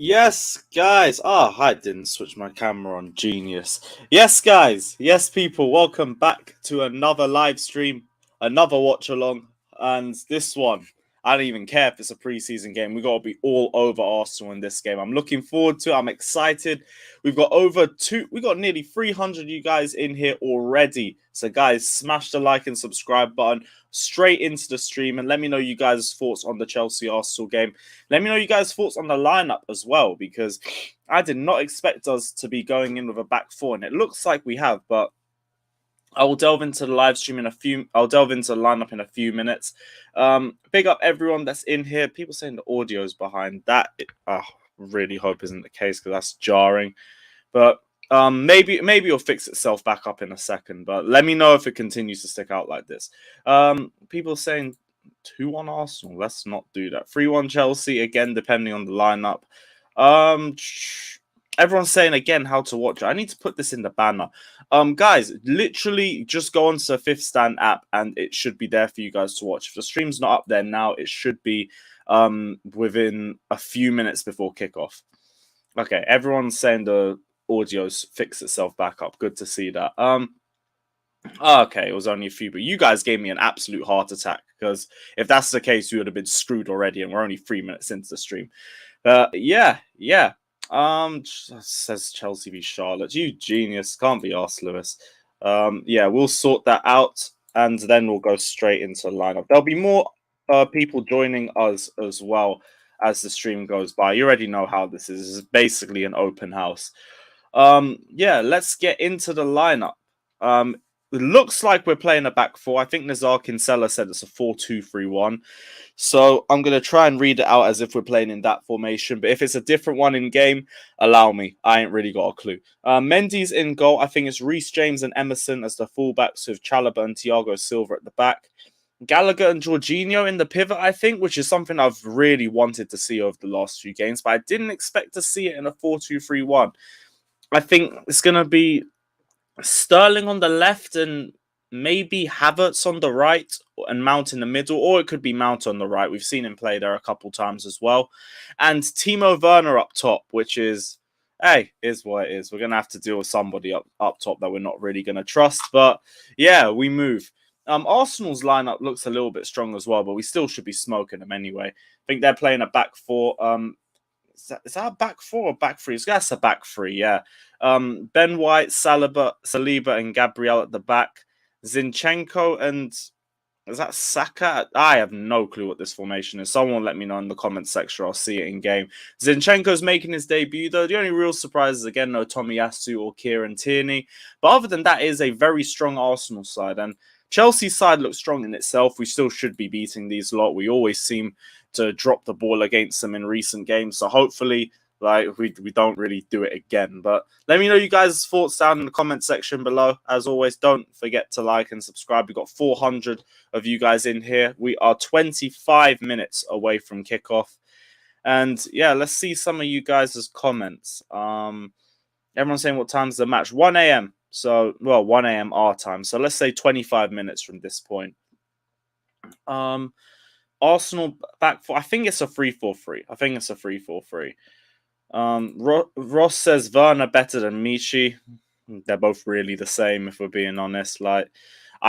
Yes, guys. I didn't switch my camera on. Genius. Yes, guys. Yes, people. Welcome back to another live stream, another watch along, and this one. I don't even care if it's a preseason game. We got to be all over Arsenal in this game. I'm looking forward to it. I'm excited. We got nearly 300 of you guys in here already. So, guys, smash the like and subscribe button straight into the stream and let me know you guys' thoughts on the Chelsea Arsenal game. Let me know you guys' thoughts on the lineup as well, because I did not expect us to be going in with a back four, and it looks like we have, but I will delve into the live stream in a few. I'll delve into the lineup in a few minutes. Big up everyone that's in here. People saying the audio's behind that. I really hope isn't the case because that's jarring. But maybe it'll fix itself back up in a second. But let me know if it continues to stick out like this. People saying 2-1 Arsenal. Let's not do that. 3-1 Chelsea again, depending on the lineup. Everyone's saying again how to watch it. I need to put this in the banner. Guys, literally just go onto the Fifth Stand app and it should be there for you guys to watch. If the stream's not up there now, it should be within a few minutes before kickoff. Okay, everyone's saying the audio's fixed itself back up. Good to see that. Okay, it was only a few, but you guys gave me an absolute heart attack, because if that's the case, we would have been screwed already, and we're only 3 minutes into the stream. Yeah. Says Chelsea v Charlotte. You genius. Can't be arsed, Lewis. Yeah, we'll sort that out, and then we'll go straight into the lineup. There'll be more people joining us as well as the stream goes by. You already know how this is. This is basically an open house. Yeah, let's get into the lineup. It looks like we're playing a back four. I think Nazar Kinsella said it's a 4-2-3-1. So I'm going to try and read it out as if we're playing in that formation. But if it's a different one in game, allow me. I ain't really got a clue. Mendy's in goal. I think it's Reece James and Emerson as the fullbacks, with Chalobah and Thiago Silva at the back. Gallagher and Jorginho in the pivot, I think, which is something I've really wanted to see over the last few games. But I didn't expect to see it in a 4-2-3-1. I think it's going to be Sterling on the left and maybe Havertz on the right and Mount in the middle, or it could be Mount on the right. We've seen him play there a couple times as well. And Timo Werner up top, which is what it is. We're going to have to deal with somebody up top that we're not really going to trust. But yeah, we move. Arsenal's lineup looks a little bit strong as well, but we still should be smoking them anyway. I think they're playing a back four. Is that a back four or back three? That's a back three, yeah. Ben White, Saliba, and Gabriel at the back. Zinchenko and is that Saka? I have no clue what this formation is. Someone let me know in the comments section. I'll see it in game. Zinchenko's making his debut, though. The only real surprise is, again, no Tomiyasu or Kieran Tierney. But other than that, it is a very strong Arsenal side. And Chelsea's side looks strong in itself. We still should be beating these lot. We always seem to drop the ball against them in recent games. So hopefully, we don't really do it again. But let me know you guys' thoughts down in the comment section below. As always, don't forget to like and subscribe. We've got 400 of you guys in here. We are 25 minutes away from kickoff. And yeah, let's see some of you guys' comments. Everyone's saying what time's the match? 1 a.m. So, 1 a.m. our time. So let's say 25 minutes from this point. Arsenal back four. I think it's a 3-4-3. Ross says Werner better than Michi. They're both really the same, if we're being honest. I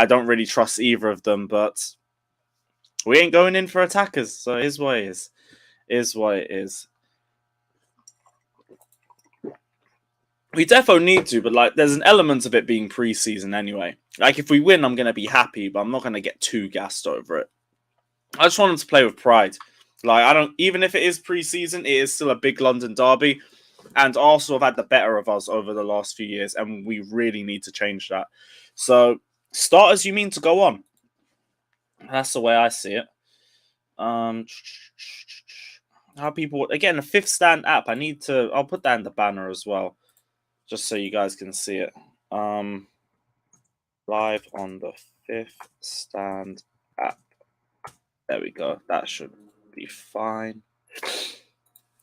don't really trust either of them, but we ain't going in for attackers, so it is what it is. Is what it is. We definitely need to, but there's an element of it being pre-season anyway. If we win, I'm going to be happy, but I'm not going to get too gassed over it. I just want them to play with pride. Even if it is pre-season, it is still a big London derby, and Arsenal have had the better of us over the last few years, and we really need to change that. So, starters, you mean to go on? That's the way I see it. How people again, the Fifth Stand app. I'll put that in the banner as well, just so you guys can see it. Live on the Fifth Stand app. There we go. That should be fine.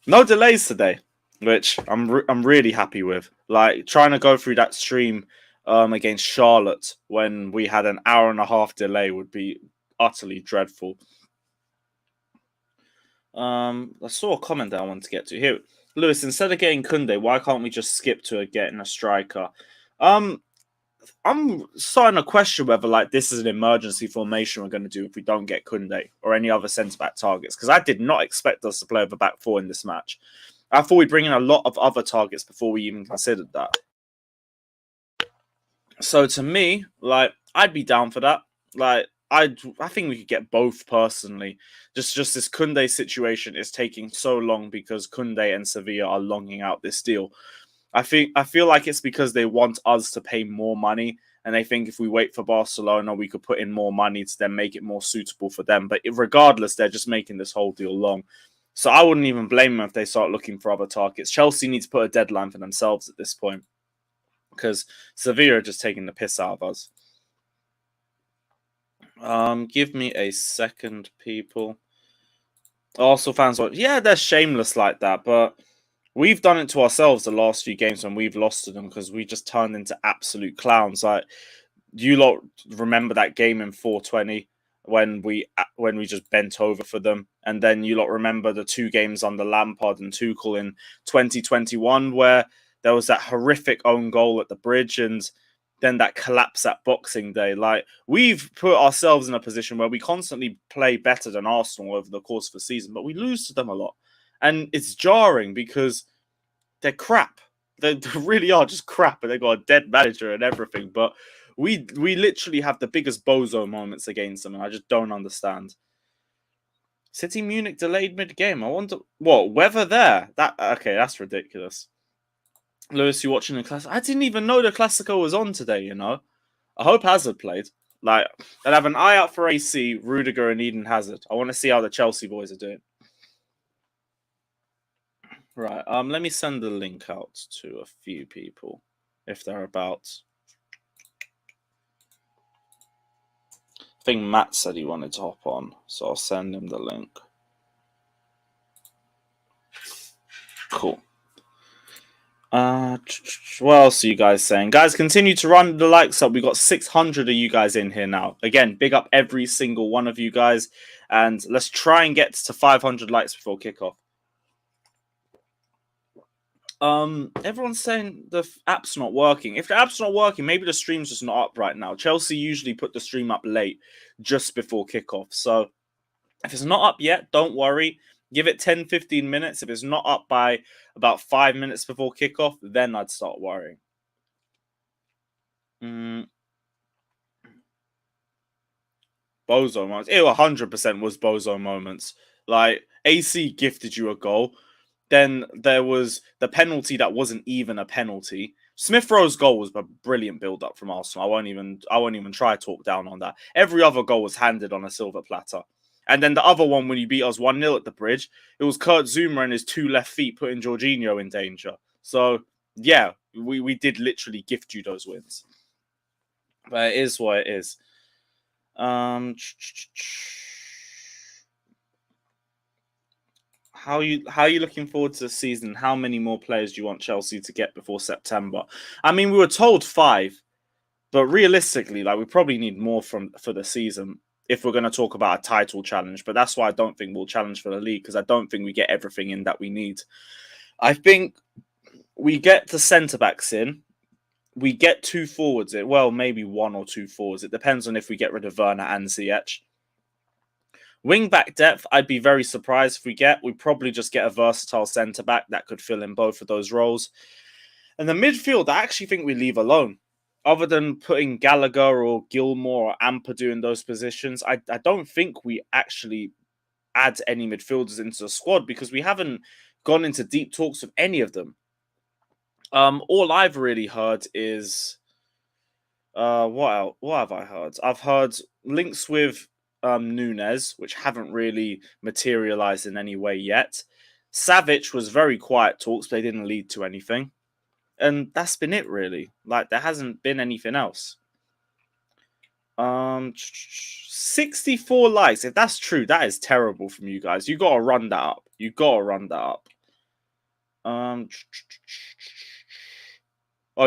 No delays today, which I'm really happy with. Trying to go through that stream against Charlotte when we had an hour and a half delay would be utterly dreadful. I saw a comment that I wanted to get to here. Lewis, instead of getting Koundé, why can't we just skip to getting a striker? I'm starting to question whether this is an emergency formation we're going to do if we don't get Koundé or any other centre back targets, because I did not expect us to play with a back four in this match. I thought we'd bring in a lot of other targets before we even considered that. So to me, I'd be down for that. I think we could get both personally. Just this Koundé situation is taking so long because Koundé and Sevilla are longing out this deal. I feel like it's because they want us to pay more money, and they think if we wait for Barcelona, we could put in more money to then make it more suitable for them. But regardless, they're just making this whole deal long. So I wouldn't even blame them if they start looking for other targets. Chelsea need to put a deadline for themselves at this point, because Sevilla are just taking the piss out of us. Give me a second, people. Arsenal fans, they're shameless like that, but we've done it to ourselves the last few games when we've lost to them because we just turned into absolute clowns. You lot remember that game in 420 when we just bent over for them, and then you lot remember the 2 games under Lampard and Tuchel in 2021 where there was that horrific own goal at the bridge and then that collapse at Boxing Day. We've put ourselves in a position where we constantly play better than Arsenal over the course of the season, but we lose to them a lot. And it's jarring because they're crap. They really are just crap, and they've got a dead manager and everything. But we literally have the biggest bozo moments against them, and I just don't understand. City Munich delayed mid-game. I wonder what weather there. That's ridiculous. Lewis, you watching the class? I didn't even know the Classico was on today. I hope Hazard played. I'd have an eye out for AC, Rudiger, and Eden Hazard. I want to see how the Chelsea boys are doing. Right. Let me send the link out to a few people if they're about. I think Matt said he wanted to hop on, so I'll send him the link. Cool. What else are you guys saying? Guys, continue to run the likes up. We've got 600 of you guys in here now. Again, big up every single one of you guys. And let's try and get to 500 likes before kickoff. Everyone's saying the app's not working. If the app's not working, maybe the stream's just not up right now. Chelsea usually put the stream up late, just before kickoff. So if it's not up yet, don't worry. Give it 10, 15 minutes. If it's not up by about 5 minutes before kickoff, then I'd start worrying. Bozo moments. It 100% was Bozo moments. AC gifted you a goal. Then there was the penalty that wasn't even a penalty. Smith Rowe's goal was a brilliant build-up from Arsenal. I won't even try to talk down on that. Every other goal was handed on a silver platter. And then the other one, when you beat us 1-0 at the bridge, it was Kurt Zouma and his 2 left feet putting Jorginho in danger. So, yeah, we did literally gift you those wins. But it is what it is. How are you looking forward to the season? How many more players do you want Chelsea to get before September? I mean, we were told 5, but realistically, we probably need more for the season if we're going to talk about a title challenge. But that's why I don't think we'll challenge for the league, because I don't think we get everything in that we need. I think we get the centre-backs in. We get 2 forwards in. Well, maybe 1 or 2 forwards. It depends on if we get rid of Werner and Ziyech. Wing-back depth, I'd be very surprised if we get. We probably just get a versatile centre-back that could fill in both of those roles. And the midfield, I actually think we leave alone. Other than putting Gallagher or Gilmore or Ampadu in those positions, I don't think we actually add any midfielders into the squad because we haven't gone into deep talks with any of them. All I've really heard is... what have I heard? I've heard links with Nunes, which haven't really materialized in any way yet. Savic was very quiet talks, but they didn't lead to anything. And that's been it, really. There hasn't been anything else. 64 likes. If that's true, that is terrible from you guys. You got to run that up. Oh,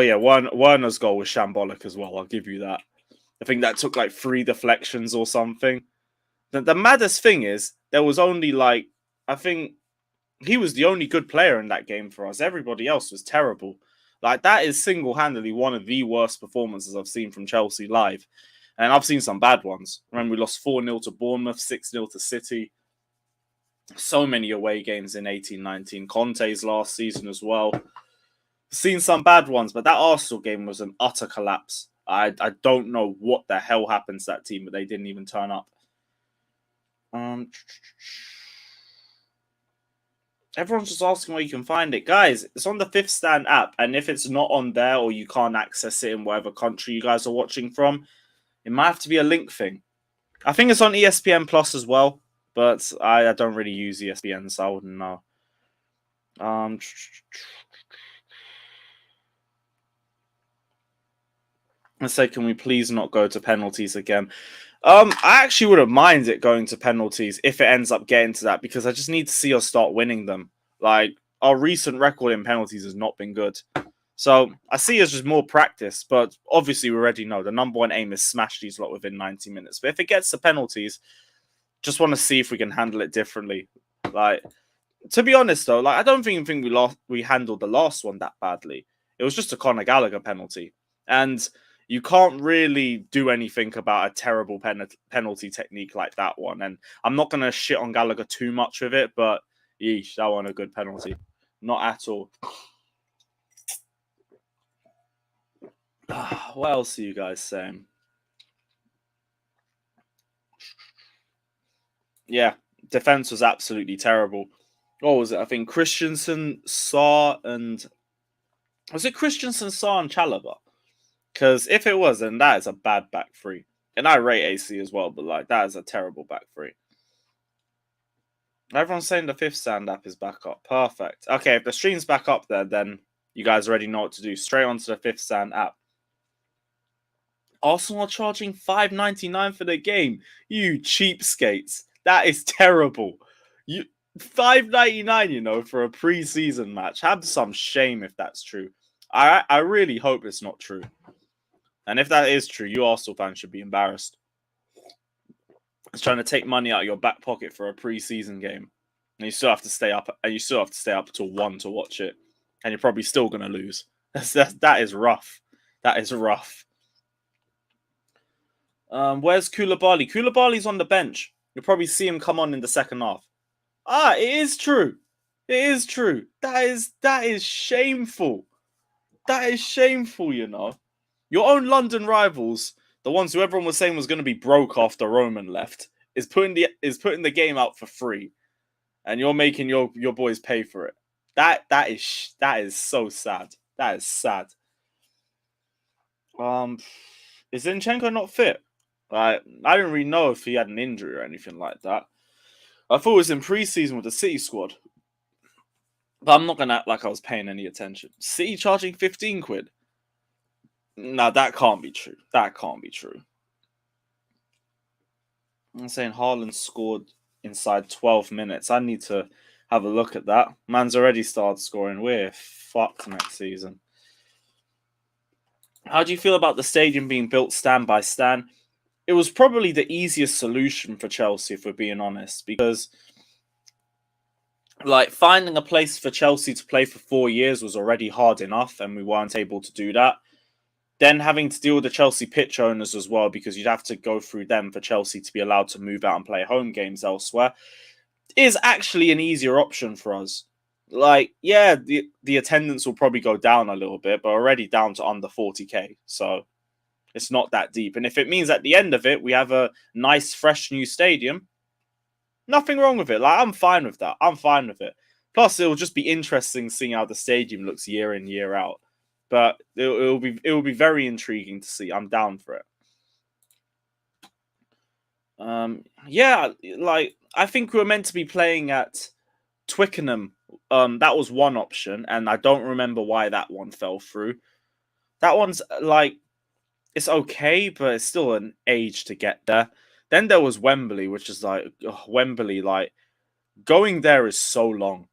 yeah, Werner's goal was shambolic as well. I'll give you that. I think that took 3 deflections or something. The maddest thing is, there was only I think He was the only good player in that game for us. Everybody else was terrible. Like, that is single-handedly one of the worst performances I've seen from Chelsea live. And I've seen some bad ones. Remember, we lost 4-0 to Bournemouth, 6-0 to City. So many away games in 18-19. Conte's last season as well. Seen some bad ones, but that Arsenal game was an utter collapse. I don't know what the hell happened to that team, but they didn't even turn up. Everyone's just asking where you can find it. Guys, it's on the Fifth Stand app, and if it's not on there or you can't access it in whatever country you guys are watching from, it might have to be a link thing. I think it's on ESPN Plus as well, but I don't really use ESPN, so I wouldn't know. Let's say, can we please not go to penalties again? I actually wouldn't mind it going to penalties if it ends up getting to that, because I just need to see us start winning them. Like, our recent record in penalties has not been good. So I see it's just more practice, but obviously we already know the number one aim is smash these lot within 90 minutes. But if it gets to penalties, just want to see if we can handle it differently. Like, to be honest though, like, I don't think we handled the last one that badly. It was just a Conor Gallagher penalty. And you can't really do anything about a terrible penalty technique like that one. And I'm not going to shit on Gallagher too much with it, but yeesh, that one a good penalty. Not at all. What else are you guys saying? Yeah, defense was absolutely terrible. What was it? I think Christensen, Sarr, and... Was it Christensen, Sarr, and Chalobah? Because if it was, then that is a bad back three. And I rate AC as well, but like, that is a terrible back three. Everyone's saying the Fifth Stand app is back up. Perfect. Okay, if the stream's back up there, then you guys already know what to do. Straight onto the Fifth Stand app. Arsenal are charging $5.99 for the game. You cheapskates. That is terrible. You $5.99, you know, for a pre-season match. Have some shame if that's true. I really hope it's not true. And if that is true, you Arsenal fans should be embarrassed. It's trying to take money out of your back pocket for a pre-season game. And you still have to stay up, and you still have to stay up till 1 to watch it. And you're probably still going to lose. That is rough. That is rough. Where's Koulibaly? Koulibaly's on the bench. You'll probably see him come on in the second half. It is true. It is true. That is shameful. That is shameful, you know. Your own London rivals, the ones who everyone was saying was going to be broke after Roman left, is putting the game out for free, and you're making your boys pay for it. That is so sad. That is sad. Is Zinchenko not fit? I didn't really know if he had an injury or anything like that. I thought it was in pre-season with the City squad. But I'm not going to act like I was paying any attention. City charging 15 quid? No, that can't be true. That can't be true. I'm saying Haaland scored inside 12 minutes. I need to have a look at that. Man's already started scoring. We're fucked next season. How do you feel about the stadium being built stand by stand? It was probably the easiest solution for Chelsea, if we're being honest, because like finding a place for Chelsea to play for 4 years was already hard enough, and we weren't able to do that. Then having to deal with the Chelsea pitch owners as well, because you'd have to go through them for Chelsea to be allowed to move out and play home games elsewhere, is actually an easier option for us. Like, yeah, the attendance will probably go down a little bit, but already down to under 40k. So it's not that deep. And if it means at the end of it, we have a nice, fresh new stadium, nothing wrong with it. Like, I'm fine with that. I'm fine with it. Plus, it'll just be interesting seeing how the stadium looks year in, year out. But it will be very intriguing to see. I'm down for it. Yeah, like, I think we were meant to be playing at Twickenham. That was one option, and I don't remember why that one fell through. That one's like, it's okay, but it's still an age to get there. Then there was Wembley, which is like, Wembley, like, going there is so long.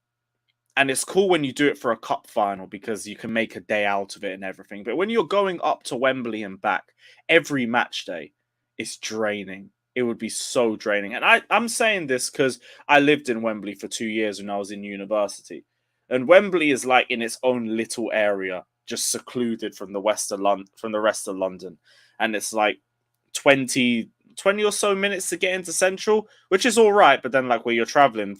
And it's cool when you do it for a cup final because you can make a day out of it and everything. But when you're going up to Wembley and back every match day, it's draining. It would be so draining. And I'm saying this because I lived in Wembley for 2 years when I was in university. And Wembley is like in its own little area, just secluded from the rest of London. And it's like 20 or so minutes to get into Central, which is all right. But then like when you're traveling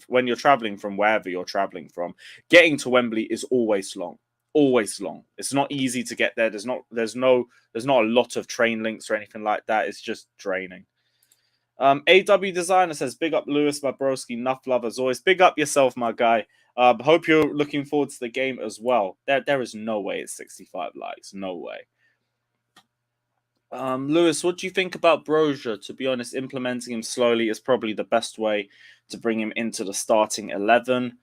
from wherever you're traveling from, getting to Wembley is always long. Always long. It's not easy to get there. There's not a lot of train links or anything like that. It's just draining. AW Designer says, big up Lewis, my broski, enough love as always. Big up yourself, my guy. Hope you're looking forward to the game as well. There is no way it's 65 likes. No way. Lewis, what do you think about Brozier? To be honest, implementing him slowly is probably the best way to bring him into the starting 11.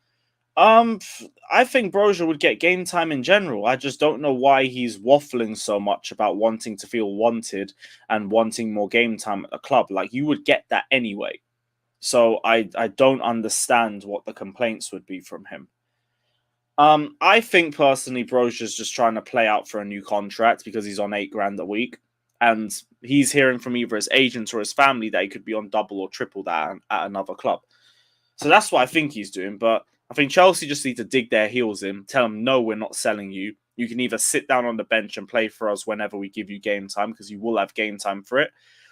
I think Brozier would get game time in general. I just don't know why he's waffling so much about wanting to feel wanted and wanting more game time at the club. Like, you would get that anyway. So I don't understand what the complaints would be from him. I think personally Brozier's just trying to play out for a new contract because he's on $8,000 a week. And he's hearing from either his agents or his family that he could be on double or triple that at another club. So that's what I think he's doing. But I think Chelsea just need to dig their heels in, tell them, no, we're not selling you. You can either sit down on the bench and play for us whenever we give you game time, because you will have game time for it,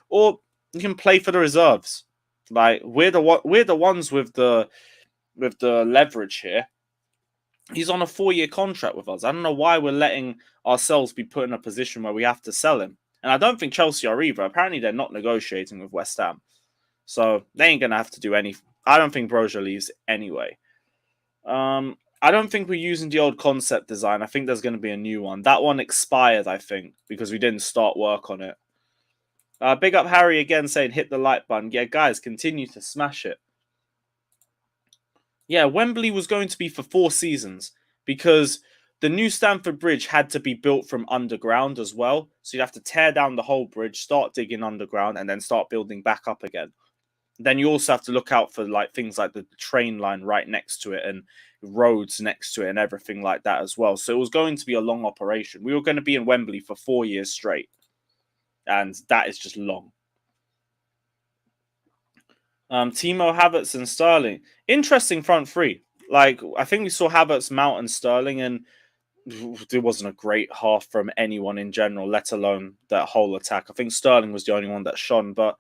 or you can play for the reserves. Like, we're the ones with the leverage here. He's on a 4-year contract with us. I don't know why we're letting ourselves be put in a position where we have to sell him. And I don't think Chelsea are either. Apparently, they're not negotiating with West Ham. So they ain't going to have to do anything. I don't think Brozier leaves anyway. I don't think we're using the old concept design. I think there's going to be a new one. That one expired, I think, because we didn't start work on it. Big up Harry again saying, hit the like button. Yeah, guys, continue to smash it. Yeah, Wembley was going to be for 4 seasons because the new Stamford Bridge had to be built from underground as well. So you'd have to tear down the whole bridge, start digging underground, and then start building back up again. Then you also have to look out for like things like the train line right next to it and roads next to it and everything like that as well. So it was going to be a long operation. We were going to be in Wembley for 4 years straight. And that is just long. Timo, Havertz, and Sterling. Interesting front three. Like, I think we saw Havertz, Mount, and Sterling, and it wasn't a great half from anyone in general, let alone that whole attack. I think Sterling was the only one that shone, but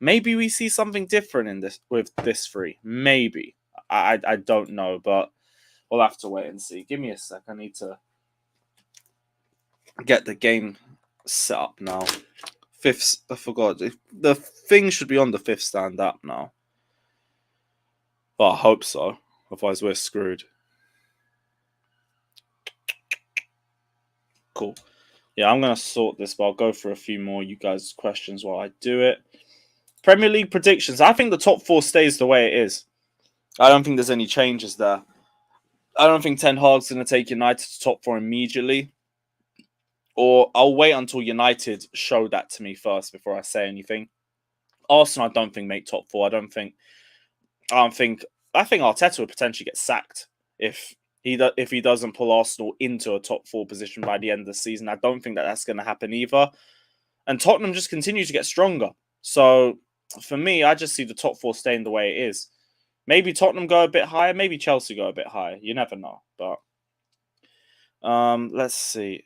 maybe we see something different in this with this three. Maybe. I don't know, but we'll have to wait and see. Give me a sec. I need to get the game set up now. I forgot. The thing should be on the 5th stand up now. Well, I hope so. Otherwise, we're screwed. Cool. Yeah, I'm going to sort this, but I'll go for a few more you guys' questions while I do it. Premier League predictions. I think the top 4 stays the way it is. I don't think there's any changes there. I don't think Ten Hag's going to take United to top 4 immediately. Or I'll wait until United show that to me first before I say anything. Arsenal, I don't think make top 4. I think Arteta would potentially get sacked if he doesn't pull Arsenal into a top 4 position by the end of the season. I don't think that's going to happen either. And Tottenham just continue to get stronger. So for me, I just see the top 4 staying the way it is. Maybe Tottenham go a bit higher. Maybe Chelsea go a bit higher. You never know. But let's see.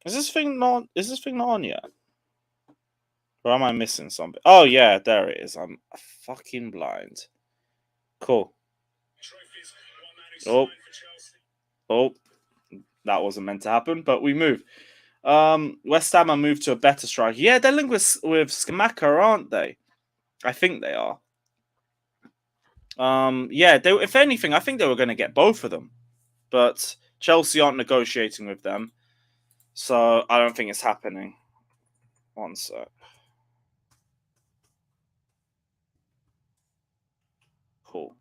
Is this thing not on yet? Or am I missing something? Oh yeah, there it is. I'm fucking blind. Cool. Oh, that wasn't meant to happen, but we move. West Ham are moved to a better striker. Yeah, they're linked with Skamaka, aren't they? I think they are. Yeah, if anything, I think they were going to get both of them. But Chelsea aren't negotiating with them. So I don't think it's happening. One sec. Cool.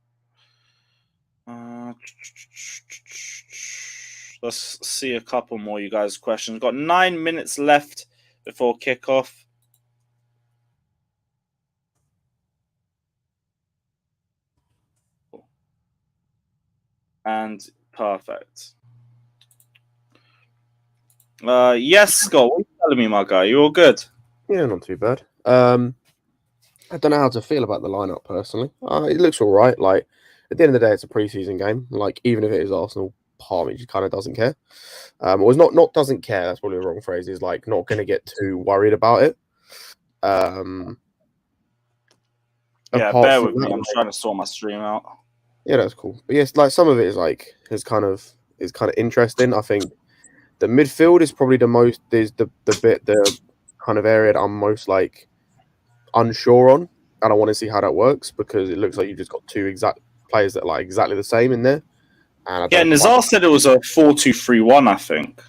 Let's see a couple more you guys' questions. We've got 9 minutes left before kickoff. And perfect. Yes, Scott, what are you telling me, my guy? You all good? Yeah, not too bad. I don't know how to feel about the lineup personally. It looks all right. Like at the end of the day, it's a preseason game. Like even if it is Arsenal, part of me just kind of doesn't care. Or it's not doesn't care. That's probably the wrong phrase. Is like not going to get too worried about it. Um, Yeah, Apart bear from with me. that, I'm trying to sort my stream out. yeah, that's cool. But yes, like some of it is kind of interesting. I think the midfield is probably the kind of area that I'm most like unsure on, and I want to see how that works because it looks like you've just got two exact players that are like exactly the same in there, and I Yeah, don't quite. Nazar said it was a 4-2-3-1, I think.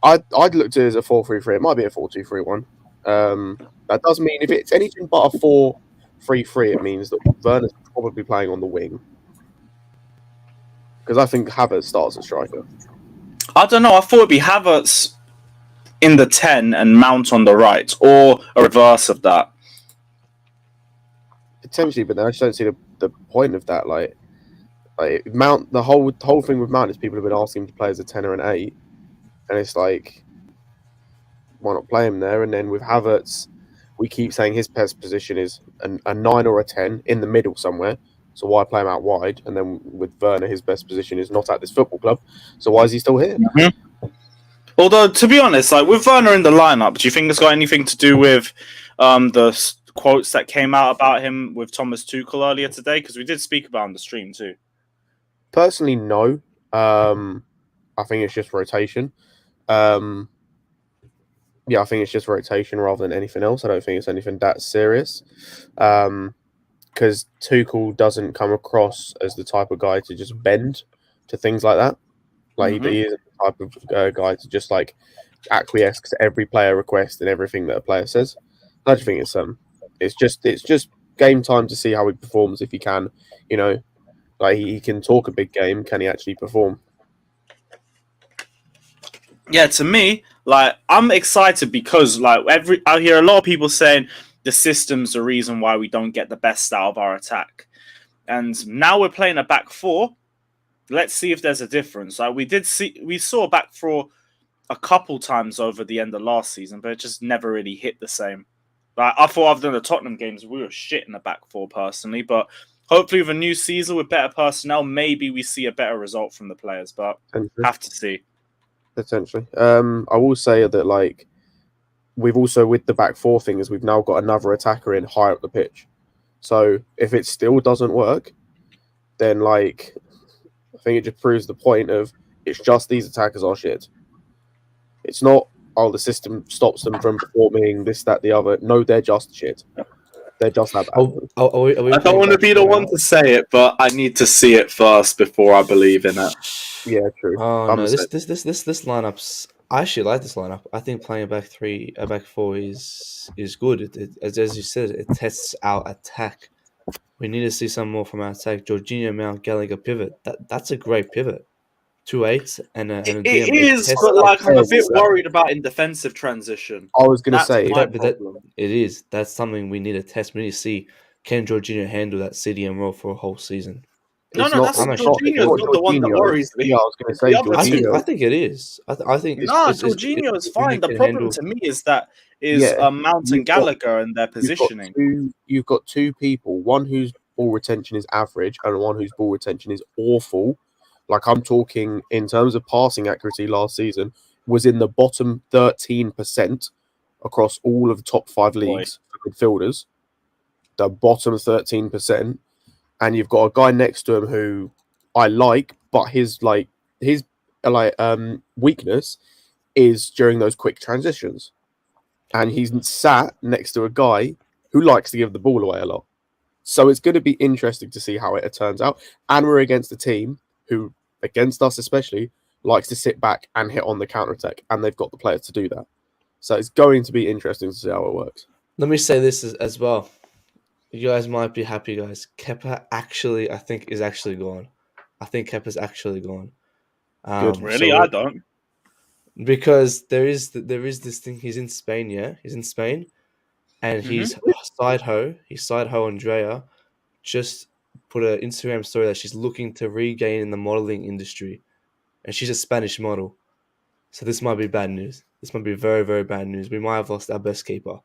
I'd looked at it as a 4-3-3. It might be a 4-2-3-1. That does mean if it's anything but a 4-3-3, it means that Werner's probably playing on the wing because I think Havertz starts at striker. I don't know. I thought it'd be Havertz in the 10 and Mount on the right, or a reverse of that. Potentially, but then I just don't see the point of that. Like Mount, the whole thing with Mount is people have been asking him to play as a 10 or an 8, and it's like, why not play him there? And then with Havertz, we keep saying his best position is a 9 or a 10 in the middle somewhere. So why play him out wide? And then with Werner, his best position is not at this football club. So why is he still here? Mm-hmm. Although, to be honest, like with Werner in the lineup, do you think it's got anything to do with the quotes that came out about him with Thomas Tuchel earlier today? Because we did speak about on the stream too. Personally, no. I think it's just rotation. Um, yeah, I think it's just rotation rather than anything else. I don't think it's anything that serious. Because Tuchel doesn't come across as the type of guy to just bend to things like that. Like Mm-hmm. he is the type of guy to just like acquiesce to every player request and everything that a player says. I just think it's just game time to see how he performs if he can. You know, like he can talk a big game. Can he actually perform? Yeah, to me, like I'm excited because like I hear a lot of people saying the system's the reason why we don't get the best out of our attack. And now we're playing a back four. Let's see if there's a difference. Like we saw a back four a couple times over the end of last season, but it just never really hit the same. Like I thought other than the Tottenham games, we were shit in the back four personally, but hopefully with a new season with better personnel, maybe we see a better result from the players, but have to see. Potentially. I will say that like we've also with the back four thing is we've now got another attacker in higher up the pitch. So if it still doesn't work, then like I think it just proves the point of it's just these attackers are shit. It's not the system stops them from performing this, that, the other. No, they're just shit. They're just that bad. Are we I don't playing want to back be the four one now? to say it, but I need to see it first before I believe in it. Yeah, true. Oh I'm no, the this same. this lineups. I actually like this lineup. I think playing a back four is good. As you said, it tests our attack. We need to see some more from our attack. Jorginho, Mount, Gallagher pivot. That's a great pivot. 2 8s and a It DM. It is, tests but our like I'm a Says bit defense. that. worried about in defensive transition. I was gonna That's say my But that problem. it is. That's something we need to test. We need to see can Jorginho handle that CDM role for a whole season. No, it's no, not. that's I'm It's actually not. It's Jorginho is not not the one that Jorginho. worries me. Yeah, I was gonna It's the say other two. I Jorginho. think it is. I think No, it's Jorginho is he fine. The can problem handle. to me is that is Yeah, Mount and you've got Gallagher and their you've got positioning. two. You've got two people. One whose ball retention is average, and one whose ball retention is awful. Like I'm talking in terms of passing accuracy last season was in the bottom 13% across all of the top five Boy, leagues for midfielders. The bottom 13%, and you've got a guy next to him who I like, but his weakness is during those quick transitions, and he's sat next to a guy who likes to give the ball away a lot. So it's going to be interesting to see how it turns out. And we're against a team who, against us especially, likes to sit back and hit on the counter attack, and they've got the players to do that. So it's going to be interesting to see how it works. Let me say this as well. You guys might be happy, guys. Kepa actually, I think, is actually gone. I think Kepa's actually gone. Good. really? I So don't. because there is this thing. He's in Spain, yeah. He's in Spain, and Mm-hmm. his side hoe Andrea, just put an Instagram story that she's looking to regain in the modeling industry, and she's a Spanish model. So this might be bad news. This might be very very bad news. We might have lost our best keeper.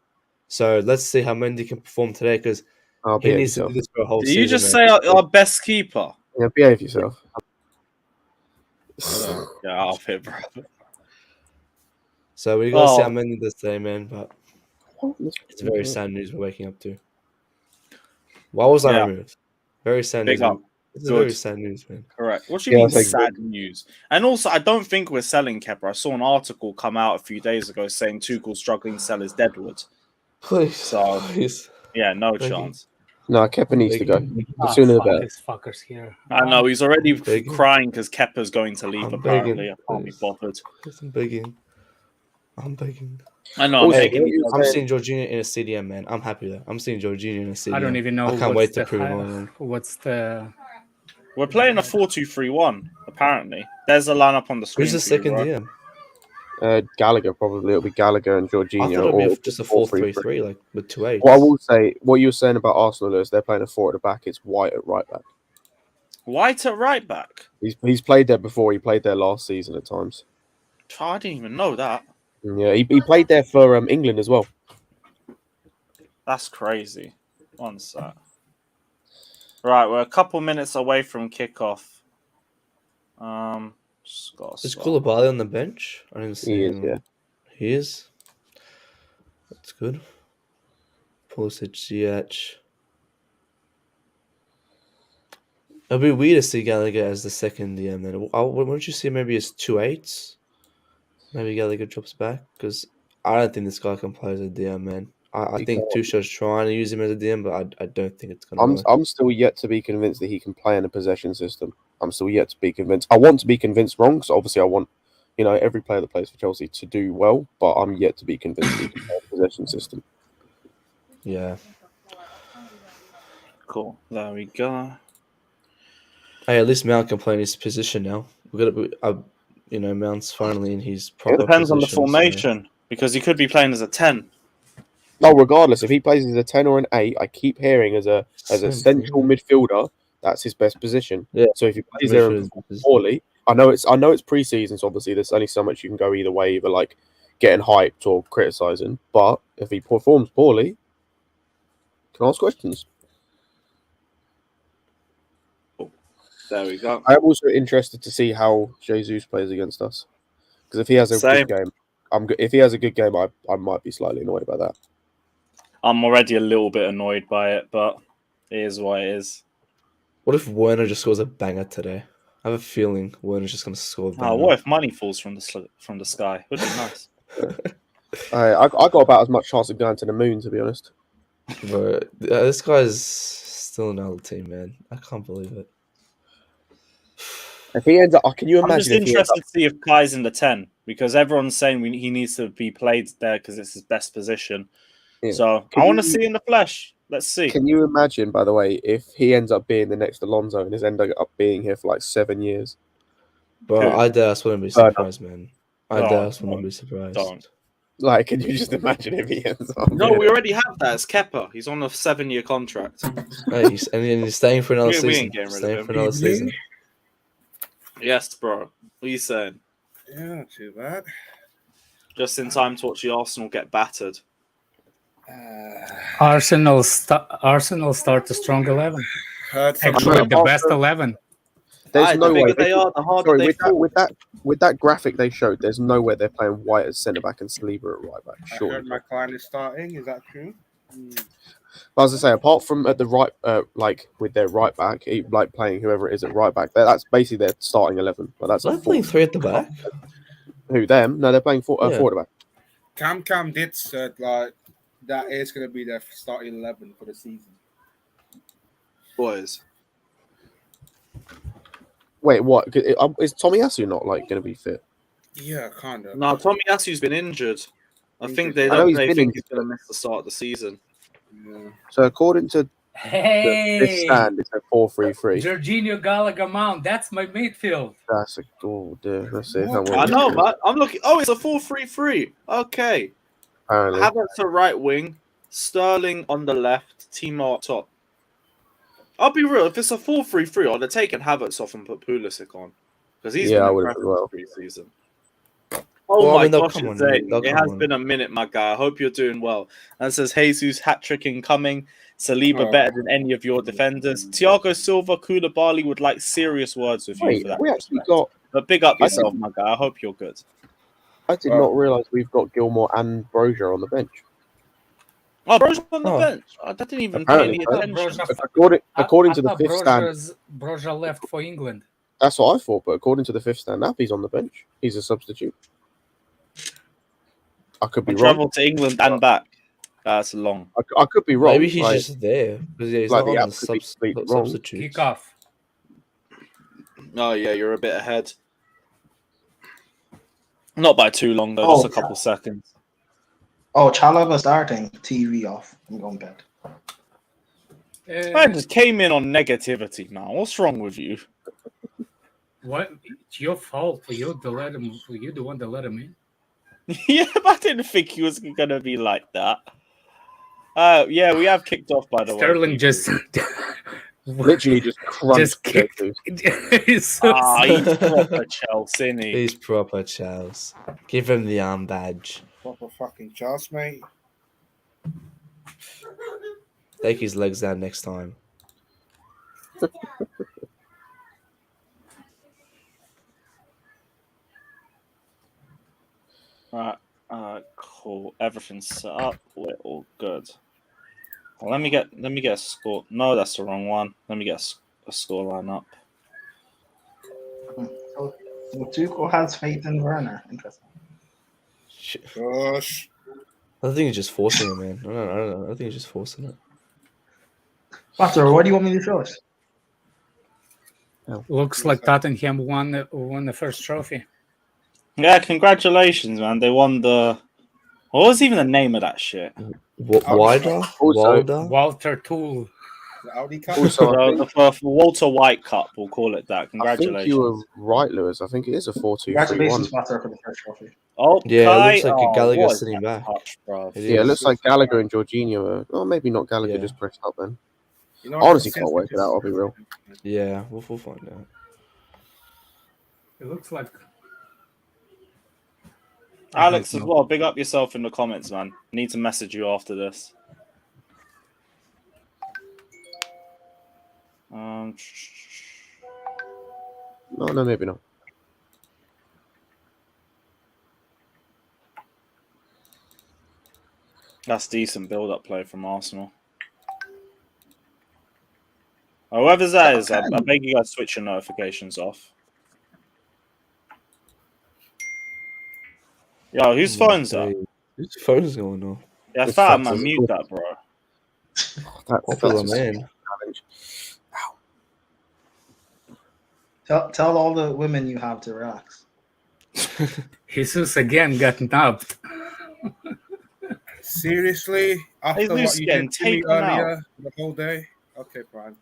So let's see how Mendy can perform today because I'll he behave needs to yourself. do this for a whole Did season. you just man. say our best keeper? Yeah, behave yourself. Get out of here, bro. So we got to see Oh. how Mendy does today, man. But it's very sad news we're waking up to. Why was I Yeah. removed? Very sad Big news. up. It's Good. very sad news, man. Correct. What do you Yeah, mean thank you. sad news? And also, I don't think we're selling Kepa. I saw an article come out a few days ago saying Tuchel's struggling to sell his Deadwood. Please, So- please. Yeah, no Thank you. chance. No, Kepa needs to go. The sooner the better. These fuckers here. I know he's already begging. crying because Kepa's going to leave. I'm Apparently, begging, I can't be please. bothered. I'm begging. I'm begging. I know. I'm Also, begging. what you I'm saying- seeing Jorginho in a CDM, man. I'm happy there. I'm seeing Jorginho in a CDM. I don't even know. I can't what's wait to the prove it hi- wrong. What's the? We're playing a 4-2-3-1. Apparently, there's a lineup on the screen. Who's the for you, second bro. DM? Gallagher probably. It'll be Gallagher and I Jorginho. thought it'd be or just a 4-3-3. 4-3-3, like with 2 8s. What I will say, what you were saying about Arsenal is they're playing a 4 at the back. It's White at right back. White at right back. He's played there before. He played there last season at times. I didn't even know that. Yeah, he played there for England as well. That's crazy. One sec. Right, we're a couple minutes away from kickoff. Just got Is Koulibaly on the bench? I didn't see He is, him. yeah. He is. That's good. Pulisic, Ziyech. It'll be weird to see Gallagher as the second DM then. Wouldn't you see maybe as 2 8s? Maybe Gallagher drops back because I don't think this guy can play as a DM, man. I He think can't. Tuchel's trying to use him as a DM, but I don't think it's going to work. I'm still yet to be convinced that he can play in a possession system. I'm still yet to be convinced. I want to be convinced wrong, because obviously I want, every player that plays for Chelsea to do well, but I'm yet to be convinced he can play in a possession system. Yeah. Cool. There we go. Hey, at least Mount can play in his position now. We've got to, Mount's finally in his proper It depends on the position, so- formation because he could be playing as a 10. No, regardless, if he plays as a 10 or an 8, I keep hearing as a Same central thing. midfielder, that's his best position. Yeah. So if he plays there and performs poorly, I know it's pre-season, so obviously there's only so much you can go either way, either like getting hyped or criticizing. But if he performs poorly, you can ask questions. There we go. I'm also interested to see how Jesus plays against us, because if he has a Same. good game, if he has a good game, I might be slightly annoyed about that. I'm already a little bit annoyed by it, but it is what it is. What if Werner just scores a banger today? I have a feeling Werner's just going to score a banger. Oh, what if money falls from the sky? Would be nice. I got about as much chance of going to the moon, to be honest. But this guy's still another team, man. I can't believe it. If he ends up, can you I'm just imagine? If he ends up, interested to see if Kai's in the 10 because everyone's saying he needs to be played there because it's his best position. Yeah. So Can I want to you- see in the flesh. Let's see. can you imagine, by the way, if he ends up being the next Alonso and has ended up being here for like 7 years? But Who? I just wouldn't be Werner. surprised, man. I No, just wouldn't no, be surprised. don't. Like, can you just imagine if he ends up? No, being we already have that. It's Kepa. He's on a 7-year contract. Hey, he's staying for another We season. ain't getting rid of Staying him. for another season. Yes, bro. What are you saying? Yeah, not too bad. Just in time to watch the Arsenal get battered. Arsenal start the strong 11. Heard from Actually, the Apart best from- 11. There's Aye, no the way. bigger they are, the harder Sorry, they fall. with that graphic they showed, there's no way they're playing White as centre back and Saliba at right back. I Surely. heard McLean is starting. Is that true? But as I say, apart from at the right, like with their right back, like playing whoever it is at right back, that's basically their starting 11. But that's Are a they playing 3 at the back? Who them? No, they're playing four Yeah. at the back. Cam did said like that is going to be their starting 11 for the season. Boys. Wait, what? Is Tomiyasu not like going to be fit? Yeah, kind of. No, Tommy Yasu's been injured. I think they I know don't. he's They been think injured. he's going to miss the start of the season. Yeah. So according to this Hey, stand, it's a 4-3-3. Jorginho, Gallagher, Mount. That's my midfield. That's a oh dear. Let's see how I know, man. I'm looking. Oh, it's a 4-3-3. Okay. Apparently, Havertz to right wing, Sterling on the left, Timo up top. I'll be real. If it's a 4-3-3, I'd have taken Havertz off and put Pulisic on because he's Yeah, I been would have impressive as well. pre-season. Oh Well, I my mean, they'll gosh, come on, Zane, they'll it come has on. been a minute, my guy. I hope you're doing well. And it says Jesus hat trick incoming. Saliba Oh. better than any of your defenders. Thiago Silva, Koulibaly would like serious words with you Wait, for that. we actually respect. got. But big up I yourself, my guy. I hope you're good. I did not realise we've got Gilmore and Brozier on the bench. Oh, bro's on the Oh. bench. I didn't even Apparently pay so. any attention. According to the fifth stand, Broja left for England. that's what I thought. But according to the fifth stand, Nappy's on the bench. He's a substitute. I could be And wrong. travel to England and back. That's long. I could be wrong. Maybe he's like, just there because he's like not the on app the could be completely wrong. substitutes. Kick off. Oh, yeah, you're a bit ahead. Not by too long, though. Oh. Just a couple seconds. Oh, Chalobah starting. TV off. I'm going bed. Man just came in on negativity, man. What's wrong with you? What? It's your fault for you to let him. For you the one to let him in. Yeah, but I didn't think he was going to be like that. Yeah, we have kicked off, by the Sterling way. just Literally just crunched. just kicked. He's so He's sad. proper Chelsea, isn't he? He's proper Charles. Give him the arm badge. Proper fucking Charles, mate. Take his legs down next time. Right, cool. Everything's set up. We're all good. Well, let me get a score. No, that's the wrong one. Let me get a score line up. So Tuchel has faith in Werner. Interesting. Gosh. I think he's just forcing it, man. I don't know. I think he's just forcing it. Pastor, what do you want me to show us? Looks like Tottenham won the first trophy. Yeah, congratulations, man. They won the. What was even the name of that shit? Wilder? Wilder? Walter Tool. The Audi Cup. Also, I The think, Walter White Cup, we'll call it that. I think Congratulations. you were right, Lewis. I think it is a 4-2-3-1. Congratulations, Pastor, for the first trophy. Oh, Yeah, it looks like what Gallagher's is sitting that back. touch, bro? It Yeah, it is. looks like Gallagher and Jorginho are. Oh, maybe not Gallagher, Yeah. just pressed up then. You know, I honestly can't work it out, I'll be real. Yeah, we'll find out. It looks like Alex as well. Big up yourself in the comments, man. Need to message you after this. No, maybe not. That's decent build-up play from Arsenal. Whoever that is, I beg you guys switch your notifications off. Yo, whose phone's that? Whose phone is going off? Yeah, It's fat man, Fox's. mute that, bro. Popular That's a man. challenge. Tell all the women you have to relax. Jesus again got nabbed. Seriously? After Jesus what you getting did to me taken out. earlier, the whole day? Okay, fine.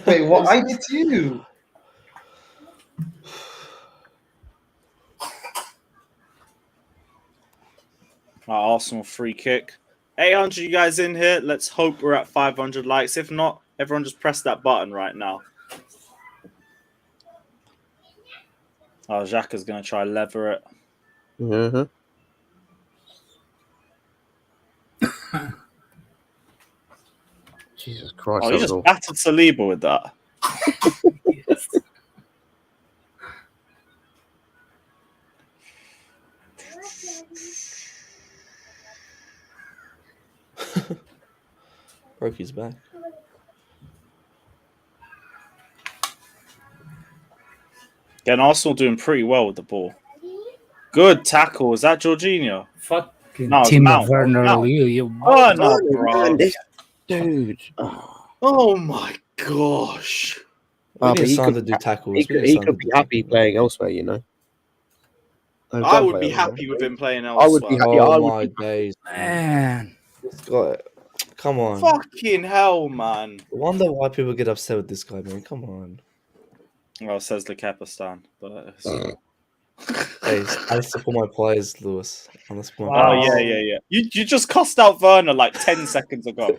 Wait, what I did to you? Arsenal free kick. 800 you guys in here. Let's hope we're at 500 likes. If not, everyone just press that button right now. Oh, Xhaka's going to try lever it. Mm-hmm. Jesus Christ. Oh, that he was just all. battered Saliba with that. Yes. Broke his back. Again, Arsenal doing pretty well with the ball. Good tackle. Is that Jorginho? Fucking No, it's Timo Mount. Werner, Mount. you Oh, no, bro. Man, this dude. Oh. Oh, my gosh. We But need he Son could, to do tackles. he We could, need he Son could to be do happy tackles. playing elsewhere, you know. I would be happy with him playing elsewhere. I would be happy. Oh I would my be days. man. This guy. Come on. Fucking hell, man. I wonder why people get upset with this guy, man. Come on. Well, says the Kepistan. But Hey, I support my players, Lewis. I support my Oh, players. yeah. You just cussed out Werner like 10 seconds ago.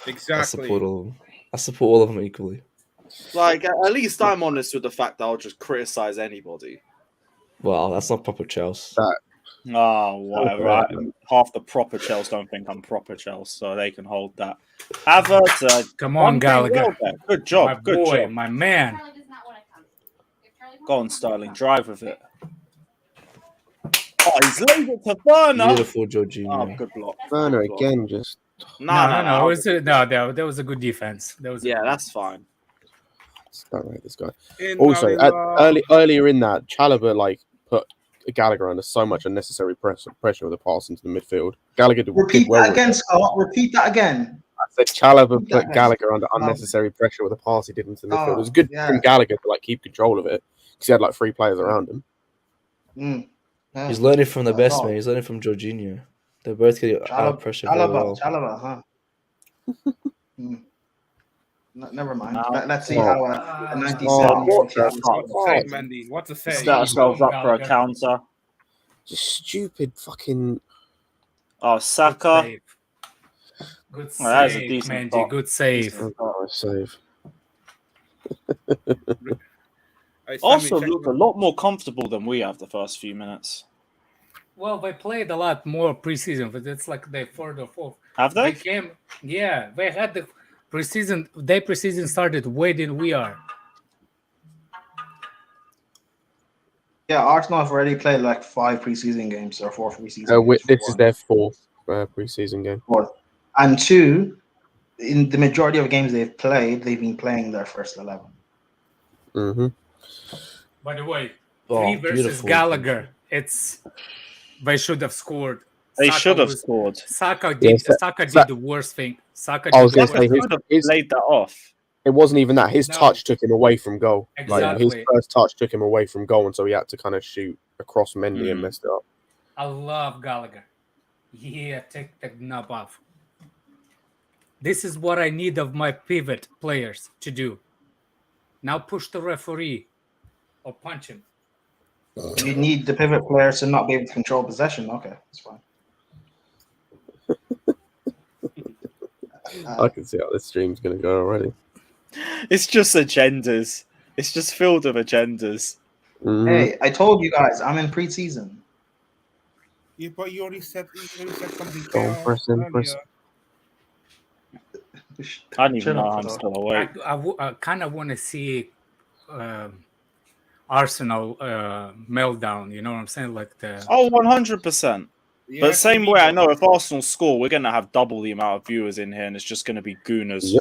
Exactly. I support all of them. I support all of them equally. Like, at least I'm honest with the fact that I'll just criticize anybody. Well, that's not proper Chelsea. Oh, whatever. Half the proper Chelsea don't think I'm proper Chelsea, so they can hold that. Havertz, Come on, Gallagher. Good job. My Good boy, job. my man. Go on, Sterling. Drive with it. Oh, he's laid it to Werner. Beautiful Oh, Jorginho. good block. Werner Good block. again, just No. That was a good defense. That's fine. don't rate this guy. Also, earlier in that, Chalobah like put Gallagher under so much unnecessary pressure with a pass into the midfield. Gallagher did Repeat well that with again, it. Scott. Repeat that again. I said Chalobah Repeat that put again. Gallagher under unnecessary pressure with a pass he did into the midfield. It was good yeah. from Gallagher to like keep control of it because he had like 3 players around him. Yeah. He's learning from the best, man. He's learning from Jorginho. They're both getting out pressure very well. Chalobah, huh? Never mind. Let's see how a 97-year-old Mendy. What to say? Set ourselves up for a counter. Just stupid fucking. Oh, Saka. Good save. That is a decent Mendy. shot. Good save. Save. Also looked a lot more comfortable than we have the first few minutes. Well, they played a lot more preseason, but it's like the third or fourth. Have they? They had the preseason. Their preseason started way than we are. Yeah, Arsenal have already played like 5 preseason games or 4 preseason games. This is their 4th preseason game. 4th. And 2, in the majority of games they've played, they've been playing their first 11. Mm-hmm. By the way, 3 versus Gallagher. They should have scored. They should have scored. Saka did the worst thing. I was going to say he laid that off. It wasn't even that. His touch took him away from goal. Exactly. Like his first touch took him away from goal, and so he had to kind of shoot across Mendy and messed it up. I love Gallagher. Yeah, take the knob off. This is what I need of my pivot players to do. Now push the referee or punch him. You need the pivot players to not be able to control possession. Okay, that's fine. I can see how this stream's going to go already. It's just agendas. It's just filled with agendas. Mm-hmm. Hey, I told you guys, I'm in preseason. Yeah, but you already said something. Press in. I don't even know I'm still awake. I kind of want to see Arsenal meltdown. You know what I'm saying? Like the 100%. But same way, I know if Arsenal score, we're going to have double the amount of viewers in here, and it's just going to be gooners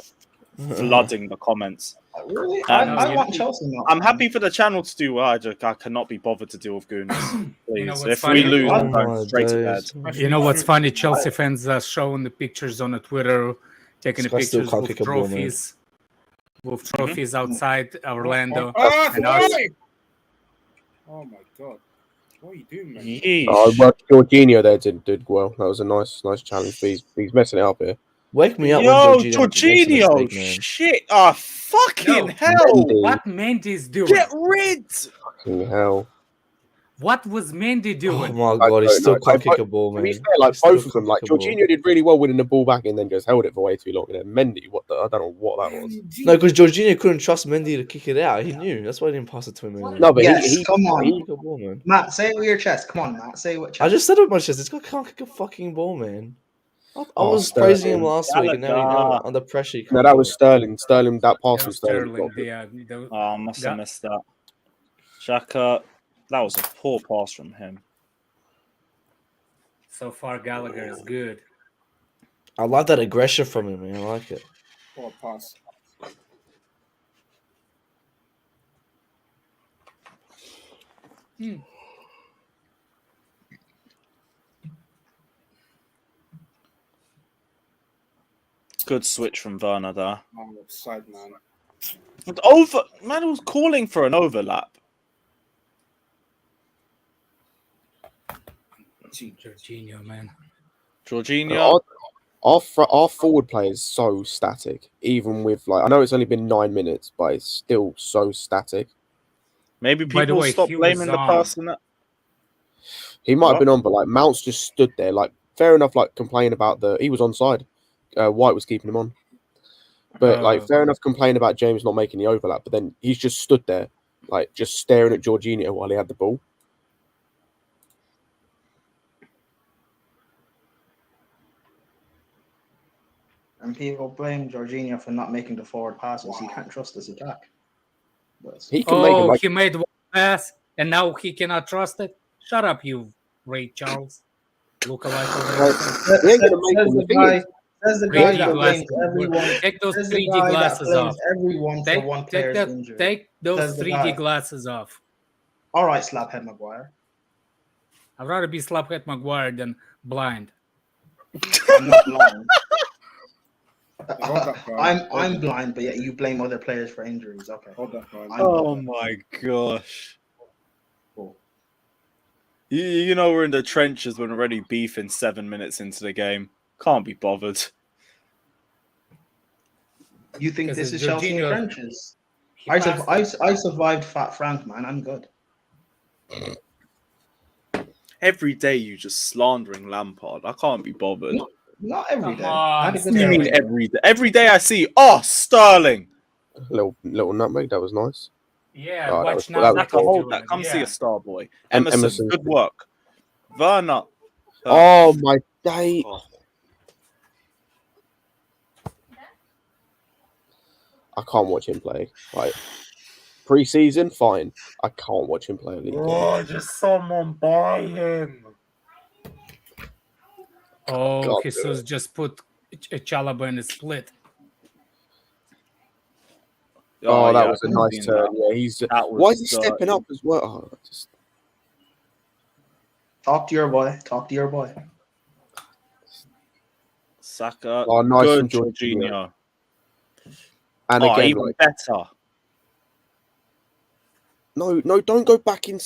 flooding the comments. Really? I want Chelsea now. I'm happy for the channel to do well. I cannot be bothered to deal with gooners. Please. If funny? We lose, I'm going straight to bed. You know what's funny? Chelsea fans are showing the pictures on the Twitter, taking the pictures with trophies. With trophies outside Orlando. Oh my god. What are you doing, man? Well, Jorginho there did well. That was a nice challenge. He's messing it up here. Wake me up, Jorginho! Shit! Oh, fucking hell! Mendy. What Mendy's doing? Get rid! Fucking hell! What was Mendy doing? Oh my god, he still can't kick a ball, man. To be fair, like both of them, like Jorginho did really well winning the ball back and then just held it for way too long. And then Mendy, I don't know what that was. No, because Jorginho couldn't trust Mendy to kick it out. He knew. That's why he didn't pass it to him. No, but come on. He kick a ball, man. Matt, say it with your chest. Come on, Matt. Say it with chest. I just said it with my chest. This guy can't kick a fucking ball, man. I was praising him last week, and now under pressure. No, that was Sterling. That pass was Sterling. I must have missed that. Xhaka, that was a poor pass from him. So far, Gallagher is good. I like that aggression from him, man. I like it. Poor pass. Good switch from Werner there. Oh, side man. Man was calling for an overlap. Jorginho, man. Jorginho. Our forward play is so static. Even with I know it's only been 9 minutes, but it's still so static. Maybe people will stop blaming the person that. He might have been on, but Mount's just stood there. Fair enough. Complain about he was onside. White was keeping him on. But fair enough, complain about James not making the overlap. But then he's just stood there, just staring at Jorginho while he had the ball. And people blame Jorginho for not making the forward passes. He can't trust this attack. But He can make Oh, it. he made one pass and now he cannot trust it. Shut up, you Ray Charles. Look alike over there. He ain't gonna make says them. the The thing guy, is, says the Three guy D that blames glasses. everyone. Take those Says the 3D guy that glasses blames off. everyone for one player's injury. Take those Says the 3D guy. glasses off. All right, Slaphead Maguire. I'd rather be Slaphead Maguire than blind. I'm not blind. Hold that, Brian. I'm blind, but yet you blame other players for injuries. Okay. Hold that, Brian. Oh my gosh. Cool. You know we're in the trenches when we're already beefing 7 minutes into the game. Can't be bothered. You think Because this it's is Chelsea in Jorginho. trenches? He I passed it. survived Fat Frank, man. I'm good. Every day you just slandering Lampard. I can't be bothered. No. Not every day. Come on, I had a good What do you day. mean every day? Every day I see, oh, Sterling. little nutmeg. That was nice. Yeah, Oh, that watch was- now. that was Saka, cool. hold that. Come see a star boy. Emerson, Emerson. good work. Werner. Oh my day! Oh. I can't watch him play. Like pre-season, fine. I can't watch him play a league game. Oh, just someone buy him. Oh, God. Jesus just put Chalaba in a split. Oh, that yeah, was a I've nice seen turn. that. Yeah, he's. That was Why is he dirty. stepping up as well? Oh, just Talk to your boy. Talk to your boy. Saka, Oh, nice from good Jorginho. Jorginho. and Oh, again, even like, better. no, don't go back in.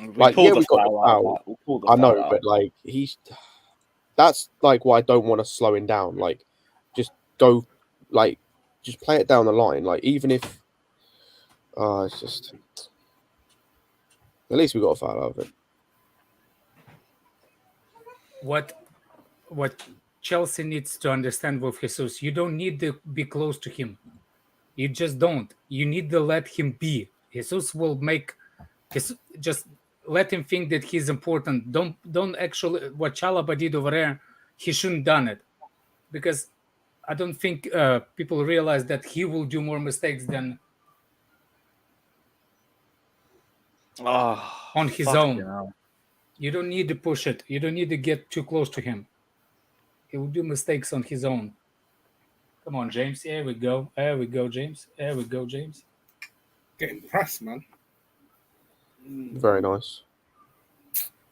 We Like, pulled yeah, the we got the foul out of foul. that. We pulled the I know, foul out. but like he's. That's like why I don't want to slow him down. Like, just go, like, just play it down the line. Like, even if, it's just. At least we got a foul out of it. What Chelsea needs to understand with Jesus, you don't need to be close to him. You just don't. You need to let him be. Jesus will make just let him think that he's important. Don't actually what Chalaba did over there. He shouldn't done it because I don't think people realize that he will do more mistakes than on his own. Hell. You don't need to push it. You don't need to get too close to him. He will do mistakes on his own. Come on, James. Here we go. There we go, James. There we go, James. Getting pressed, man. Very nice.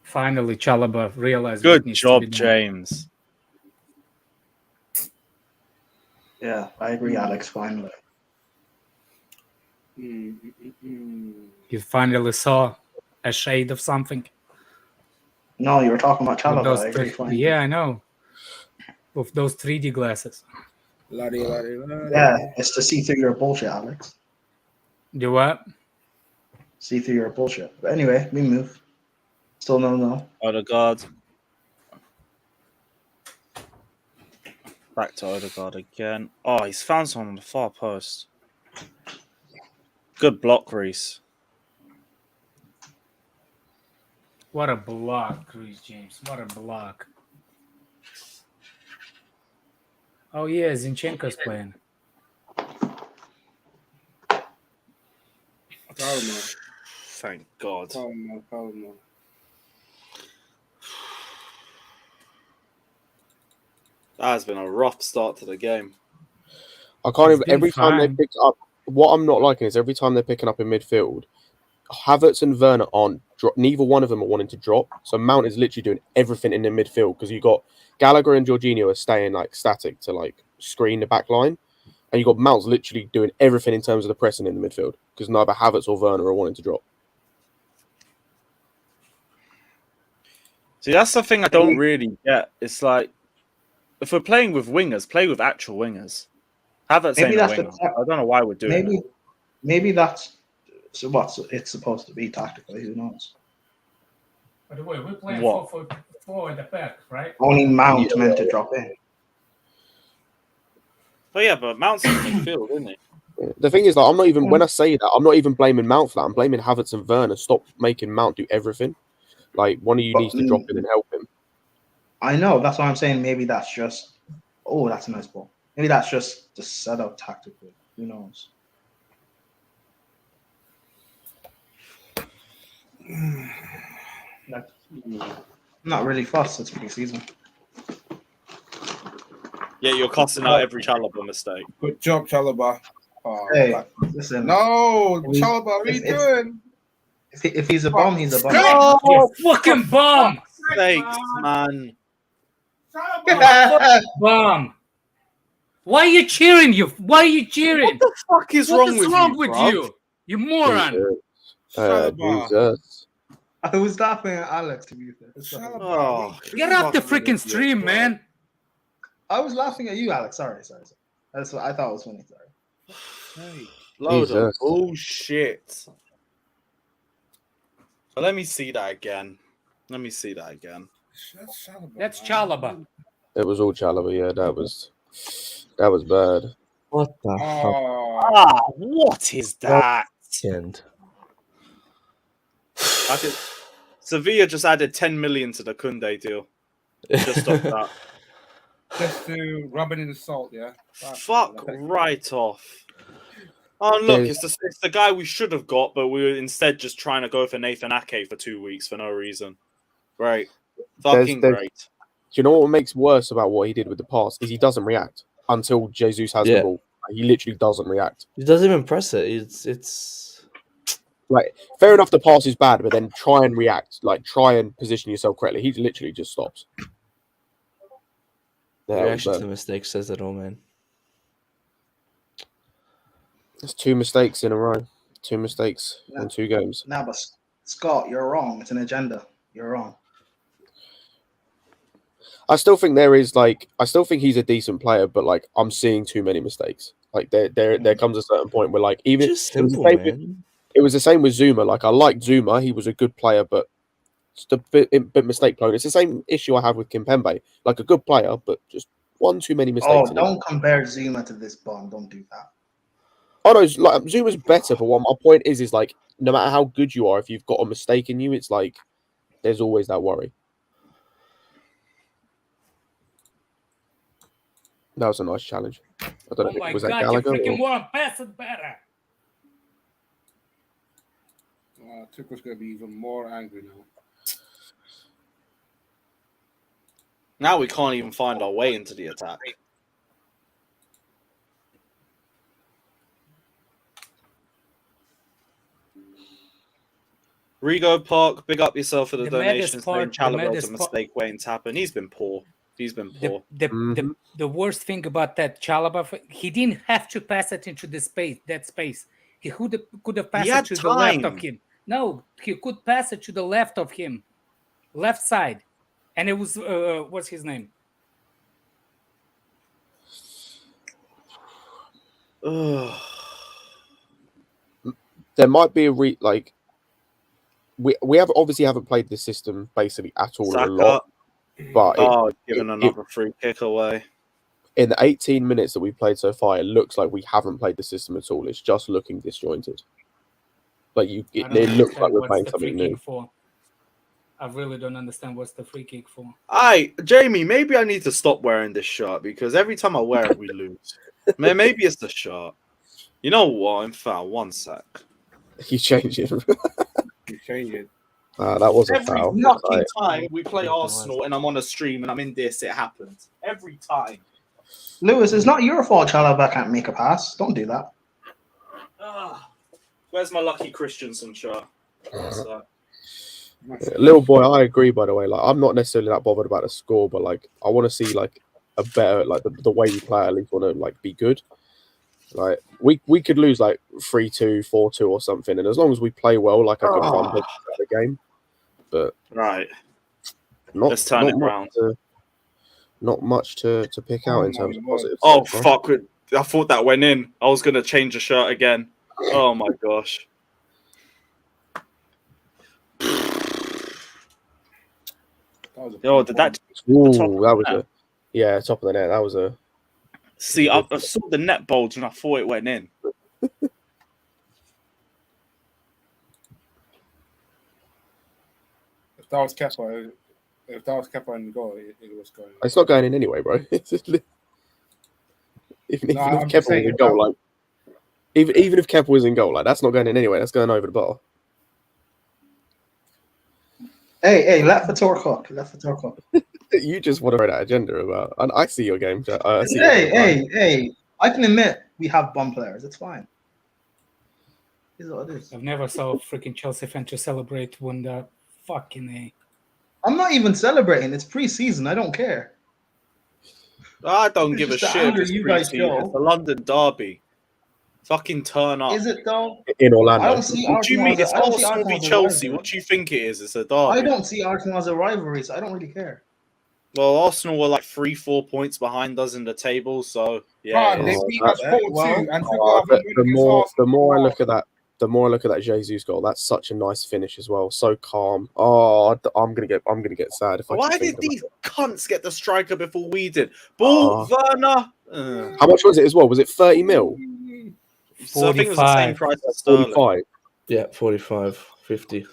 Finally, Chalaba realized. what Good needs job, to be done. James. Yeah, I agree, Alex. Finally. You finally saw a shade of something. No, you were talking about With Chalaba. those I agree. Fine. yeah, I know. With those 3D glasses. Laddie. Yeah, it's to see through your bullshit, Alex. Do what? See through your bullshit. But anyway, we move. Still no. Odegaard. Back to Odegaard again. Oh, he's found someone on the far post. Good block, Reese. What a block, Chris James. What a block. Oh, yeah, Zinchenko's playing. Calma. Thank God. Calma. That has been a rough start to the game. I can't It's even. been Every time they fine. pick up, what I'm not liking is every time they're picking up in midfield, Havertz and Werner aren't. Neither one of them are wanting to drop. So Mount is literally doing everything in the midfield because you got Gallagher and Jorginho are staying like static to like screen the back line, and you got Mount's literally doing everything in terms of the pressing in the midfield because neither Havertz or Werner are wanting to drop. See, that's the thing I don't really get. It's like, if we're playing with wingers, play with actual wingers. Havertz Maybe ain't a that's the winger. I don't know why we're doing it. Maybe that's so what it's supposed to be tactically. Who knows? By the way, we're playing What? 4 at the back, right? Only Mount meant to drop in. But yeah, but Mount's in midfield, isn't he? The thing is, like, I'm not even when I say that, I'm not even blaming Mount for that. I'm blaming Havertz and Werner. Stop making Mount do everything. Like one of you But- needs to drop in and help him. I know. That's why I'm saying maybe that's just Oh, that's a nice ball. Maybe that's just the setup tactically. Who knows? Like, not really fast. It's pre-season. Yeah, you're cussing out every Chalobah mistake. Good job, Chalobah. Oh, Hey, but- listen. no, If he's- Chalobah, what are you if- doing? If he's a bum, he's a bum. Oh, You fucking bum! sakes, man. Bum! Why are you cheering? Why are you cheering? What the fuck is What wrong is with wrong you, with bruv? you? You moron! Chalobah. Jesus. I was laughing at Alex, to be fair. Chalobah, Oh, Get off the fucking freaking idiot, stream, bro. man! I was laughing at you, Alex. Sorry. That's what I thought was funny. Sorry. Hey, Load of Jesus. bullshit. So let me see that again. that's Chalobah. That's man. Chalobah. It was all Chalobah, yeah, that was bad. What the fuck? Oh, What is that? End. Sevilla just added 10 million to the Koundé deal. Just off that. just to rub it in the salt, yeah. Fuck right off. Oh, look, it's the guy we should have got, but we were instead just trying to go for Nathan Ake for 2 weeks for no reason. Great. Fucking There's- great. Do you know what makes worse about what he did with the pass? Is he doesn't react until Jesus has the Yeah. ball. He literally doesn't react. He doesn't even press it. It's Like, fair enough, the pass is bad, but then try and react. Like, try and position yourself correctly. He literally just stops. the Yeah, reaction to the mistake says it all, man. There's 2 mistakes in a row. 2 mistakes in 2 games. Nah, but Scott, you're wrong. It's an agenda. You're wrong. I still think there is I still think he's a decent player, but like I'm seeing too many mistakes. Like there comes a certain point where like even Just it was the simple, same with- man. it was the same with Zuma. Like I liked Zuma, he was a good player, but just a bit mistake prone. It's the same issue I have with Kimpembe. Like a good player, but just one too many mistakes. in him. Don't compare Zuma to this bum. Don't do that. Oh no, like Zuma's better, but what my point is like no matter how good you are, if you've got a mistake in you, it's like there's always that worry. That was a nice challenge. I don't Oh know my if was that god, you Gallagher. freaking Or... moron! Pass it better! Tuchel's going to be even more angry now. Now we can't even find our way into the attack. Rigo Park, big up yourself for the The donations. maddest part- the Chalobah's a maddest part- mistake waiting to happen. He's been poor. The worst thing about that Chalobah, he didn't have to pass it into that space. He could have passed had it to the left time. of him. No, he could pass it to the left of him, left side, and it was what's his name? Ugh. There might be a we have obviously haven't played this system basically at all or a lot, but Giving another free kick away. in the 18 minutes that we've played so far, it looks like we haven't played the system at all. It's just looking disjointed. Like it looks like we're playing something new. For. I really don't understand what's the free kick for. Jamie, maybe I need to stop wearing this shirt because every time I wear it, we lose. Maybe it's the shirt. You know what? In fact, 1 sec. You change it. You change it. That was a Every foul. fucking time we play Arsenal and I'm on a stream and I'm in this, it happens. Every time. Lewis, it's not your fault Chalobah can't make a pass. Don't do that. Where's my Lucky Christensen shirt? Little boy, I agree. By the way, like I'm not necessarily that bothered about the score, but like I want to see like a better like the way we play. At least want to like be good. Like we could lose like 3-2, 4-2 or something, and as long as we play well, like I could run the game. But right, let's turn it around. Not much to pick out in terms of positives. Oh fuck! I thought that went in. I was gonna change the shirt again. Oh my gosh. Yo, did that? Ooh, that was a top of the net. That was a. See, I saw the net bulge and I thought it went in. If that was Kepa in the goal, it was going. It's not going in anyway, bro. Even No, I'm if just Keppel was saying in goal, about- like even if Keppel was in goal, like that's not going in anyway. That's going over the bar. Hey, let for Torcock. Let for Torcock. You just want to throw that agenda about, and I see your game. I see your Hey, game, Brian. hey. I can admit we have bum players. It's fine. This is what it is. I've never saw a freaking Chelsea fan to celebrate when the fucking A. I'm not even celebrating. It's pre-season. I don't care. I don't It's give a just the shit if anger it's you guys pre-season. show. It's a London derby. Fucking turn up. Is it though? In I Orlando. don't see What do you Arsenal mean? as It's a, I don't see Arsenal v Arsenal as a Chelsea. rivalry. What do you think it is? It's a I derby. don't see Arsenal as a rivalry, so I don't really care. Well, Arsenal were like 3-4 points behind us in the table, so yeah. Bro, it they is. beat Oh, us 4-2, well, and Football haven't won the against more Arsenal. I look at that, the more I look at that Jesus goal. That's such a nice finish as well. So calm. Oh, I'm gonna get sad if I. Why keep did thinking these cunts get the striker before we did? Ball, Werner. about it. How much was it as well? Was it 30 mil? So I think it was the same 45. price as Sterling. 45. Yeah, 45, 50.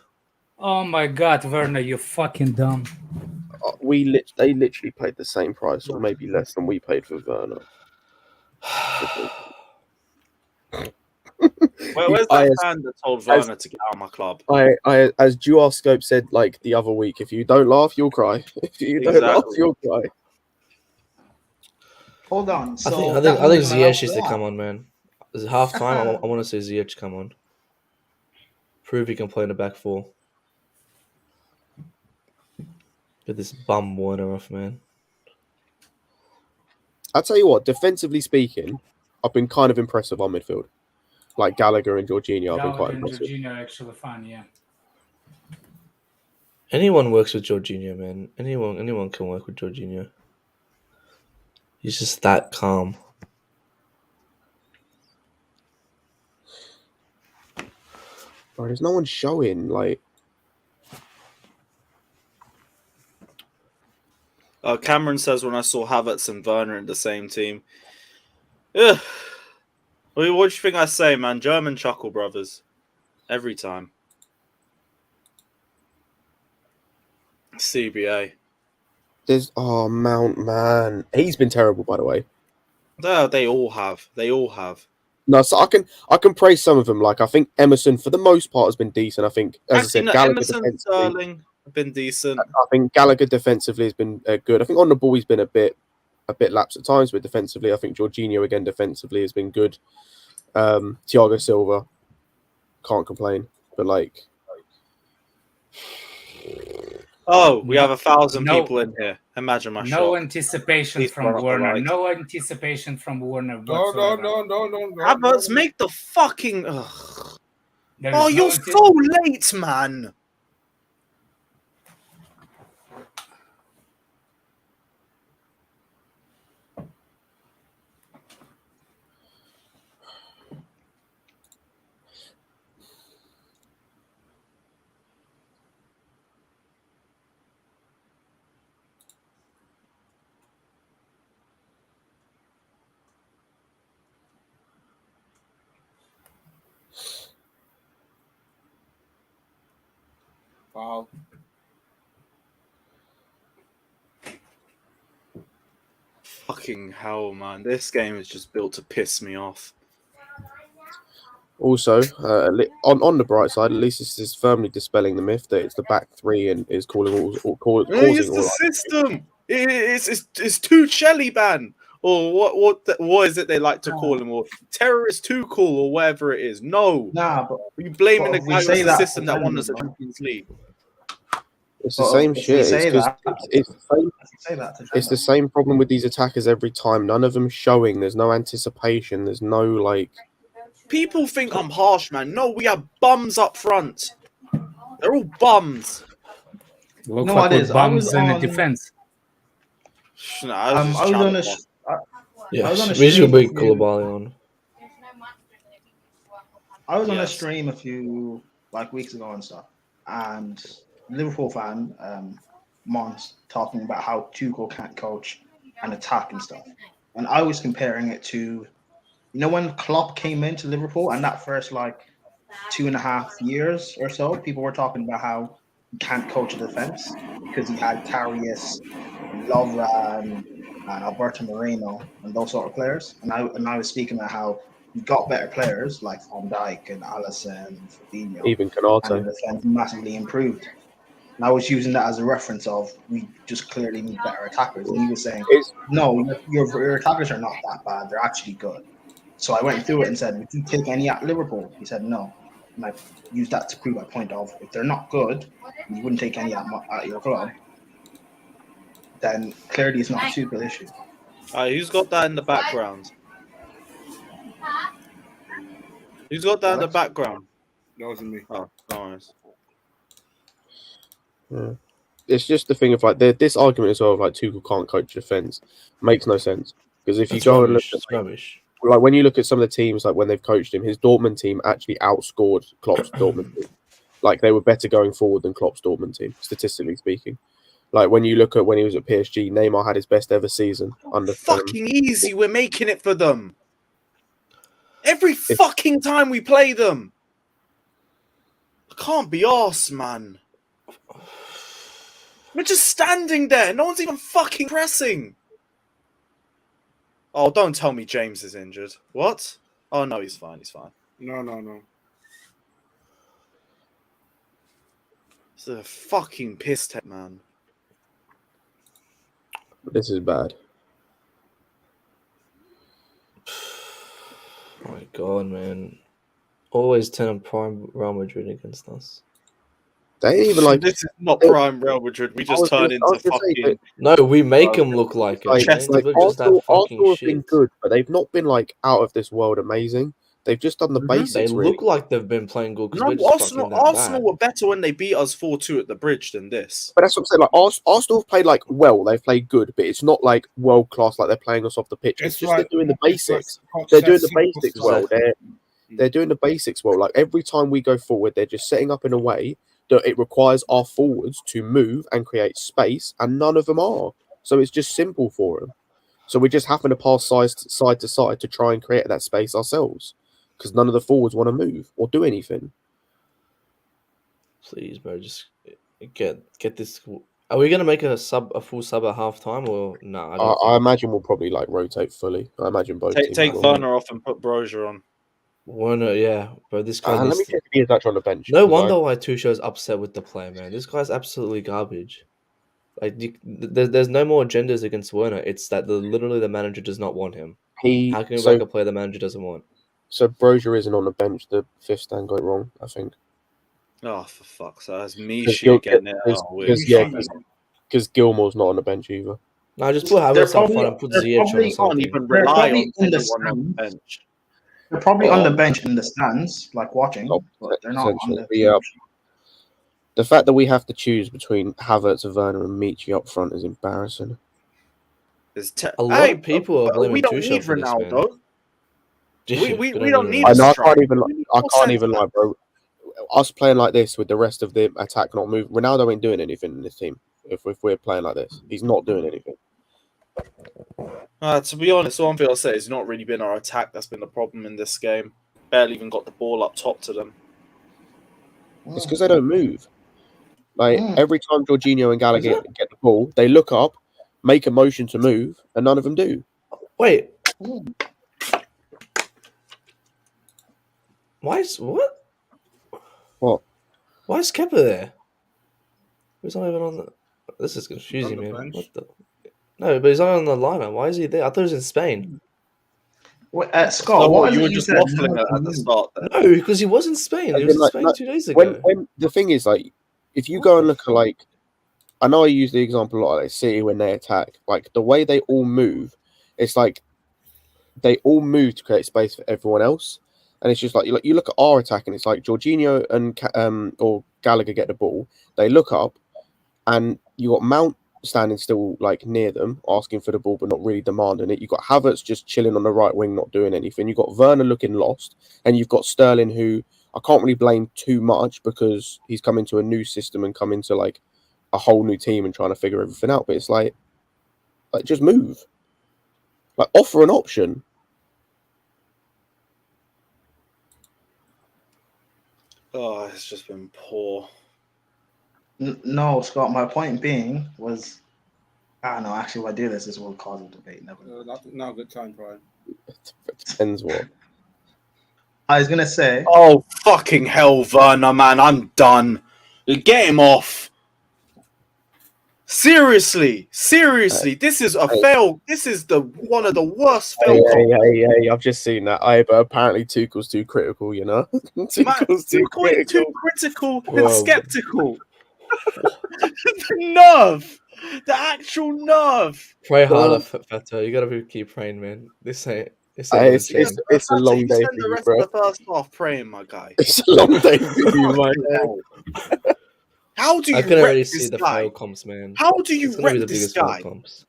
Oh my God, Werner, you're fucking dumb. They literally paid the same price, or maybe less than we paid for Werner. Where's that fan that told Werner to get out of my club? As Duarscope said, like the other week, if you don't laugh, you'll cry. If you don't laugh, Exactly. you'll cry. Hold on. So I think that wasn't Ziyech allowed needs to to come on, man. It's half time. I want to see Ziyech come on. Prove he can play in the back four. Get this bum Warner off, man. I tell you what, defensively speaking, I've been kind of impressed with our midfield. Like Gallagher and Jorginho, I've been quite Gallagher and impressed with. Jorginho are actually fun, yeah. Anyone works with Jorginho, man. Anyone can work with Jorginho. He's just that calm. Bro, there's no one showing. Like, Cameron says when I saw Havertz and Werner in the same team. Yeah. What do you think I say, man? German chuckle brothers. Every time. CBA. there's Mount, man, he's been terrible, by the way. They all have. They all have. No, so I can praise some of them. Like I think Emerson, for the most part, has been decent. I think, as I said, Gallagher Emerson, defensively, Sterling have been decent. I think Gallagher defensively has been good. I think on the ball he's been a bit lapsed at times, but defensively, I think Jorginho again defensively has been good. Thiago Silva, can't complain, but like. Oh, we have 1,000 No. people in here. Imagine my No shock. anticipation Please from turn off the Warner. lights. No anticipation from Warner No, whatsoever. no. Havertz, make the fucking. Ugh. There Oh, is no you're so late, man. Wow. Fucking hell, man. This game is just built to piss me off. Also, on the bright side, at least this is firmly dispelling the myth that it's the back three and is causing It's all. the system. It's Tuchel ban, or what is it they like to call him, or terrorist Tuchel, or whatever it is. No, Nah, but you blaming but the if we guy say who's the that system that for won us the Fernando, Champions League. It's the Well, same if we shit. say It's the say that to it's the same problem with these attackers every time. None of them showing. There's no anticipation. There's no like. People think I'm harsh, man. No, we have bums up front. They're all bums. Look No, like it we're is. I was bums in the on- defense. No, I was just I was trying on to a. bust. Yeah, I was on a we should stream bring with you. Koulibaly on. I was on a Yes. stream a few weeks ago and stuff, and Liverpool fan Mons talking about how Tuchel can't coach and attack and stuff, and I was comparing it to, when Klopp came into Liverpool and that first 2.5 years or so, people were talking about how he can't coach a defense because he had Karius, Lovren, and Alberto Moreno and those sort of players. And I was speaking about how he got better players like Van Dijk and Alisson and Fabinho, Even and Canate. the defense massively improved. And I was using that as a reference of we just clearly need better attackers. And he was saying, It's, no, your attackers are not that bad. They're actually good. So I went through it and said, would you take any at Liverpool? He said no. And I used that to prove my point of if they're not good, and you wouldn't take any at your club, then clearly it's not a Tuchel issue. Who's got that in the background? Who's got that in the Alex? background? That wasn't me. Oh, nice. yeah. It's just the thing of like this argument as well of like Tuchel can't coach defense makes no sense because if you That's go and look rubbish. at It's rubbish. like when you look at some of the teams like when they've coached him, his Dortmund team actually outscored Klopp's Dortmund team. Like they were better going forward than Klopp's Dortmund team, statistically speaking. Like when you look at when he was at PSG, Neymar had his best ever season under Fucking easy. We're making it for them. Every fucking time we play them. I can't be arsed, man. We're just standing there. No one's even fucking pressing. Oh, don't tell me James is injured. What? Oh, no, he's fine. He's fine. No. It's a fucking piss take, man. This is bad. Oh my god, man! Always turn on prime Real Madrid against us. They ain't even like This is not prime Real Madrid. We just turn into fucking. No, we make them look like it. like, Man. Chester like They're just that Arsenal, fucking Arsenal have shit. been good, but they've not been like out of this world amazing. They've just done the Mhm. They basics. Really. look like they've been playing good because No, we're just Arsenal, fucking that Arsenal bad. were better when they beat us 4-2 at the bridge than this. But that's what I'm saying. Like Arsenal have played like well, they've played good, but it's not like world class. Like they're playing us off the pitch. It's just they're doing the basics. They're doing the basics well. They're doing the basics well. Like every time we go forward, they're just setting up in a way that it requires our forwards to move and create space, and none of them are. So it's just simple for them. So we're just having to pass side to side to try and create that space ourselves because none of the forwards want to move or do anything. Please, bro, just get this. Are we gonna make a full sub at halftime or no? I imagine we'll probably like rotate fully. I imagine both teams. Take will. Werner off and put Brozier on. Werner, yeah, bro. This guy. Let me check if he is actually on the bench. No wonder why Tuchel's upset with the play, man. This guy's absolutely garbage. Like, there's no more agendas against Werner. It's that literally the manager does not want him. How can you back a player the manager doesn't want? So Brozier isn't on the bench. The fifth stand got it wrong, I think. Oh, for fuck's sake. That's Mishi getting it. Because Gilmore's not on the bench either. No, just put Havertz up front and put Ziyech on or something. Even rely on anyone on the bench. They're probably on the bench in the stands, like watching, but they're not on the field. The fact that we have to choose between Havertz, Werner, and Michi up front is embarrassing. A lot of people are blaming Tuchel for this, man. We don't need. I can't even lie, bro. Us playing like this with the rest of the attack not moving, Ronaldo ain't doing anything in this team. If we're playing like this, he's not doing anything. To be honest, one thing I'll say is not really been our attack that's been the problem in this game. Barely even got the ball up top to them. It's because they don't move. Like every time Jorginho and Gallagher get the ball, they look up, make a motion to move, and none of them do. Wait. What? Why is Kepa there? He's not even on the. This is confusing me. No, but he's not on the lineup. Why is he there? I thought he was in Spain. Scott, what you were just waffling at the start there. No, because he was in Spain. He was in Spain 2 days ago. When the thing is, like, if you go and look at, like, I know I use the example a lot, like City when they attack, like the way they all move, it's like they all move to create space for everyone else. And it's just like you look at our attack, and it's like Jorginho and or Gallagher get the ball, they look up, and you got Mount standing still like near them, asking for the ball but not really demanding it. You got Havertz just chilling on the right wing, not doing anything. You got Werner looking lost, and you've got Sterling, who I can't really blame too much because he's come into a new system and come into like a whole new team and trying to figure everything out. But it's like just move, like offer an option. Oh, it's just been poor. No, Scott. My point being was, no. Actually, if I do this will cause a debate. Never mind. Not a good time, Brian. It depends what. I was gonna say. Oh, fucking hell, Werner, man. I'm done. Get him off. Seriously. This is a fail. This is one of the worst fail. Hey, I've just seen that. But apparently Tuchel's too critical, you know? Tuchel's too critical Whoa. and skeptical. The nerve. The actual nerve. Pray harder, Fato. You gotta keep praying, man. This ain't It's That's a long you day spend for the you, rest bro. of the first half praying, my guy. It's a long day for you, my man. How do you I can already rep see this the guy? fail comps, man. How do you It's gonna be rep the this biggest fail guy? comps.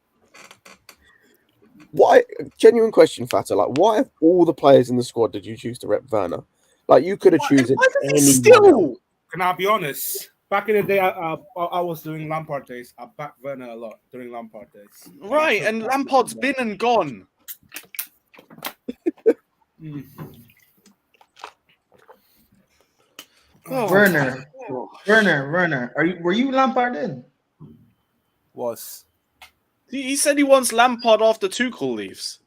Why? Genuine question, Fata. Like, why of all the players in the squad did you choose to rep Werner? Like, you could have chosen Why does he anyone still? else. Can I be honest? Back in the day, I was doing Lampard days. I backed Werner a lot during Lampard days. Right, and Lampard's been and gone. Oh. Werner, were you Lampard in? Was. He said he wants Lampard after Tuchel leaves.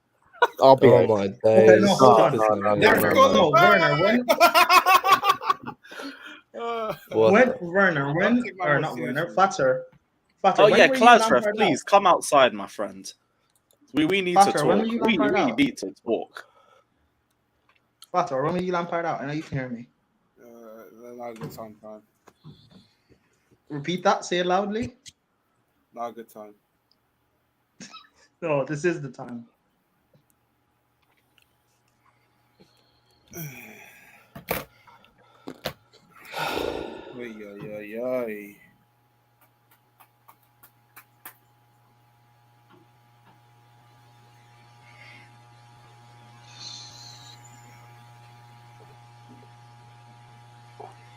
I'll be Oh my days. no, Stop hold this, on. man. No, Werner, when What? Fatter. Oh when yeah, were you Klasrev, Lampard please out? come outside, my friend. We need Fatter, to when talk. were you We Lampard out? need to talk. Fatter, when were you Lampard out? I know you can hear me. Not a good time, Brian. Repeat that. Say it loudly. Not a good time. No, this is the time. Ay.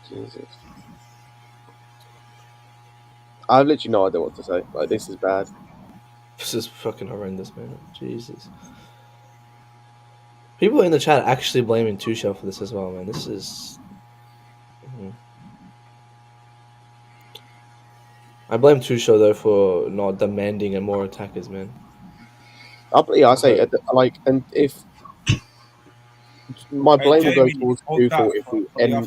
Jesus. I have literally no idea what to say. Like, this is bad. This is fucking horrendous, man. Jesus. People in the chat actually blaming Tuchel for this as well, man. This is. I blame Tuchel though for not demanding and more attackers, man. I say and if my blame will go towards Tuchel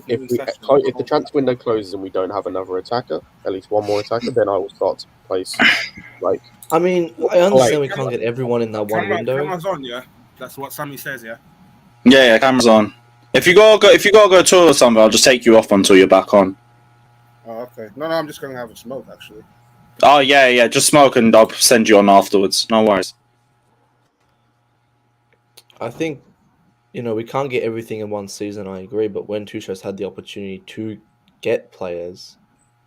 if the transfer window closes and we don't have another attacker, at least one more attacker, then I will start to place like. I mean, I understand we can't get everyone in that one window. Camera's on, yeah. That's what Sammy says, yeah. Yeah, camera's on. If you gotta go to or something, I'll just take you off until you're back on. Oh, okay. No, I'm just gonna have a smoke actually. Oh yeah, just smoke and I'll send you on afterwards. No worries. I think, we can't get everything in one season, I agree, but when Tuchel's had the opportunity to get players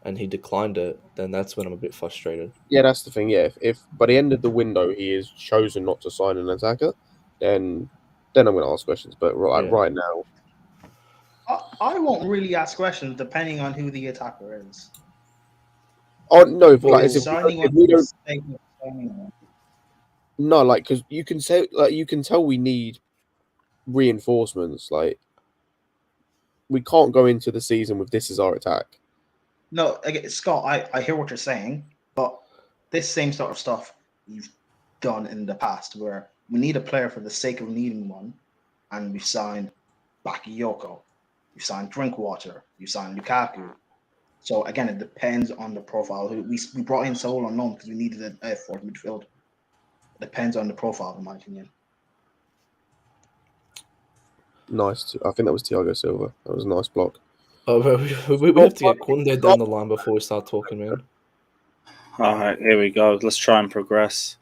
and he declined it, then that's when I'm a bit frustrated. Yeah, that's the thing, yeah. If by the end of the window he is chosen not to sign an attacker, then I'm going to ask questions. But right now... I won't really ask questions depending on who the attacker is. Oh, no, because you can say, you can tell we need reinforcements. Like, we can't go into the season with this as our attack. No, Scott, I hear what you're saying, but this same sort of stuff you've done in the past where we need a player for the sake of needing one, and we've signed Bakayoko, we've signed Drinkwater, we've signed Lukaku. So again, it depends on the profile. We brought in Saul unknown because we needed a fourth midfield. It depends on the profile, in my opinion. Nice. I think that was Thiago Silva. That was a nice block. Oh, we have to get Kunde down the line before we start talking, man. All right, here we go. Let's try and progress.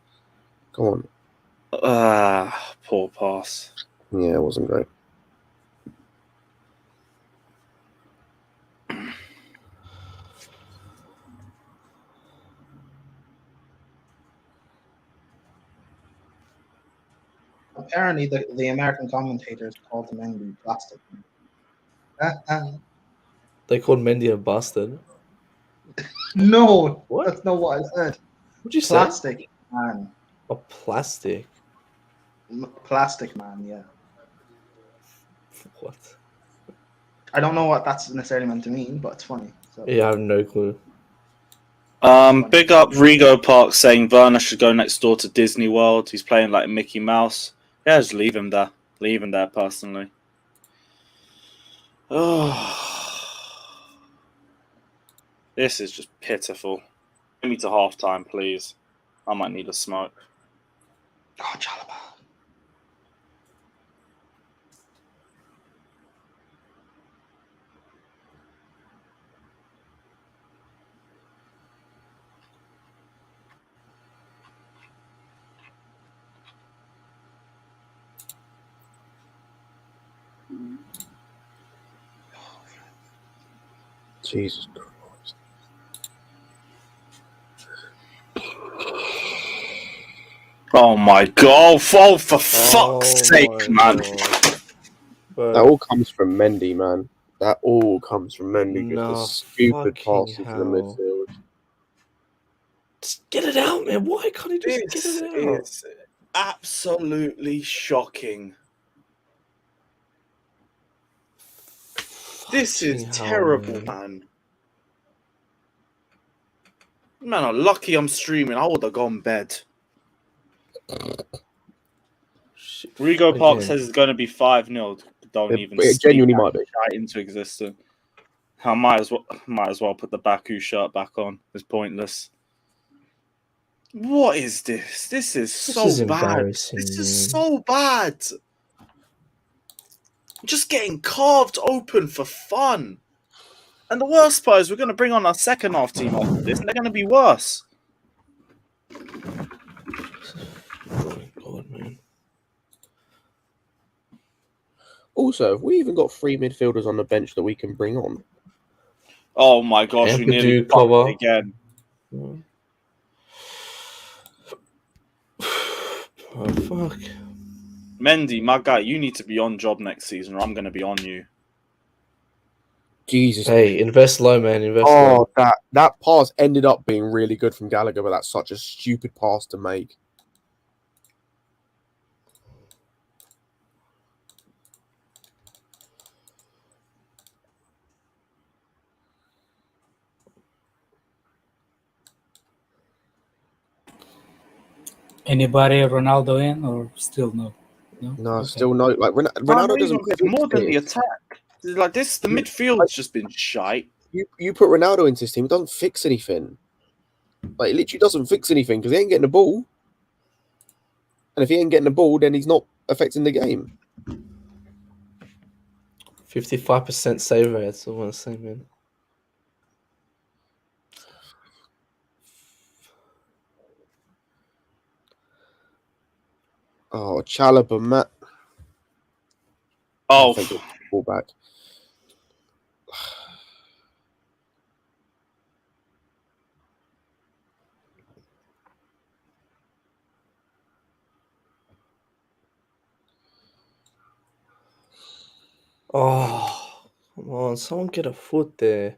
Come on. Poor pass. Yeah, it wasn't great. Apparently, the American commentators called Mendy plastic. They called Mendy a bastard. No, what? That's not what I said. What'd you plastic say? Man. A plastic? Plastic man, yeah. What? I don't know what that's necessarily meant to mean, but it's funny. So. Yeah, I have no clue. Big up Rego Park saying Werner should go next door to Disney World. He's playing like Mickey Mouse. Yeah, just leave him there. Leave him there personally. Oh, this is just pitiful. Get me to halftime, please. I might need a smoke. Oh, Chalobah. Jesus Christ. Oh my god! Oh, for fuck's sake, man! That all comes from Mendy, man. That all comes from Mendy. No, Just a stupid fucking pass into the hell. midfield. Just get it out, man. Why can't he just This get it out? is absolutely shocking. This is Fucking hell, terrible, man. Man, I'm lucky I'm streaming. I would have gone bed. Shit. Rego Park Again. says it's going to be 5-0. Don't even It speak genuinely that might be. shite into existence. I might as well put the Baku shirt back on. It's pointless. What is this? This is so is bad. embarrassing, This is man. so bad. Just getting carved open for fun. And the worst part is we're going to bring on our second half team after this, and they're going to be worse. Oh, God, man. Also, have we even got 3 midfielders on the bench that we can bring on? Oh my gosh, we nearly Ampadu, fucked cover. it again. Oh, fuck. Mendy, my guy, you need to be on job next season, or I'm going to be on you. Jesus. Hey, invest low, man. Invest low. Oh, that pass ended up being really good from Gallagher, but that's such a stupid pass to make. Anybody Ronaldo in or still no? No, Okay. still no. Like Ronaldo doesn't. It's more than the attack. Like this, the midfield's just been shite. You put Ronaldo into this team, it doesn't fix anything. Like, it literally doesn't fix anything because he ain't getting the ball. And if he ain't getting the ball, then he's not affecting the game. 55% save rate. That's all I want to say, man. Oh, Chalobah, Matt. Oh, Thank you. Ball back. Oh, come on. Someone get a foot there.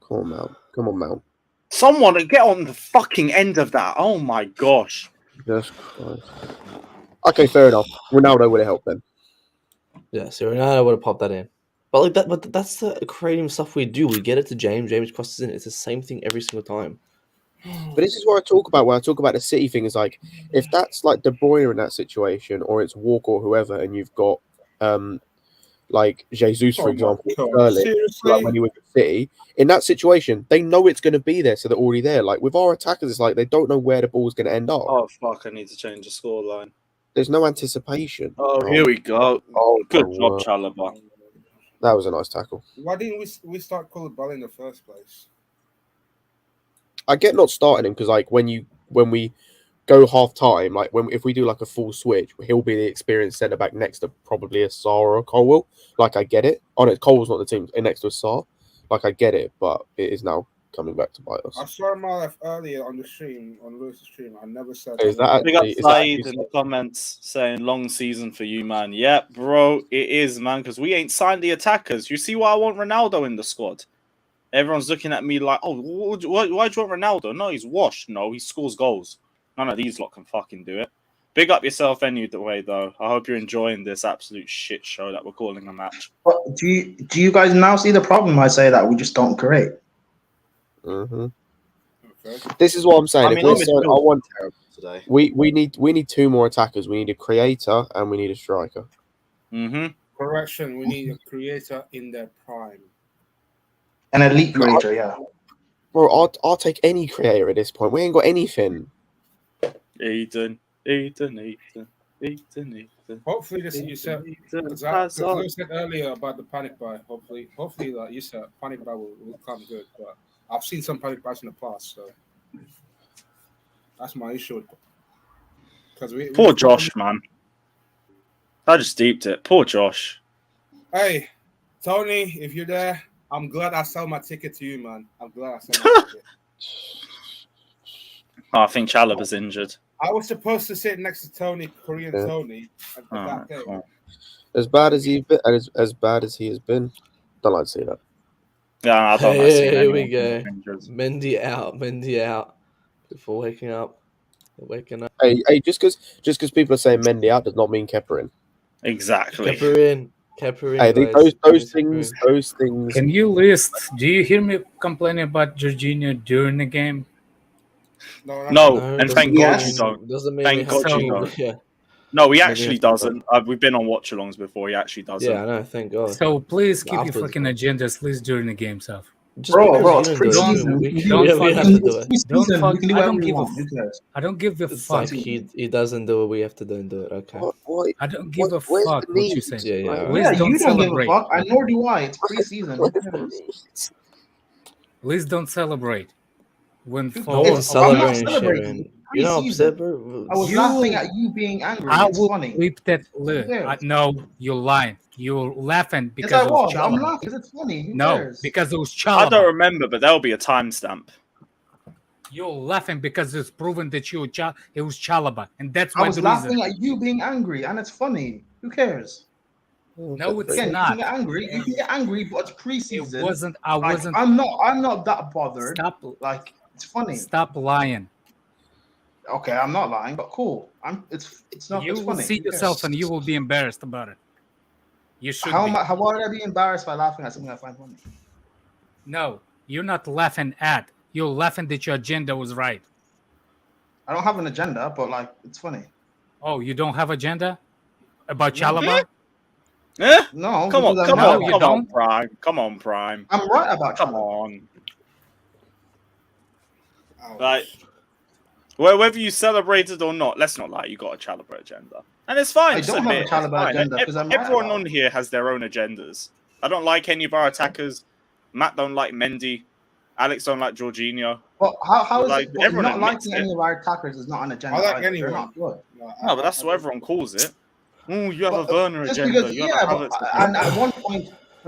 Come on, Mount. Come on, Mount. someone get on the fucking end of that. Oh my gosh. Jesus Christ. Okay, fair enough. Ronaldo would have helped then. Yeah, so Ronaldo would have popped that in. But like that, but that's the creative stuff we do. We get it to James. James crosses in. It's the same thing every single time. But this is what I talk about when I talk about the City thing. Is like, if that's like De Bruyne in that situation, or it's Walker or whoever, and you've got like Jesus, for example, Sterling, like when you were at City, in that situation, they know it's going to be there, so they're already there. Like with our attackers, it's like they don't know where the ball's going to end up. Oh fuck! I need to change the scoreline. There's no anticipation. Oh, here we go. Oh, Good my job, word. Chalobah. That was a nice tackle. Why didn't we start Koulibaly in the first place? I get not starting him because like when we go half time, like if we do like a full switch, he'll be the experienced centre back next to probably a Sarr or a Colwell. Like I get it. Oh no, Colwell's not the team next to a Sarr. Like I get it, but it is now coming back to bite us. I saw him earlier on the stream, on Lewis's stream. I never said Is that Big up actually- is that Saeed actually in the comments saying long season for you, man. Yeah, bro, it is, man, because we ain't signed the attackers. You see why I want Ronaldo in the squad? Everyone's looking at me like, oh, why'd you want Ronaldo? No, he's washed. No, he scores goals. None of these lot can fucking do it. Big up yourself anyway, though. I hope you're enjoying this absolute shit show that we're calling a match. But do you guys now see the problem? I say that we just don't create. hmm Okay. This is what I'm saying. I mean, if we're so, I want terrible today. we need 2 more attackers. We need a creator and we need a striker. Mm-hmm. Correction, we need a creator in their prime. An elite creator, yeah. Bro, I'll take any creator at this point. We ain't got anything. Ethan. Hopefully, this you said. Because I said earlier about the panic buy. Hopefully, like you said, panic buy will come good. But I've seen some panic buys in the past, so that's my issue. Because Poor Josh, man. I just deeped it. Poor Josh. Hey, Tony, if you're there, I'm glad I sold my ticket to you, man. I'm glad I sold my ticket. Oh, I think Chalaba's injured. I was supposed to sit next to Tony, Korean Tony, at that day. Cool. As bad as he has been, don't like to see that. Yeah, I don't like seeing Here we anyone go. injured. Mendy out before waking up. Waking up. Hey, just because people are saying Mendy out does not mean Kepa in. Exactly. Kept her in. Hey, guys. those things. Can you list? Do you hear me complaining about Jorginho during the game? No, and doesn't thank God mean- you don't. Doesn't mean Thank we have God you to- don't. Yeah. No, he Maybe actually it's not. doesn't. We've been on watch-alongs before. He actually doesn't. Yeah, I know. Thank God. So please keep your Afterwards. fucking agendas list during the game, Saf. Just Bro, because it's you don't do it, preseason. we Don't we have fucking- to do it. Don't fuck- We can do I whatever don't we give a want. Who cares? I don't give a It's fuck. like he doesn't do it. We have to don't do it. Okay. What? I don't give a Where's fuck the what you need? say. Yeah, yeah. Please Yeah, don't you don't give a celebrate. fuck, and nor do I. It's preseason. Who cares? Please don't celebrate. When No No It's- one's I'm not celebrating shit, celebrating. man. You're not Preseason. upset, bro. I was You- laughing at you being angry. I It's will funny. bleep that. cares? No, you're lying. You're laughing Yes, because I it was was. I'm Chalaba. laughing because it's funny. Who No, cares? because it was I don't Chalaba. remember, but there'll be a timestamp. You're laughing because it's proven that it was Chalaba, and that's I why was the laughing reason. at you being angry, and it's funny. Who cares? No, it's Again, you not. can get angry. You can get angry, but it's It preseason. wasn't. I Like, wasn't. I'm not that bothered. Stop. Like, it's funny. Stop lying. Okay, I'm not lying, but cool. It's not. You It's will funny. see Who cares? yourself, and you will be embarrassed about it. You should How be. am I? Why would I be embarrassed by laughing at something I find funny? No, you're not laughing at. You're laughing that your agenda was right. I don't have an agenda, but like, it's funny. Oh, you don't have agenda about Chalaba? Eh? No, Come on, because I'm come right on, you come about- on, don't? Prime. Come on, Prime. I'm right about Come Chalaba. on. Like, whether you celebrated or not, let's not lie, you got a Chalaba agenda. And it's fine. I just don't have a admit it, it's Chalaba fine. agenda because I'm right Everyone about on here has their own agendas. I don't like any of our attackers. Matt don't like Mendy. Alex don't like Jorginho. But how is Like, it? But everyone not admits liking it. any of our attackers is not an agenda. I like either. anyone. They're not good. No, but that's what everyone calls it. Oh, you have a But, Werner just agenda. because, You have yeah, a but, Havertz and agenda.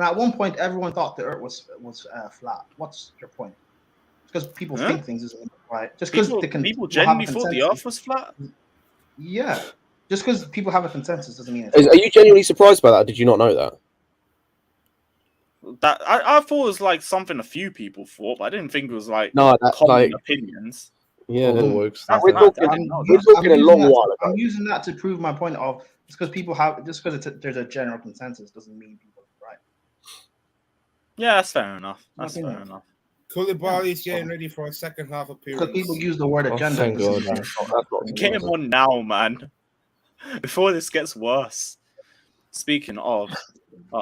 at one point, everyone thought the Earth was flat. What's your point? Because people Huh? think things isn't right. Just because People genuinely thought the Earth was flat. Yeah, just because people have a consensus doesn't mean it's Are you genuinely surprised by that? Did you not know that? That I thought it was like something a few people thought, but I didn't think it was like No, that common like opinions. yeah. All the woke stuff. We're That's man. mad. I talking- didn't know we're that. talking a using long that- while ago. I'm using that to prove my point of just because there's a general consensus doesn't mean people are right. Yeah, that's fair enough. That's Nothing fair else. enough. Koulibaly's getting ready for a second half appearance. Because people use the word Oh, agenda. thank doesn't God. mean it's not- Get him on now, man. Before this gets worse. Speaking of,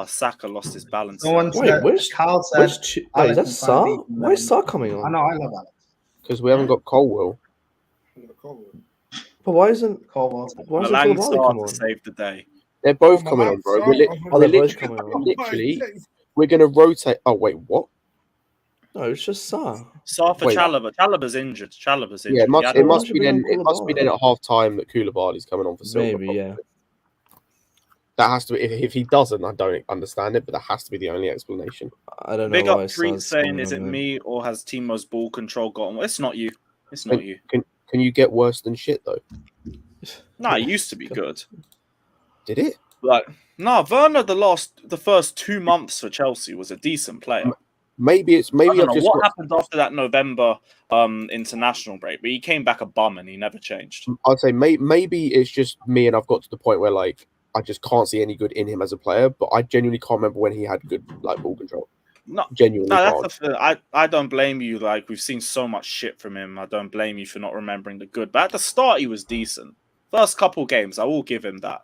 Saka lost his balance. No one Wait, said. where's Cal said. where's wait, is Alex that and Sa? Van Beek and Where's Sa then- coming I on? know. I love Alex. Because we haven't got Colwell. But why isn't Caldwell. why isn't Milan Koulibaly come to on? save the day. They're both Oh, coming my on, bro. man, We're, Sa- Oh, they're both literally, coming on. literally, we're gonna rotate. Oh wait, what? No, it's just Sa. Sa for Wait. Chalaba. Chalaba's injured. Chalaba's injured. Yeah, He had it a- must should be be then. on It must be then Koulibaly. at half time that Koulibaly's coming on for Silva. Maybe, yeah. That has to be. If he doesn't, I don't understand it, but that has to be the only explanation. I don't know Big why up Treat Sa's saying, coming is it on, man. me or has Timo's ball control gotten? It's not you. It's not you. Can you get worse than shit though? Nah, it used to be good. Did it? Like, nah, Werner the first 2 months for Chelsea was a decent player. Maybe I I've don't know just what got, happened after that November international break, but he came back a bum and he never changed. I'd say maybe it's just me and I've got to the point where like I just can't see any good in him as a player. But I genuinely can't remember when he had good like ball control. No, Genuinely no, can't. that's the thing. I don't blame you. Like, we've seen so much shit from him. I don't blame you for not remembering the good. But at the start, he was decent. First couple games, I will give him that.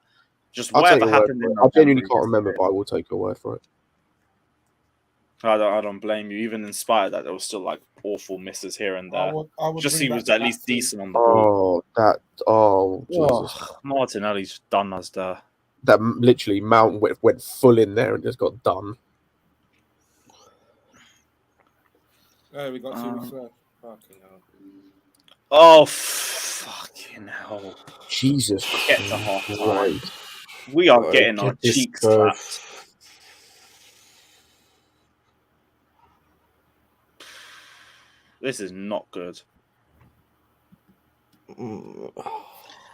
Just I'll take whatever your word happened for in it. I genuinely November, can't remember, but I will take your word for it. I don't blame you. Even in spite of that, there was still like awful misses here and there. I would Just bring he back was the at least back three. decent on the ball. Jesus. Martinelli's done us there. That literally Mount went full in there and just got done. Hey, we got 2 weeks left. Fucking hell. Oh, fucking hell. Jesus Get to half time. Christ. We are getting our cheeks slapped. This is not good.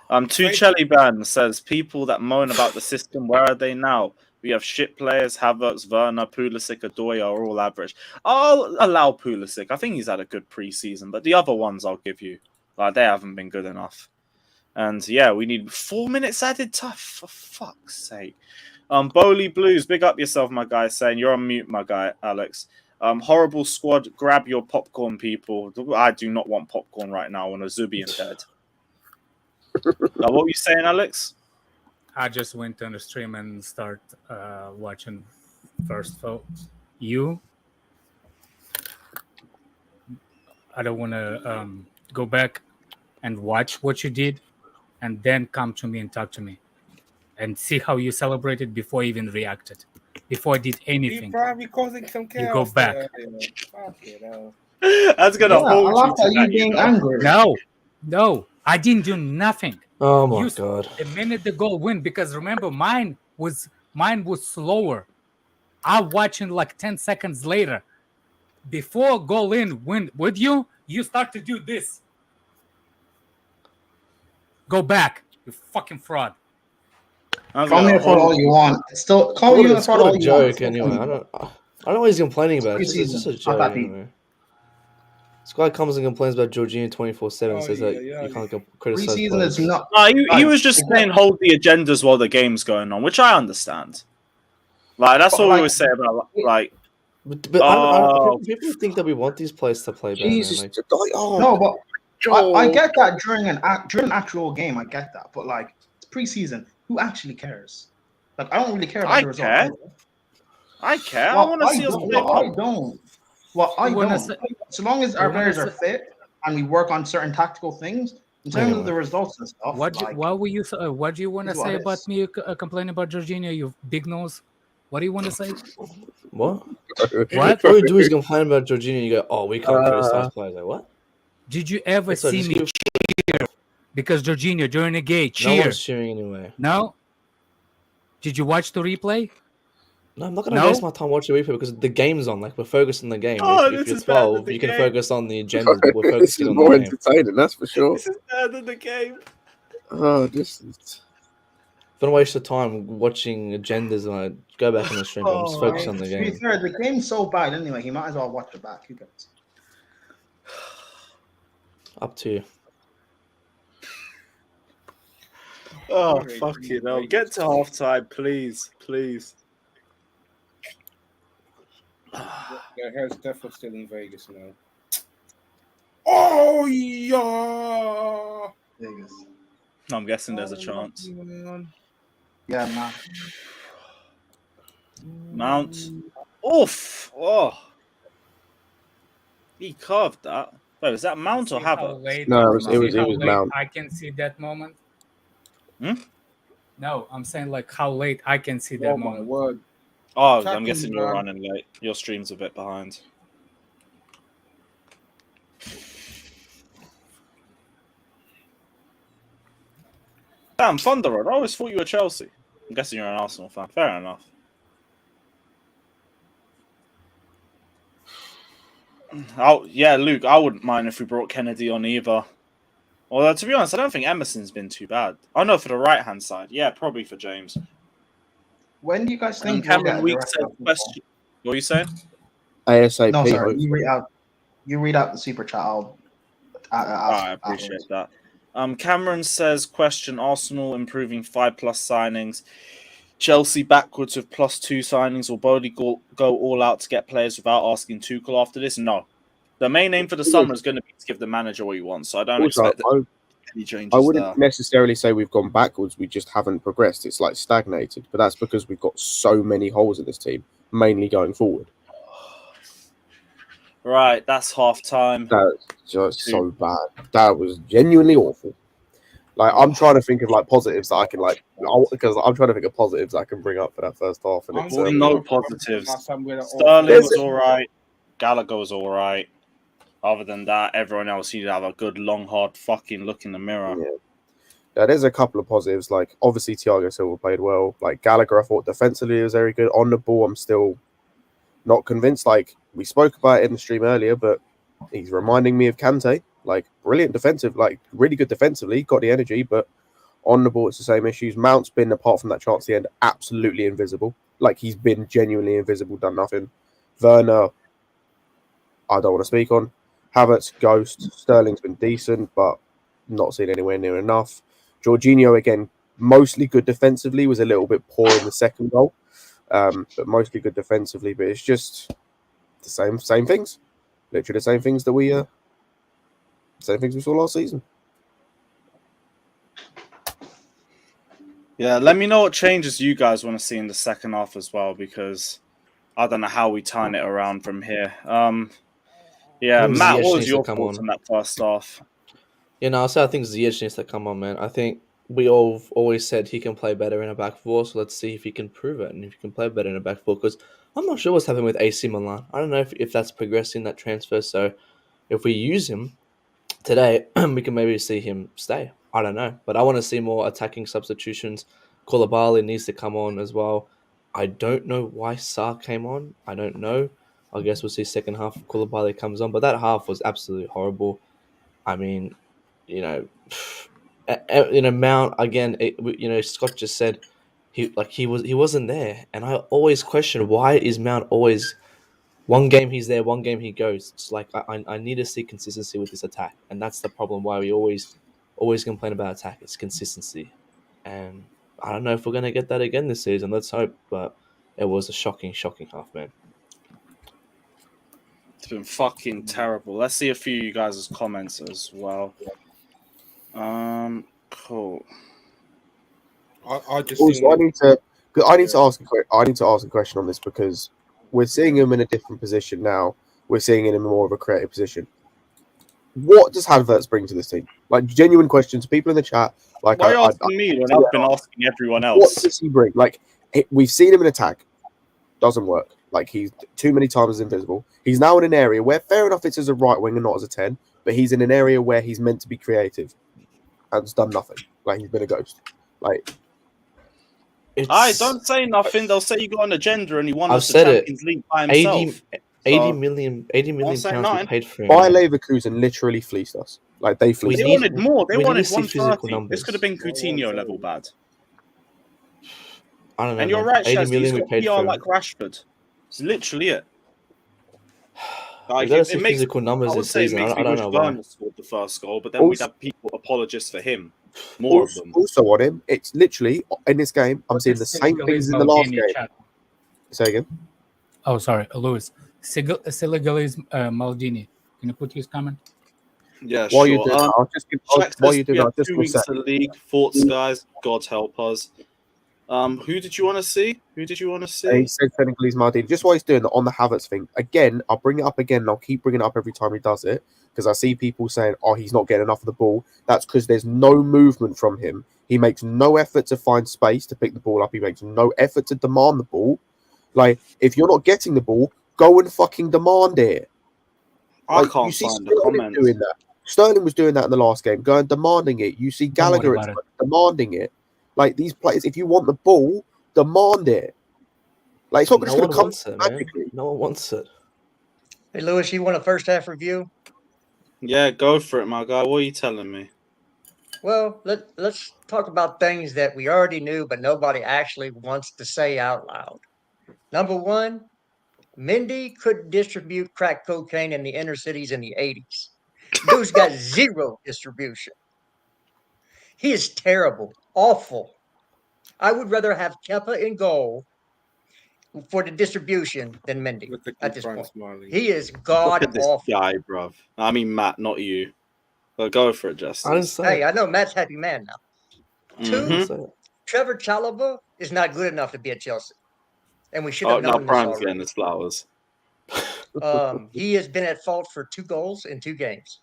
Tuchel Ban says, people that moan about the system, where are they now? We have shit players, Havertz, Werner, Pulisic, Adoy are all average. I'll allow Pulisic. I think he's had a good preseason, but the other ones I'll give you. Like, they haven't been good enough. And yeah, we need 4 minutes added time, for fuck's sake. Boehly Blues, big up yourself, my guy, saying you're on mute, my guy, Alex. Horrible squad, grab your popcorn, people. I do not want popcorn right now on a Zubian dead. What were you saying, Alex? I just went on the stream and start watching first folks. You, I don't want to go back and watch what you did and then come to me and talk to me and see how you celebrated before you even reacted, before I did anything. You probably causing some chaos. You go back. That's going to hold I you like to that you that, being you know? angry. No, I didn't do nothing. Oh my god! The minute the goal went, because remember mine was slower. I'm watching like 10 seconds later. Before goal in went with you start to do this. Go back, you fucking fraud. Call me a fraud all you want. Still, call me a fraud all you want. Joke anyway. I don't know what he's complaining about. It's just a joke anyway. This guy comes and complains about Jorginho 24/7 and says that you can't criticize players. Is not. He was just saying hold the agendas while the game's going on, which I understand. Like, that's what we always say about, like... But people think that we want these players to play better. Jesus. Like, No, but I get that during an actual game. I get that. But, like, it's preseason. Who actually cares? Like, I don't really care about the result. I care. I want to see us play. I don't. Well, I don't. So long as our players are fit and we work on certain tactical things, in terms of the results and stuff. What do you want to say about me complaining about Jorginho, you big nose? What do you want to say? What? What? All you do is complain about Jorginho and you go, oh, we can't criticize players. Like, what? Did you ever see me cheer because Jorginho during a game cheer? No one's cheering anyway. No? Did you watch the replay? No, I'm not going to waste my time watching the replay because the game's on. Like, we're focused on the game. If you're 12, you can focus on the agenda, but we're focusing on the game. This is more entertaining, that's for sure. This is better than the game. Oh, just... Don't waste your time watching agendas and go back on the stream. I'm just focused on the game. To be fair, the game's so bad anyway. He might as well watch it back. Who cares? Up to you. Oh, fucking hell. Get to halftime, please. Please. Their hair's definitely still in Vegas now. Oh, yeah. Vegas. I'm guessing there's a chance. Yeah, man. Mount. Oof. Oh. He carved that. Wait, was that Mount or Havertz? No, it was Mount. I can see that moment. Hmm? No, I'm saying like how late I can see that moment. My word. Oh, I'm guessing you're running late. Your stream's a bit behind. Damn, Thunder Road. I always thought you were Chelsea. I'm guessing you're an Arsenal fan. Fair enough. Yeah, Luke, I wouldn't mind if we brought Kennedy on either. Although, to be honest, I don't think Emerson's been too bad. Oh, no, for the right-hand side. Yeah, probably for James. When do you guys think Cameron Weeks said question. What are you saying? ASAP. No, sorry. You read out the super chat. I appreciate that. Cameron says, question, Arsenal improving 5+ signings. Chelsea backwards with +2 signings? Will Boehly go all out to get players without asking Tuchel after this? No. The main aim for the summer is going to be to give the manager what he wants. So I don't expect any changes I wouldn't there. necessarily say we've gone backwards. We just haven't progressed. It's like stagnated. But that's because we've got so many holes in this team, mainly going forward. Right, that's half time. That's just so bad. That was genuinely awful. Like, I'm trying to think of like positives that I can because I'm trying to think of positives I can bring up for that first half. And it's no positives. Sterling was all right. Gallagher was all right. Other than that, everyone else needed to have a good, long, hard fucking look in the mirror. Yeah, there's a couple of positives. Like, obviously, Thiago Silva played well. Like, Gallagher, I thought defensively was very good. On the ball, I'm still not convinced. Like, we spoke about it in the stream earlier, but he's reminding me of Kante. Like, brilliant defensive, like, really good defensively, got the energy, but on the ball, it's the same issues. Mount's been, apart from that chance at the end, absolutely invisible. Like, he's been genuinely invisible, done nothing. Werner, I don't want to speak on. Havertz, ghost. Sterling's been decent, but not seen anywhere near enough. Jorginho, again, mostly good defensively, was a little bit poor in the second goal, but mostly good defensively. But it's just the same things. Literally the same things that we saw last season. Yeah, let me know what changes you guys want to see in the second half as well, because I don't know how we turn it around from here. Yeah, Matt, what was your thoughts on that first half? Yeah, no, I think Ziyech needs to come on, man. I think we all always said he can play better in a back four, so let's see if he can prove it and if he can play better in a back four, because I'm not sure what's happening with AC Milan. I don't know if that's progressing, that transfer, so if we use him today, we can maybe see him stay. I don't know, but I want to see more attacking substitutions. Koulibaly needs to come on as well. I don't know why Sarr came on. I don't know. I guess we'll see second half if Koulibaly comes on, but that half was absolutely horrible. I mean, Mount again. Scott just said he wasn't there, and I always question why is Mount always one game he's there, one game he goes. It's like I need to see consistency with this attack, and that's the problem. Why we always complain about attack. It's consistency, and I don't know if we're gonna get that again this season. Let's hope, but it was a shocking half, man. It's been fucking terrible. Let's see a few of you guys' comments as well. Cool. I need to ask a question on this, because we're seeing him in a different position now. We're seeing him in more of a creative position. What does Havertz bring to this team? Like, genuine questions. People in the chat. Like, why are you asking me when I've been asking everyone else? What does he bring? Like, we've seen him in attack. Doesn't work. Like, he's too many times invisible. He's now in an area where, fair enough, it's as a right wing and not as a 10, but he's in an area where he's meant to be creative and has done nothing. Like, he's been a ghost. Like, I don't say nothing. They'll say you got an agenda and he won us the Champions League by himself. 80 million pounds we paid for him. Bayer Leverkusen literally fleeced us. Like, they fleeced us. They wanted more. They wanted 130. This could have been Coutinho level bad. I don't know. And you're right, 80 Shaz. million He's we paid got for PR like Rashford. It's literally it. Like, it makes physical numbers this season. I don't know why. Werner scored the first goal, but then we'd have people apologists for him. More of them. Also on him, it's literally in this game. I'm seeing the same things in the last game. Say again. Oh, sorry, Lewis. Senegalese Maldini. Can you put his comment? Yeah, while sure. you do, while you do that, just 2 weeks of the league. Thoughts, guys. God help us. Who did you want to see? He said Senegalese Maldini. Just while he's doing that on the Havertz thing, again, I'll bring it up again, and I'll keep bringing it up every time he does it, because I see people saying, "Oh, he's not getting enough of the ball." That's because there's no movement from him. He makes no effort to find space to pick the ball up. He makes no effort to demand the ball. Like, if you're not getting the ball, go and fucking demand it. I can't find the comments. Doing that. Sterling was doing that in the last game, going demanding it. You see Gallagher demanding it. Like, these players, if you want the ball, demand it. Like, it's not just going to come magically. No one wants it. Hey, Lewis, you want a first half review? Yeah, go for it, my guy. What are you telling me? Well, let's talk about things that we already knew, but nobody actually wants to say out loud. Number one, Mendy couldn't distribute crack cocaine in the inner cities in the 80s. Dude's got zero distribution. He is terrible, awful. I would rather have Kepa in goal for the distribution than Mendy Look at at this Brian point. smiling. He is Look god at this awful. guy, bruv. I mean, Matt, not you. But go for it, I didn't Justice. say Hey, it. I know Matt's happy man now. I didn't Mhm. say it. Trevor Chalobah is not good enough to be at Chelsea, and we should have Oh, now known this Prime's getting already. his flowers. He has been at fault for 2 goals in 2 games.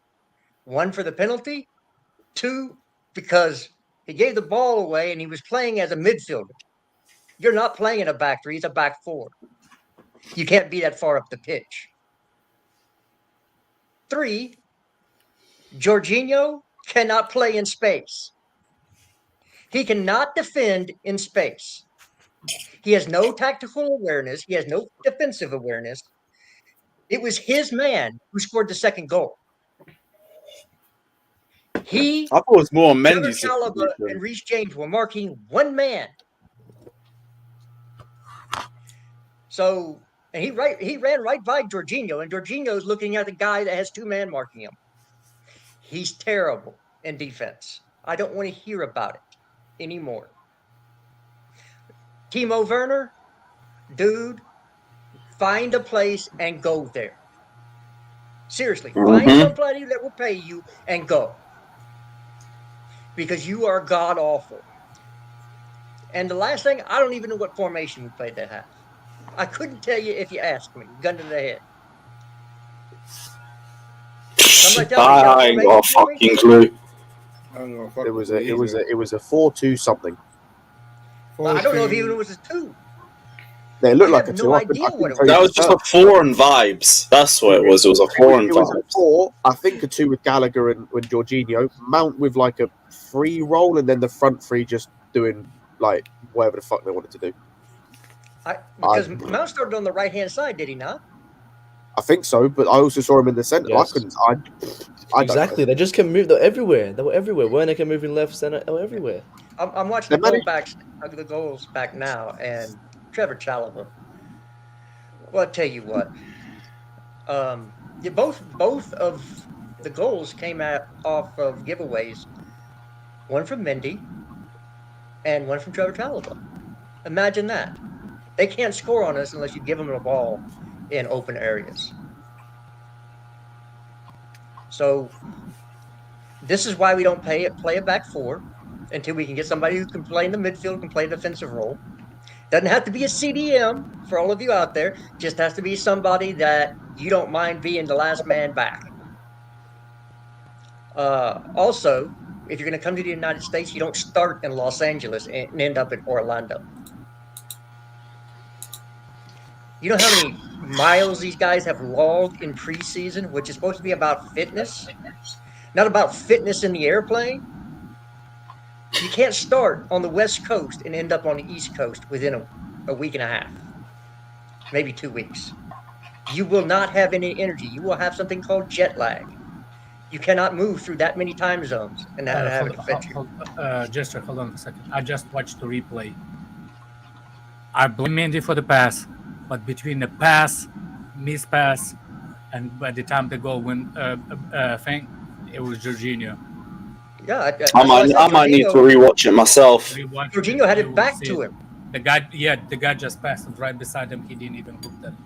1 for the penalty, 2 because he gave the ball away and he was playing as a midfielder. You're not playing in a back 3; it's a back 4. You can't be that far up the pitch. 3, Jorginho cannot play in space. He cannot defend in space. He has no tactical awareness. He has no defensive awareness. It was his man who scored the second goal. He, I thought it was more on Trevor Mendy's Chalobah, distribution. and Reece James were marking one man. So, and he ran right by Jorginho, and Jorginho's looking at the guy that has 2 men marking him. He's terrible in defense. I don't want to hear about it anymore. Timo Werner, dude, find a place and go there. Seriously, find somebody that will pay you and go. Because you are god awful. And the last thing, I don't even know what formation we played that half. I couldn't tell you if you asked me. Gun to the head. Somebody tell me, you got a I ain't got a formation for me? fucking clue. I don't know. It was a 4-2 something. I don't know if even it was a 2. Yeah, it looked I like have a no 2. idea what it tell you That for was just a certain. 4 and vibes. That's what it was. It was a 4 and It was a vibes. 4. I think a 2 with Gallagher and Jorginho. Mount with like a free roll, and then the front 3 just doing like whatever the fuck they wanted to do. Because Mount started on the right-hand side, did he not? I think so, but I also saw him in the centre. Yes. I couldn't. I Exactly. They just can move. They're everywhere. They were everywhere. Werner can move in left, center. They were everywhere. I'm watching the goals back now, and Trevor Chalobah. Well, I'll tell you what. Both of the goals came off of giveaways. One from Mendy, and one from Trevor Chalobah. Imagine that. They can't score on us unless you give them the ball in open areas. So this is why we don't play a back 4 until we can get somebody who can play in the midfield, can play a defensive role. Doesn't have to be a CDM for all of you out there. Just has to be somebody that you don't mind being the last man back. Also, if you're going to come to the United States, you don't start in Los Angeles and end up in Orlando. You know how many miles these guys have logged in preseason, which is supposed to be about fitness, not about fitness in the airplane? You can't start on the West Coast and end up on the East Coast within a week and a half, maybe 2 weeks. You will not have any energy. You will have something called jet lag. You cannot move through that many time zones and not have it affect you. Jester, hold on a second. I just watched the replay. I blame Mendy for the pass, but between the pass, missed pass, and by the time the goal went, it was Jorginho. Yeah, I might need to rewatch it myself. Jorginho had it back to him. The guy just passed it right beside him. He didn't even look at it.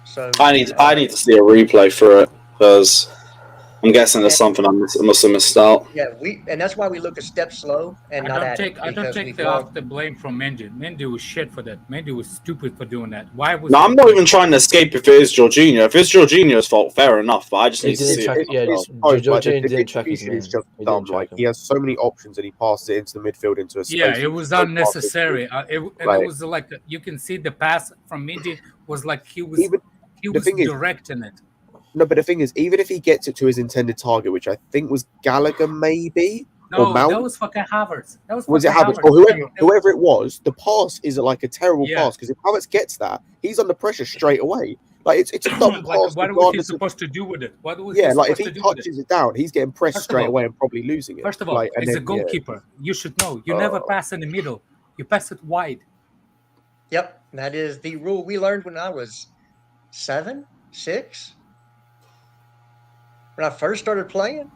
So I need to see a replay for it because I'm guessing there's something I must have missed out. Yeah, and that's why we look a step slow and not at it. I don't take the blame from Mendy. Mendy was shit for that. Mendy was stupid for doing that. Why was? No, I'm not even trying to escape if it is Jorginho. If it's Jorginho's fault, fair enough. But I just need to see it. Jorginho didn't track his man. It's just dumb. Like he has so many options and he passes it into the midfield into a space. Yeah, it was unnecessary. It was like you can see the pass from Mendy was like he was directing it. No, but the thing is, even if he gets it to his intended target, which I think was Gallagher, maybe. No, that was fucking Havertz. Was it Havertz? Or whoever it was, the pass is like a terrible pass because if Havertz gets that, he's under pressure straight away. Like it's a dumb pass. What was he supposed to do with it? If he touches it down, he's getting pressed straight away and probably losing it. First of all, as a goalkeeper, you should know you never pass in the middle. You pass it wide. Yep, that is the rule we learned when I was 7, 6. When I first started playing.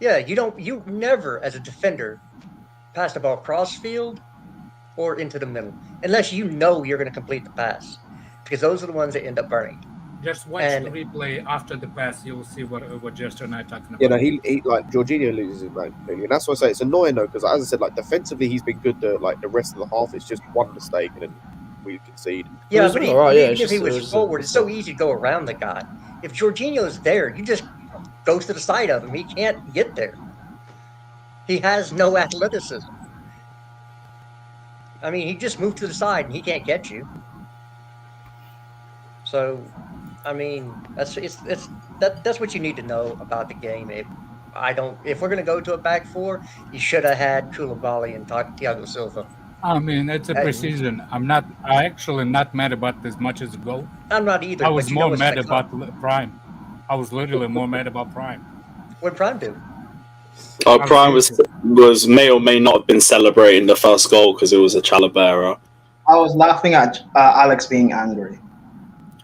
Yeah, you never, as a defender, pass the ball cross field or into the middle, unless you know you're going to complete the pass, because those are the ones that end up burning. Just watch the replay after the pass. You will see what Jester and I are talking about. You know, he like Jorginho loses it, man. And that's what I say. It's annoying though, because as I said, like defensively, he's been good. Like the rest of the half, it's just one mistake and then we concede. Yeah, but even if he was forward, it's so easy to go around the guy. If Jorginho's there, you just go to the side of him. He can't get there. He has no athleticism. I mean, he just moved to the side and he can't get you. So, I mean, that's what you need to know about the game. If we're going to go to a back four, you should have had Koulibaly and Thiago Silva. I mean, it's a preseason. I actually not mad about as much as the goal. I'm not either. I was more mad about Prime. I was literally more mad about Prime. What did Prime do? Prime was may or may not have been celebrating the first goal because it was a Chalobah. I was laughing at Alex being angry.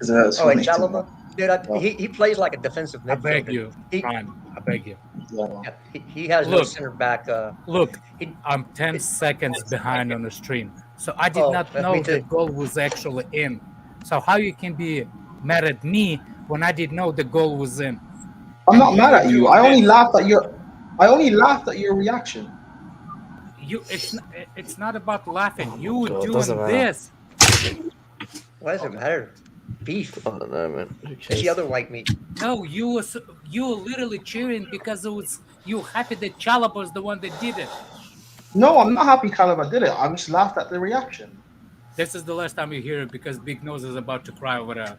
Chalobah? Dude, he plays like a defensive midfielder. I beg you, Prime. I beg you. Yeah. He has no center back. I'm 10 seconds behind on the stream, so I did not know the goal was actually in. So how you can be mad at me when I didn't know the goal was in? I'm not mad at you. I only laughed at your reaction. It's not about laughing. You doing this. Why does it matter? Beef. I don't know, man. It's the other white meat. No, you were literally cheering because you happy that Chalobah was the one that did it. No, I'm not happy Chalobah did it. I just laughed at the reaction. This is the last time you hear it because Big Nose is about to cry over that.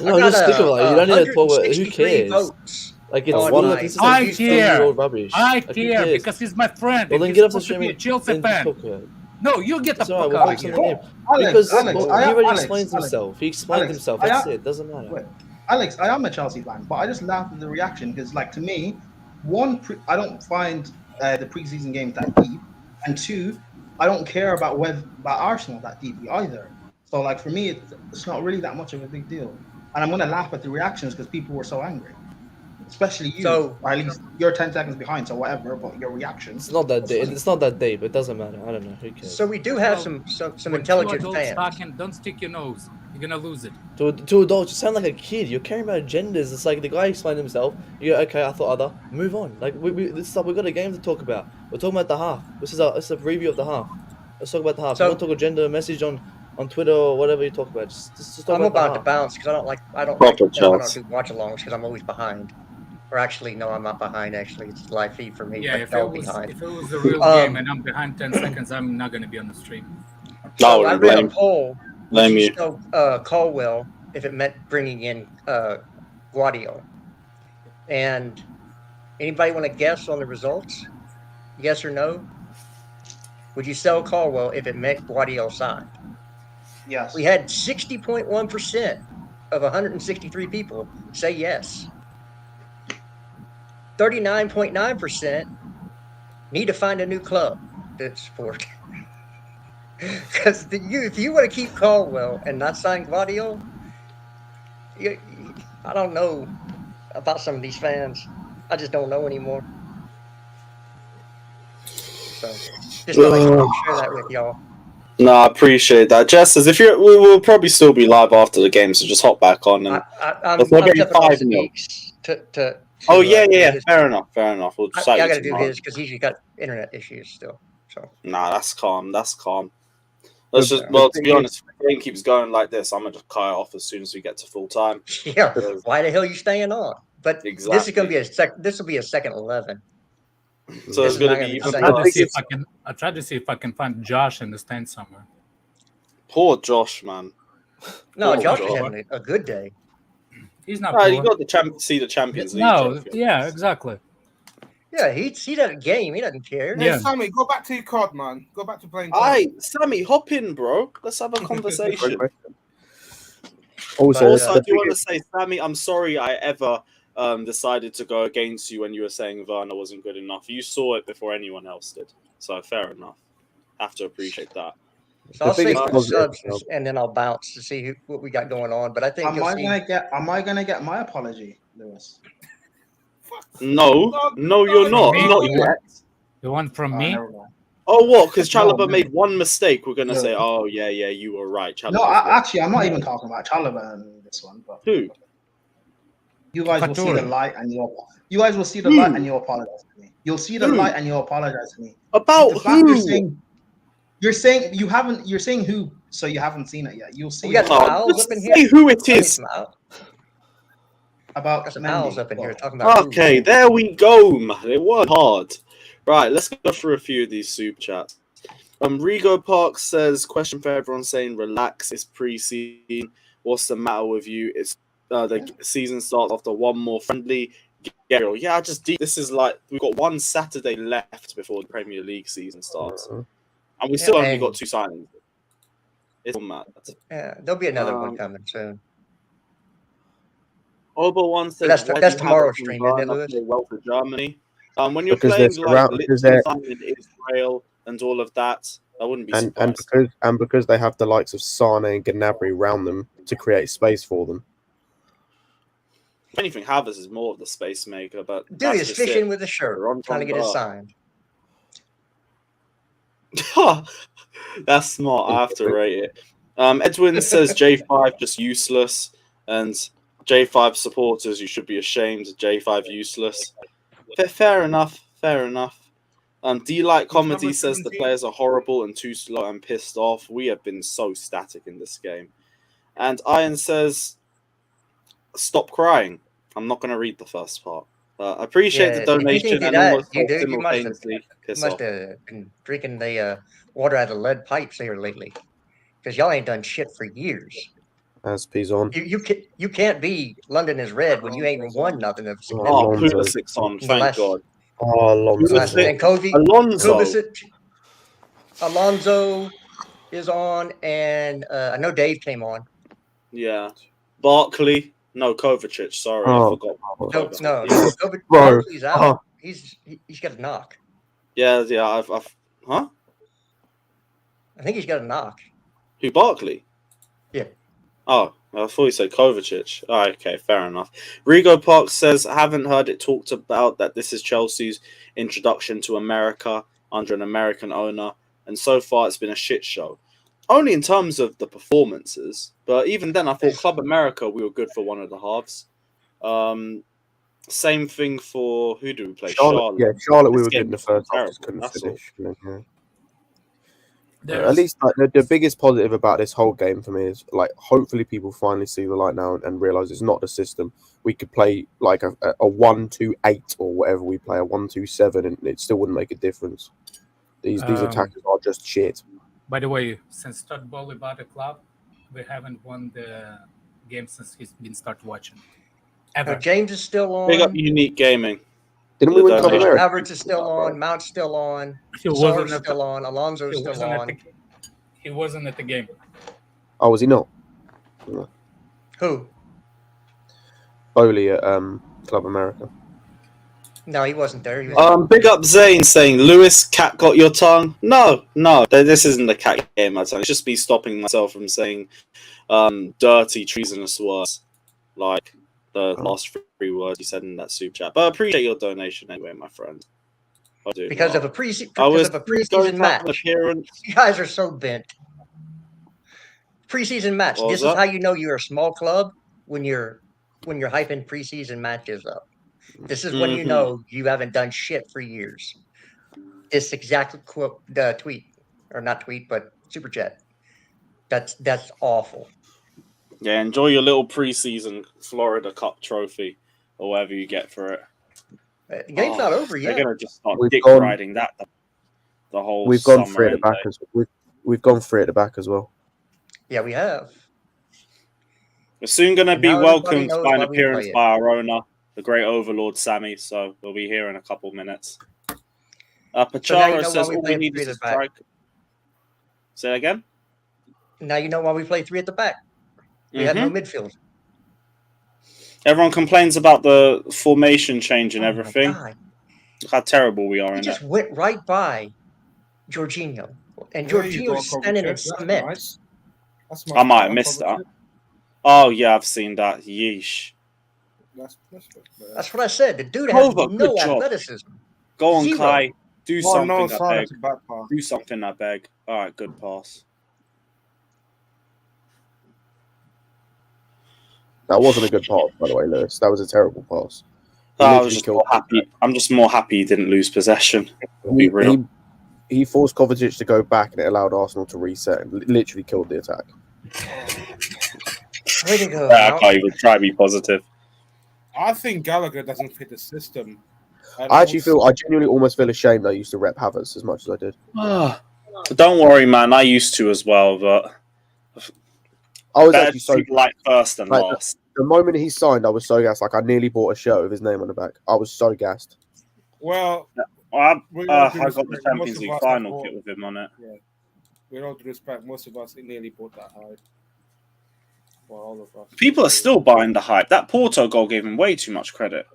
No, just think about it. You don't need to talk about it. Who cares? Votes. Like it's one of these rubbish. I care because he's my friend. Well, then get up the stream and Chelsea fan. No, you get the fuck out of here. Because he already explains himself. He explained himself. That's it. Doesn't matter. Wait, Alex, I am a Chelsea fan, but I just laughed at the reaction because, like, to me, I don't find the preseason game that deep, and two, I don't care about Arsenal that deeply either. So, like, for me, it's not really that much of a big deal, and I'm gonna laugh at the reactions because people were so angry. Especially you, or at least you're 10 seconds behind, so whatever, but your reaction. It's not that deep. It's not that deep. It doesn't matter. I don't know. Who cares? So we do have some intelligent fans. Talking, don't stick your nose. You're going to lose it. To adults, you sound like a kid. You're caring about genders. It's like the guy explained himself. You go, okay, I thought other. Move on. Like, we've got a game to talk about. We're talking about the half. This is a review of the half. Let's talk about the half. So, you want to talk a gender message on Twitter or whatever you talk about. Just talk I'm about to bounce because I don't like do watch-alongs because I'm always behind. Or actually, no, I'm not behind. Actually, it's live feed for me. Yeah, if it was a real game and I'm behind 10 seconds, I'm not going to be on the stream. So I read a poll. Would you sell Caldwell if it meant bringing in Guardiola? And anybody want to guess on the results? Yes or no? Would you sell Caldwell if it meant Guardiola signed? Yes. We had 60.1% of 163 people say yes. 39.9% need to find a new club to support. Because if you want to keep Caldwell and not sign Guardiola, I don't know about some of these fans. I just don't know anymore. So just to share that with y'all. No, I appreciate that. Jess says we will probably still be live after the game, so just hop back on and I'm getting 5-0 Oh yeah. Fair enough. We'll I got to do his because he's got internet issues still. So that's calm. Let's just to be honest, if the game keeps going like this, I'm gonna just cut it off as soon as we get to full time. Yeah. Why the hell are you staying on? But exactly. This is gonna be this will be a second 11. So it's gonna be. I tried to see if I can find Josh in the stand somewhere. Poor Josh, man. No, Josh is having a good day. He's not. Right, you got the see the Champions League. No, yeah, exactly. Yeah, he's at a game. He doesn't care. Yeah, Sammy, go back to your card, man. Go back to playing. Hey, Sammy, hop in, bro. Let's have a conversation. Also, I do want to say, Sammy, I'm sorry I ever decided to go against you when you were saying Werner wasn't good enough. You saw it before anyone else did, so fair enough. Have to appreciate that. So I'll say my subs and then I'll bounce to see what we got going on. But I think am I gonna get my apology, Lewis? No, you're not. Not yet. The one from me? Never mind. Oh, what? Because No, Chalobah made one mistake. We're gonna No. say, "Oh, yeah, you were right." No, Chalobah's right. actually, I'm not even talking about Chalobah in this one. But Who? you guys will see the Faturi. light, and you apologize to me. You'll see the Who? light, and you'll apologize to me. About The fact who? you're saying you haven't. You're saying who, so you haven't seen it yet. You'll see We got it some Oh, owls just up in here. say who it Tell me is. some owls. about Got some Mendy. owls up in here Well, talking about. Okay, Who. there we go, man. It was hard. Right, let's go through a few of these super chats. Rigo Park says, question for everyone saying, relax, it's pre-season. What's the matter with you? It's the season starts after one more friendly. Yeah, this is like, we've got one Saturday left before the Premier League season starts. And we still only got 2 signings. It's all mad. Yeah, there'll be another one coming soon. Oba one says, That's tomorrow's stream, isn't it, Lewis? Well for Germany. When you're Because playing they're like because they're in Israel and all of that, I wouldn't be and surprised. because they have the likes of Sane and Gnabry around them to create space for them. If anything, Havertz is more of the space maker, but Dude is fishing with a shirt, trying to get it signed. That's smart. I have to rate it. Edwin says J5 just useless, and J5 supporters, you should be ashamed. J5 useless. Fair enough. D-Light Comedy says the players are horrible and too slow and pissed off. We have been so static in this game. And Iron says, stop crying. I'm not going to read the first part. I appreciate the donation and almost simultaneously piss off. You must have been drinking the water out of lead pipes here lately, because y'all ain't done shit for years. As peas on. You can't be London is red when you ain't won nothing of significance. Oh, Pulisic's on, thank God. Oh, Alonso. And Alonso is on, and I know Dave came on. Yeah. Barkley. No, Kovacic. Sorry, I forgot. No. Barkley's out. He's got a knock. Yeah. I've huh? I think he's got a knock. Who, Barkley? Yeah. Oh, I thought you said Kovacic. Oh, okay, fair enough. Rigo Park says, I haven't heard it talked about that this is Chelsea's introduction to America under an American owner, and so far it's been a shit show. Only in terms of the performances, but even then I thought Club America, we were good for one of the halves. Same thing for, who do we play? Charlotte. Yeah, Charlotte we were good in the first half, just couldn't finish. At least the biggest positive about this whole game for me is like hopefully people finally see the light now and realize it's not the system. We could play like a 1-2-8 or whatever we play, a 1-2-7, and it still wouldn't make a difference. These attackers are just shit. By the way, since Todd Boehly bought the club, we haven't won the game since he's been started watching. Ever. James is still on. Big up Unique Gaming. Didn't we win Club America? Havertz is still on. Mount's still on. Sarr's still on. Alonso's still on. He wasn't at the game. Oh, was he not? No. Who? Boehly at Club America. No, he wasn't there. Big up Zane saying, Lewis, cat got your tongue? No, this isn't the cat game, my tongue. It's just me stopping myself from saying dirty, treasonous words like the last 3 words you said in that super chat. But I appreciate your donation anyway, my friend. I do. Because of a preseason match. You guys are so bent. Preseason match. This is how you know you're a small club when you're hyping preseason matches up. This is when you know you haven't done shit for years. This exact quote, tweet, or not tweet, but super chat. That's awful. Yeah, enjoy your little preseason Florida Cup trophy or whatever you get for it. The game's not over yet. They're gonna just start riding that the whole. We've gone 3 at the back we've gone 3 at the back as well. Yeah, we have. We're soon gonna be welcomed by an appearance by our owner, the great overlord Sammy. So we'll be here in a couple minutes. Pachara says all we need is a strike. Say that again. Now you know why we play 3 at the back. We have no midfield. Everyone complains about the formation change and everything. Look how terrible we are in it. Just went right by Jorginho. And Jorginho's standing in cement. I might have missed that. Oh, yeah, I've seen that. Yeesh. That's what I said. The dude has no athleticism. Go on, Kai. Do Oh something, no, I sorry, beg. that's a bad pass. Do something, I beg. All right, good pass. That wasn't a good pass, by the way, Lewis. That was a terrible pass. He I was literally just killed more happy. I'm just more happy he didn't lose possession. To be real. He forced Kovacic to go back, and it allowed Arsenal to reset and literally killed the attack. Way to go, I Mount. can't even try to be positive. I think Gallagher doesn't fit the system. I genuinely almost feel ashamed I used to rep Havertz as much as I did. Don't worry, man. I used to as well, but I was better actually so to be like first and like, last. the moment he signed, I was so gassed. Like I nearly bought a shirt with his name on the back. I was so gassed. Well, I with got all due the respect, Champions most League of us final have kit with him on it. with all due respect, most of us nearly bought that high. Well, all of us. People are still buying the hype. That Porto goal gave him way too much credit.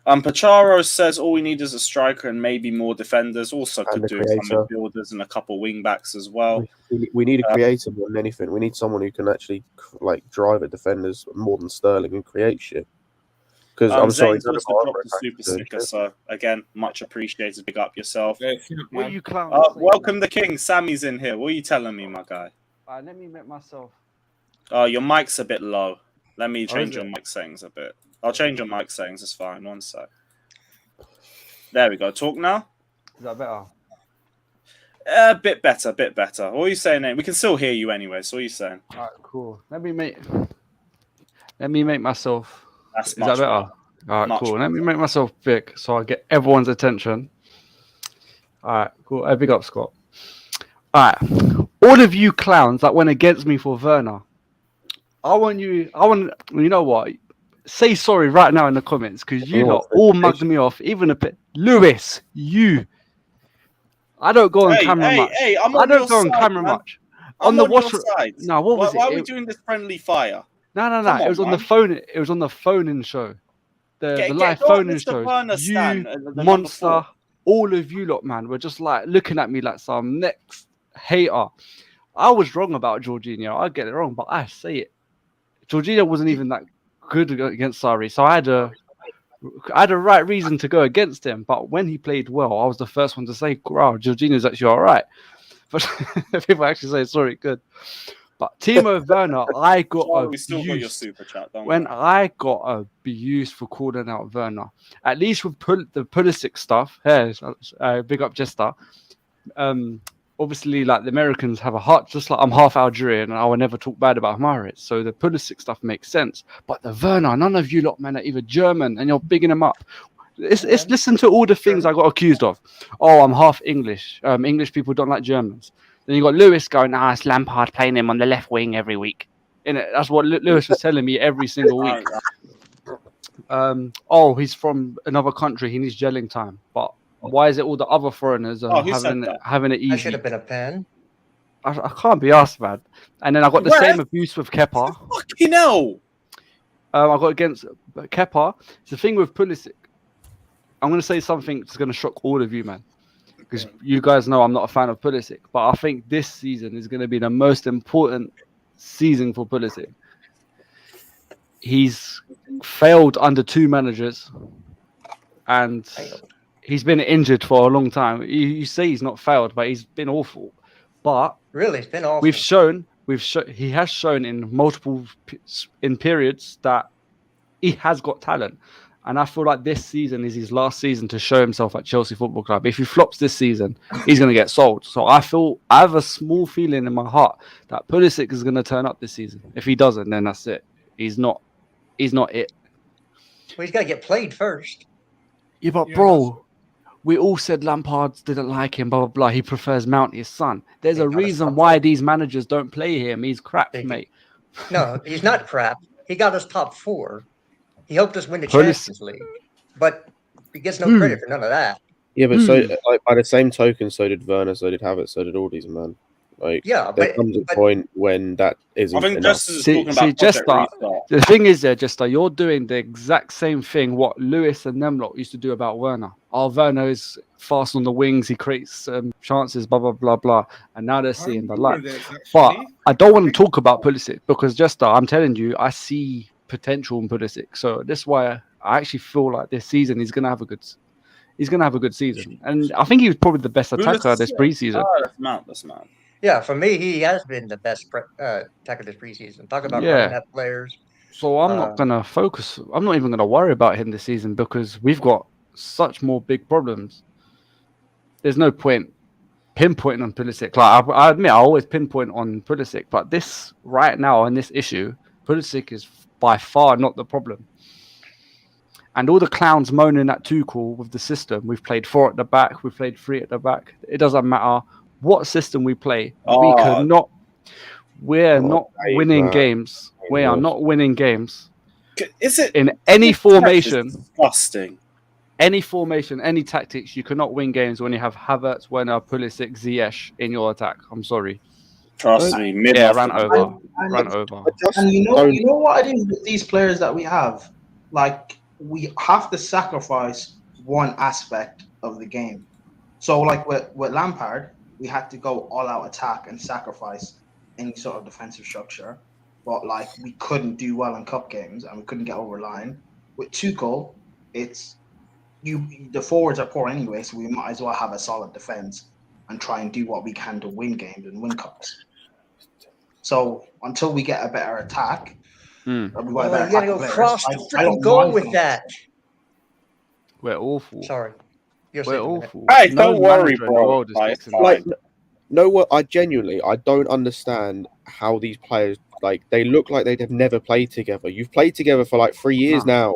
Pacharo says all we need is a striker and maybe more defenders. Also could do some midfielders and a couple wing backs as well. We need a creator more than anything. We need someone who can actually like drive at defenders more than Sterling and create shit. Because I'm sorry, Zane's also dropped a super sticker, so again, much appreciated. Big up yourself. What you clowns? Welcome the king. Sammy's in here. What are you telling me, my guy? Let me make myself. Your mic's a bit low. Let me change your mic settings a bit. I'll change your mic settings. It's fine. One sec. There we go. Talk now. Is that better? A bit better. Bit better. What are you saying, Nate? We can still hear you anyway. So what are you saying? All right, cool. Let me make myself. That's Is that better? All right, Much cool. better. Let me make myself big so I get everyone's attention. All right, cool. Hey, big up, Scott. All right, all of you clowns that went against me for Werner. You know what? Say sorry right now in the comments because you lot all mugged me off. Even a bit. Lewis, you. I don't go on camera much. Hey, I'm I on don't your go on side, camera man. much. I'm on your side. No, what was it? Why are we doing this friendly fire? No. Come It on, was on the man. phone. It was on the phone-in show. The live phone-in show. You, Monster, all of you lot, man, were just like looking at me like some next hater. I was wrong about Jorginho. I get it wrong, but I say it. Jorginho wasn't even that good against Sarri, so I had a right reason to go against him. But when he played well, I was the first one to say, "Wow, Jorginho's actually all right." But people actually say, "Sorry, good." But Timo Werner, I got your super chat. I got abused for calling out Werner. At least with the Pulisic stuff, big up Jester. Obviously, like the Americans have a heart, just like I'm half Algerian, and I will never talk bad about Mahrez. So the Pulisic stuff makes sense. But the Werner, none of you lot, man, are either German, and you're bigging him up. It's listen to all the things I got accused of. Oh, I'm half English. English people don't like Germans. Then you got Lewis going, it's Lampard playing him on the left wing every week. That's what Lewis was telling me every single week. He's from another country. He needs gelling time. But why is it all the other foreigners having it easy? I should have been a pen. I can't be asked, man. And then I got the same abuse with Kepa. Fucking hell. I got against Kepa. It's the thing with Pulisic. I'm going to say something that's going to shock all of you, man. Because you guys know I'm not a fan of Pulisic. But I think this season is going to be the most important season for Pulisic. He's failed under 2 managers. And he's been injured for a long time. You say he's not failed, but he's been awful. But really, it's been awful. He has shown in multiple periods that he has got talent. And I feel like this season is his last season to show himself at Chelsea Football Club. If he flops this season, he's going to get sold. So I have a small feeling in my heart that Pulisic is going to turn up this season. If he doesn't, then that's it. He's not it. Well, he's got to get played first. Yeah, but bro, we all said Lampard didn't like him, blah, blah, blah. He prefers Mount, his son. There's a reason why these managers don't play him. He's crap, mate. No, he's not crap. He got us top 4. He helped us win the Champions League. But he gets no credit for none of that. Yeah, but so by the same token, so did Werner, so did Havertz, so did all these, man. There comes a point when that isn't. I think enough. The thing is, Jester, you're doing the exact same thing what Lewis and them lot used to do about Werner. Werner is fast on the wings, he creates chances, blah blah blah blah, and now they're seeing the light. But I don't want to talk about Pulisic because Jester, I'm telling you, I see potential in Pulisic. So that's why I actually feel like this season he's gonna have a good. he's going to have a good season. And I think he was probably the best attacker this preseason. Oh, that's mad. Yeah, for me, he has been the best attacker this preseason. Talk about running at players. So I'm not going to focus. I'm not even going to worry about him this season because we've got such more big problems. There's no point pinpointing on Pulisic. Like I admit, I always pinpoint on Pulisic, but this right now and this issue, Pulisic is by far not the problem. And all the clowns moaning at Tuchel with the system, we've played 4 at the back, we've played 3 at the back. It doesn't matter what system we play. We're not winning games. We are not winning games. Is it in any formation? Disgusting. Any formation, any tactics, you cannot win games when you have Havertz, Werner, Pulisic, Ziyech in your attack. I'm sorry. Trust me. Ran over. And you know what it is with these players that we have? Like, we have to sacrifice one aspect of the game. So, like with Lampard, we had to go all-out attack and sacrifice any sort of defensive structure. But, like, we couldn't do well in cup games and we couldn't get over line. With Tuchel, it's the forwards are poor anyway, so we might as well have a solid defense and try and do what we can to win games and win cups. So until we get a better attack, you gotta go cross the freaking goal with that. We're awful. Sorry, we're awful. Hey, don't worry, bro. I genuinely don't understand how these players they look like they've never played together. You've played together for like 3 years now.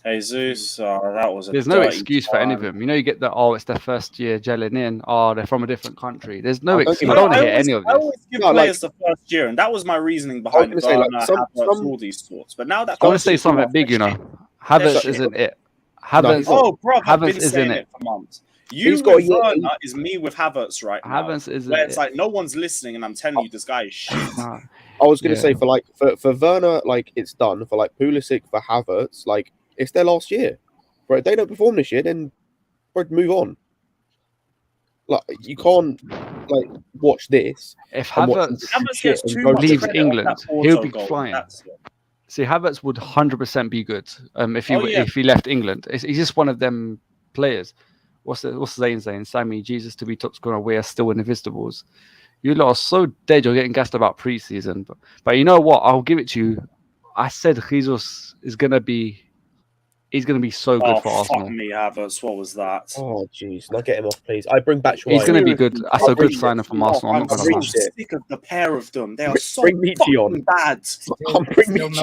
Jesus, that was There's no excuse for any of them. You know, you get it's their first year gelling in. They're from a different country. There's no excuse. I don't hear any of this. I always give players the first year, and that was my reasoning behind it. All these thoughts, but now that I want to say something big. You know, Havertz isn't it. Havertz isn't it for months. You with Werner is me with Havertz right now. Havertz isn't where it's like no one's listening, and I'm telling you, this guy is shit. I was going to say for Werner, it's done. For Pulisic, for Havertz, it's their last year, bro. If they don't perform this year, then move on. You can't watch this. If Havertz leaves England, he'll be flying. See, Havertz would 100% be good if he left England. He's just one of them players. What's Zane saying? Sammy, Jesus to be top scorer. We are still invisibles. You lot are so dead. You're getting gassed about preseason, but you know what? I'll give it to you. I said Jesus is gonna be. He's going to be so good for Arsenal. Fuck me, Havertz. What was that? Oh, jeez. Now get him off, please. I bring back He's going to be good. That's a good signing from Arsenal. I'm so sick of the pair of them. They are so fucking bad.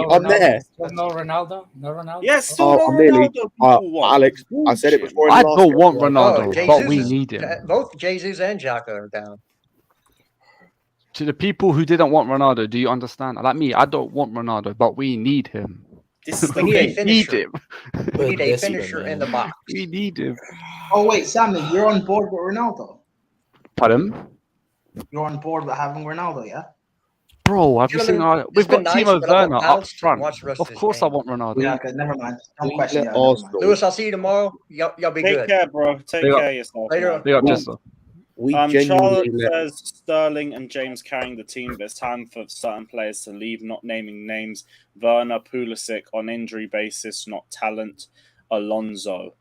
I'm there. No Ronaldo? No Ronaldo? Yes, still no Ronaldo. Alex, I said it before. I don't want Ronaldo, but we need him. Both Jesus and Xhaka are down. To the people who didn't want Ronaldo, do you understand? Like me, I don't want Ronaldo, but we need him. We need him. We need a finisher in the box. We need him. Oh wait, Sammy, you're on board with Ronaldo. Pardon? You're on board with having Ronaldo, yeah? Bro, have you seen we've got Timo Werner up front. Of course, I want Ronaldo. Yeah, okay, never mind. Don't question that. Lewis, I'll see you tomorrow. Y'all be good. Take care, bro. Take care of yourself. Later. Charlotte says Sterling and James carrying the team, but it's time for certain players to leave, not naming names. Werner, Pulisic on injury basis, not talent. Alonso.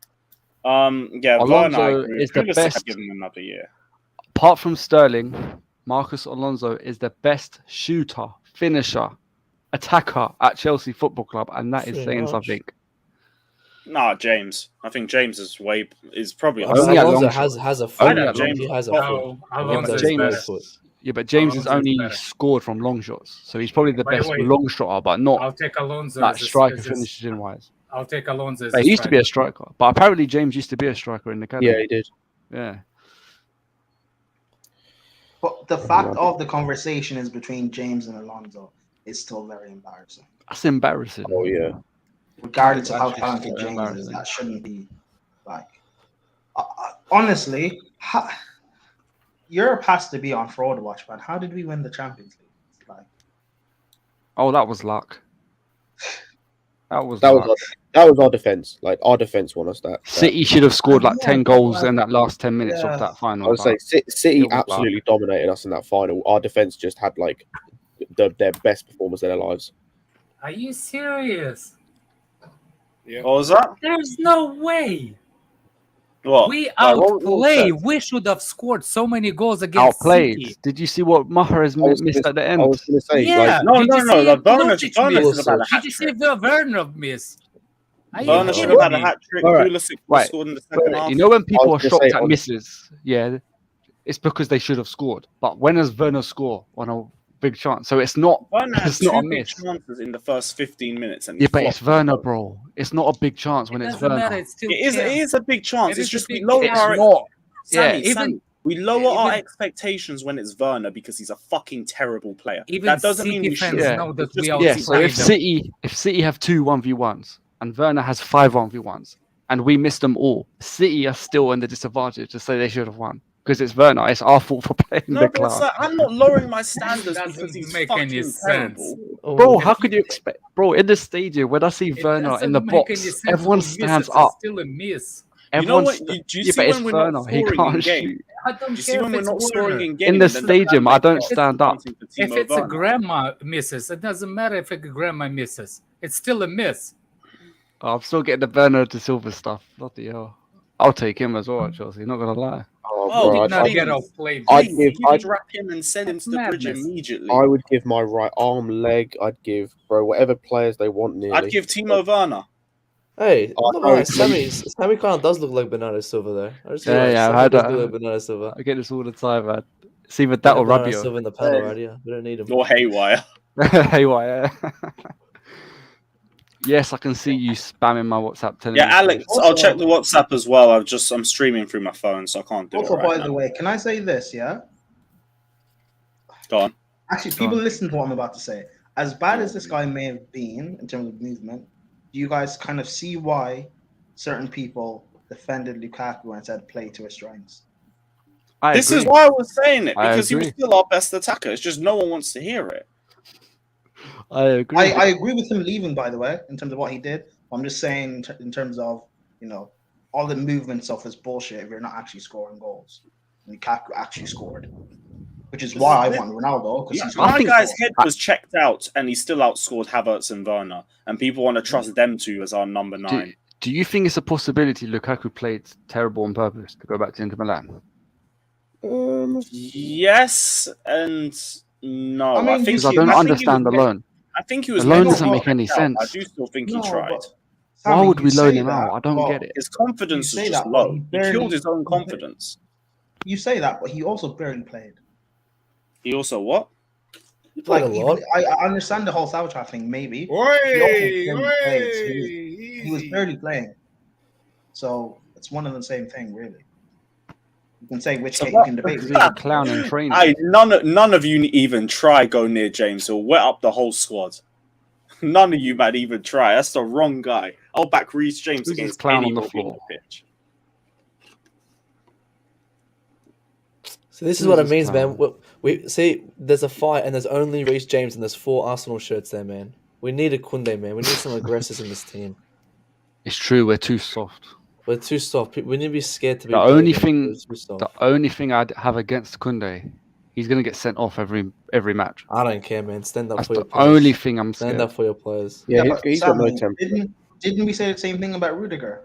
Werner, I agree. Is the best. Give him another year. Apart from Sterling, Marcus Alonso is the best shooter, finisher, attacker at Chelsea Football Club, and that is saying something. Nah, James. I think James is probably. Alonso has a foot. James has a foot. Yeah, but James has only scored from long shots, so he's probably the best long shotter, but not. I'll take Alonso. Like striker finishing wise. I'll take Alonso. He used to be a striker, but apparently James used to be a striker in the academy. Yeah, he did. Yeah. But the fact of the conversation is between James and Alonso is still very embarrassing. That's embarrassing. Oh yeah. Regardless of how talented James is, that shouldn't be honestly. Europe has to be on fraud watch, man. How did we win the Champions League? That was luck. That was our defense. Our defense won us that. City should have scored 10 goals in that last 10 minutes of that final. I would say City absolutely dominated us in that final. Our defense just had their best performance of their lives. Are you serious? Yeah. What was that? There's no way. What? We Like, what outplayed. said? We should have scored so many goals against Outplayed. City. Did you see what Mahrez missed at the I end? was going to say, Yeah. like, No, Did no, you no. see The Werner Pulisic should have miss? had a hat Did you see trick. Werner miss? Are you Werner should kidding have had a me? hat trick. All right. Pulisic Right. scored in the second half. You know when people are was gonna shocked say, at on- misses, yeah, it's because they should have scored. But when does Werner score on a big chance? So it's not. Werner had It's not a two big miss. chances in the first 15 minutes, and he Yeah, but it's flopped. Werner, bro. It's not a big chance when It it's doesn't Werner. matter. It's still It is a big chance. It It's is a just we big lower chance. our It's not. Sammy, Yeah, Sammy, we lower our even- expectations when it's Werner because he's a fucking terrible player. Even That doesn't mean City we should. fans Yeah. know that It's just we because Yeah. he's So outplayed if them. City have 2 1v1s and Werner has 5 1v1s and we missed them all, City are still in the disadvantage to say they should have won because it's Werner. It's our fault for playing No, the but it's clown. like, I'm not lowering my standards Doesn't because he's make fucking any sense. terrible. Bro, how could you expect? Bro, in the stadium, when I see It Werner doesn't in the make box, any sense. everyone Who misses stands is up. Still a miss. You know Everyone what? sta- Do you yeah, see but it's when we're not Werner. He scoring can't in game? shoot. I don't Do you see care when if we're it's not scoring Werner. in game? In the and then stadium, fan I don't makes stand up. chanting for If Timo it's a Werner. grandma misses, it doesn't matter if a grandma misses. It's still a miss. Oh, I'm still getting the Werner to Silva stuff. Bloody hell. I'll take him as well at Chelsea, not going to lie. oh, Oh, bro, Did not please. get outplayed. I'd Please, give- you I'd- drop him and send him to the bridge Madness. immediately. I would give my right arm, leg. I'd give, bro, whatever players they want. Nearly. I'd give Timo Werner. Hey, Oh, no, no, Sammy kind of does look like Bernardo Silva there. I just Yeah, realized yeah, I've Sammy had does that. look like Bernardo Silva. I get this all the time, man. It's either that or Bernardo Rabiot. Silva in the panel right here. We don't need him. Or Haywire. Hey, why? Yes, I can see you spamming my WhatsApp. Telling Yeah, me Alex, stuff. I'll check the WhatsApp as well. I'm streaming through my phone, so I can't do Also, it right by now. the way, can I say this? Yeah. Go on. Actually, Go people on. listen to what I'm about to say. As bad as this guy may have been in terms of movement, do you guys kind of see why certain people defended Lukaku and said play to his strengths? I This agree. is why I was saying it, I because he was agree. still our best attacker. It's just no one wants to hear it. I agree. I agree with him leaving, by the way, in terms of what he did. I'm just saying in terms of, all the movement stuff is bullshit if you're not actually scoring goals. Lukaku actually scored, which is why I want Ronaldo, because he's My think- guy's head was checked out, and he still outscored Havertz and Werner, and people want to trust them two as our number 9. Do you think it's a possibility Lukaku played terrible on purpose to go back to Inter Milan? Yes and no. I mean, I think Because I he- don't I think he understand the was- loan. I think he was The loan mentally doesn't make any checked out. I sense. do still think No, he tried. but Why Sammy, would you we loan say him that, out? I don't but get it. His confidence You is say just that, but low. he He barely- killed his own confidence. You say that, but he also barely played. He also what? He played a lot. I understand the whole Southtrap thing, maybe. He was barely playing. So it's one and the same thing, really. You can say which So case what- you can debate. Because he's a clown in training. None of you even try go near James. He'll wet up the whole squad. None of you might even try. That's the wrong guy. I'll back Reece James Who's this against clown on the anybody floor? on the pitch. So this is what it Jesus means, man. Christ. We see there's a fight and there's only Reece James and there's 4 Arsenal shirts there, man. We need a Kunde, man. We need some aggressors in this team. It's true, we're too soft. We're too soft. We need to be scared to be. The brave, only man. thing- We're too soft. The only thing I'd have against Kunde, he's gonna get sent off every match. I don't care, man. Stand up That's for your the players. only thing I'm Stand scared. up for your players. Yeah, but he's got no Sammy, temper. Didn't we say the same thing about Rudiger?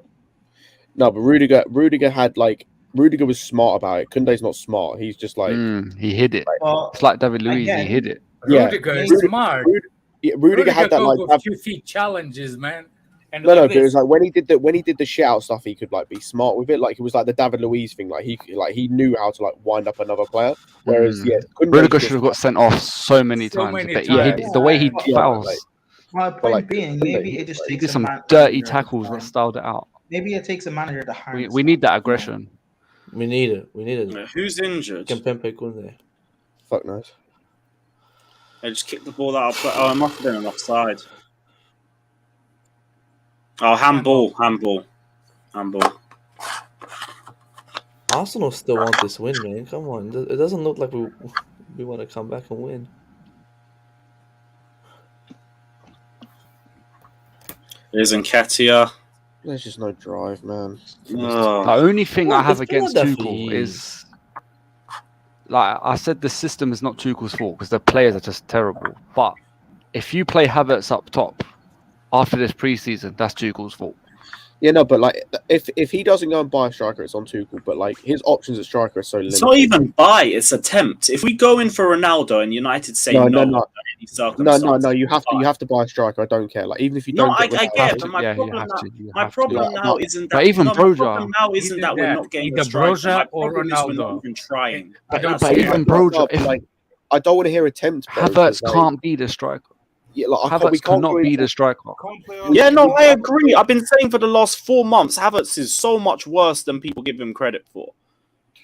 No, but Rudiger had Rudiger was smart about it. Kunde's not smart. He's just like He hid it. Well, It's like David Luiz, again, he hid it. Yeah, Rudiger is Rudiger- smart. Rudiger had that goes like with few feet challenges, man. And no, like but it was this. like when he did the shit out stuff, he could like be smart with it. Like it was like the David Luiz thing. Like he knew how to like wind up another player. Whereas Kunde's Rudiger just, should have got sent off so many So times. many But he hid times. it. The way he Yeah, fouls, like- my point like, being, maybe it just he takes did a some manager dirty to tackles that harness- styled it out. Maybe it takes a manager to harness. We need that aggression. We need it. We need it. Who's injured? Kempembe Kunde. fuck knows. They just kicked the ball out. Oh, it must have been an offside. Oh, handball. Arsenal still want this win, man. Come on. It doesn't look like we want to come back and win. There's Nketiah. There's just no drive, man. Oh. The only thing I Well, have it's been against like that for Tuchel years. is, like I said, the system is not Tuchel's fault because the players are just terrible. But if you play Havertz up top after this preseason, that's Tuchel's fault. Yeah, no, but like if he doesn't go and buy a striker, it's on Tuchel. But like his options at striker are so limited. It's not even buy; it's attempt. If we go in for Ronaldo and United say no, under any circumstances, you have to buy a striker. I don't care. Like even if you don't, I get. But my problem now isn't that. But even my problem now isn't that we're not getting a striker. My problem is we're not even trying. But even Broja, I don't want to hear attempt. Havertz can't be the striker. Yeah, like, Havertz cannot be the striker. Yeah, no, I agree. I've been saying for the last 4 months, Havertz is so much worse than people give him credit for.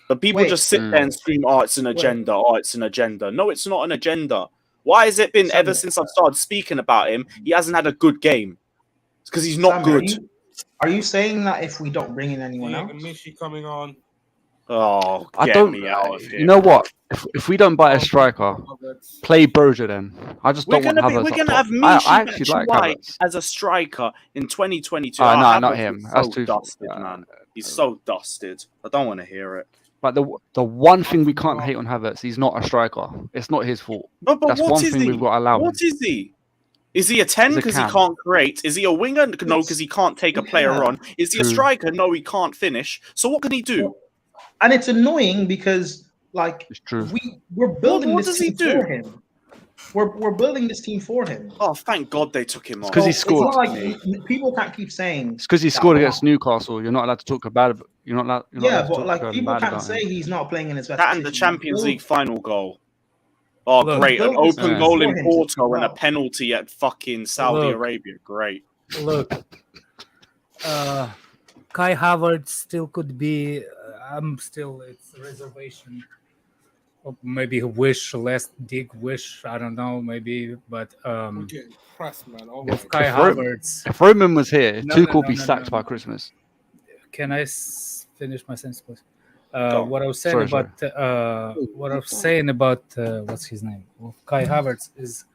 But people just sit there and scream, "Oh, it's an agenda. Oh, it's an agenda." No, it's not an agenda. Why has it been ever since I've started speaking about him? He hasn't had a good game. It's because he's not good. Are you saying that if we don't bring in anyone else? Mishi coming on. Oh, I don't. Me out of here. You know what? If we don't buy a striker, play Broja then. I just don't want Havertz. We're gonna have Mishi as a striker in 2022. No, not him. That's too dusted, man. He's so dusted. I don't want to hear it. But the one thing we can't hate on Havertz, he's not a striker. It's not his fault. But that's one thing we've got to allow him. What is he? Is he a 10 because he can't create? Is he a winger? No, because he can't take a player on. Is he a striker? No, he can't finish. So what can he do? And it's annoying because, like, we're building this team for him. We're building this team for him. Oh, thank God they took him off. Because he scored. It's not like people can't keep saying. It's because he scored against Newcastle. You're not allowed to talk about it. You're not allowed. But like people can't say he's not playing in his best. That and the Champions League final goal. Oh, great! An open goal in Porto and a penalty at fucking Saudi Arabia. Great. Look, Kai Havertz still could be. It's a reservation. Or maybe a wish, less big wish. I don't know, maybe, but pressed, man. If Kai Havertz, if Roman was here, Tuchel would be sacked by Christmas. Can I finish my sentence, please? What I was saying about what's his name? Kai Havertz is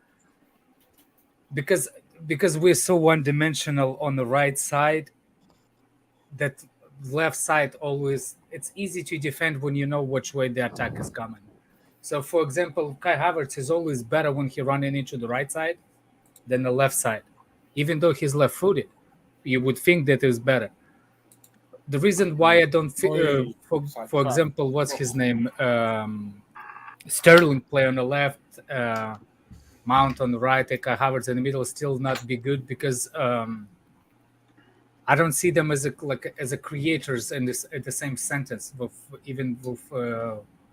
because we're so one-dimensional on the right side that left side always it's easy to defend when you know which way the attack is coming. So, for example, Kai Havertz is always better when he running into the right side than the left side, even though he's left-footed. You would think that it's better. The reason why I don't think, for example, what's his name? Sterling play on the left, Mount on the right, Kai Havertz in the middle still not be good because I don't see them as a creators in the same sentence even with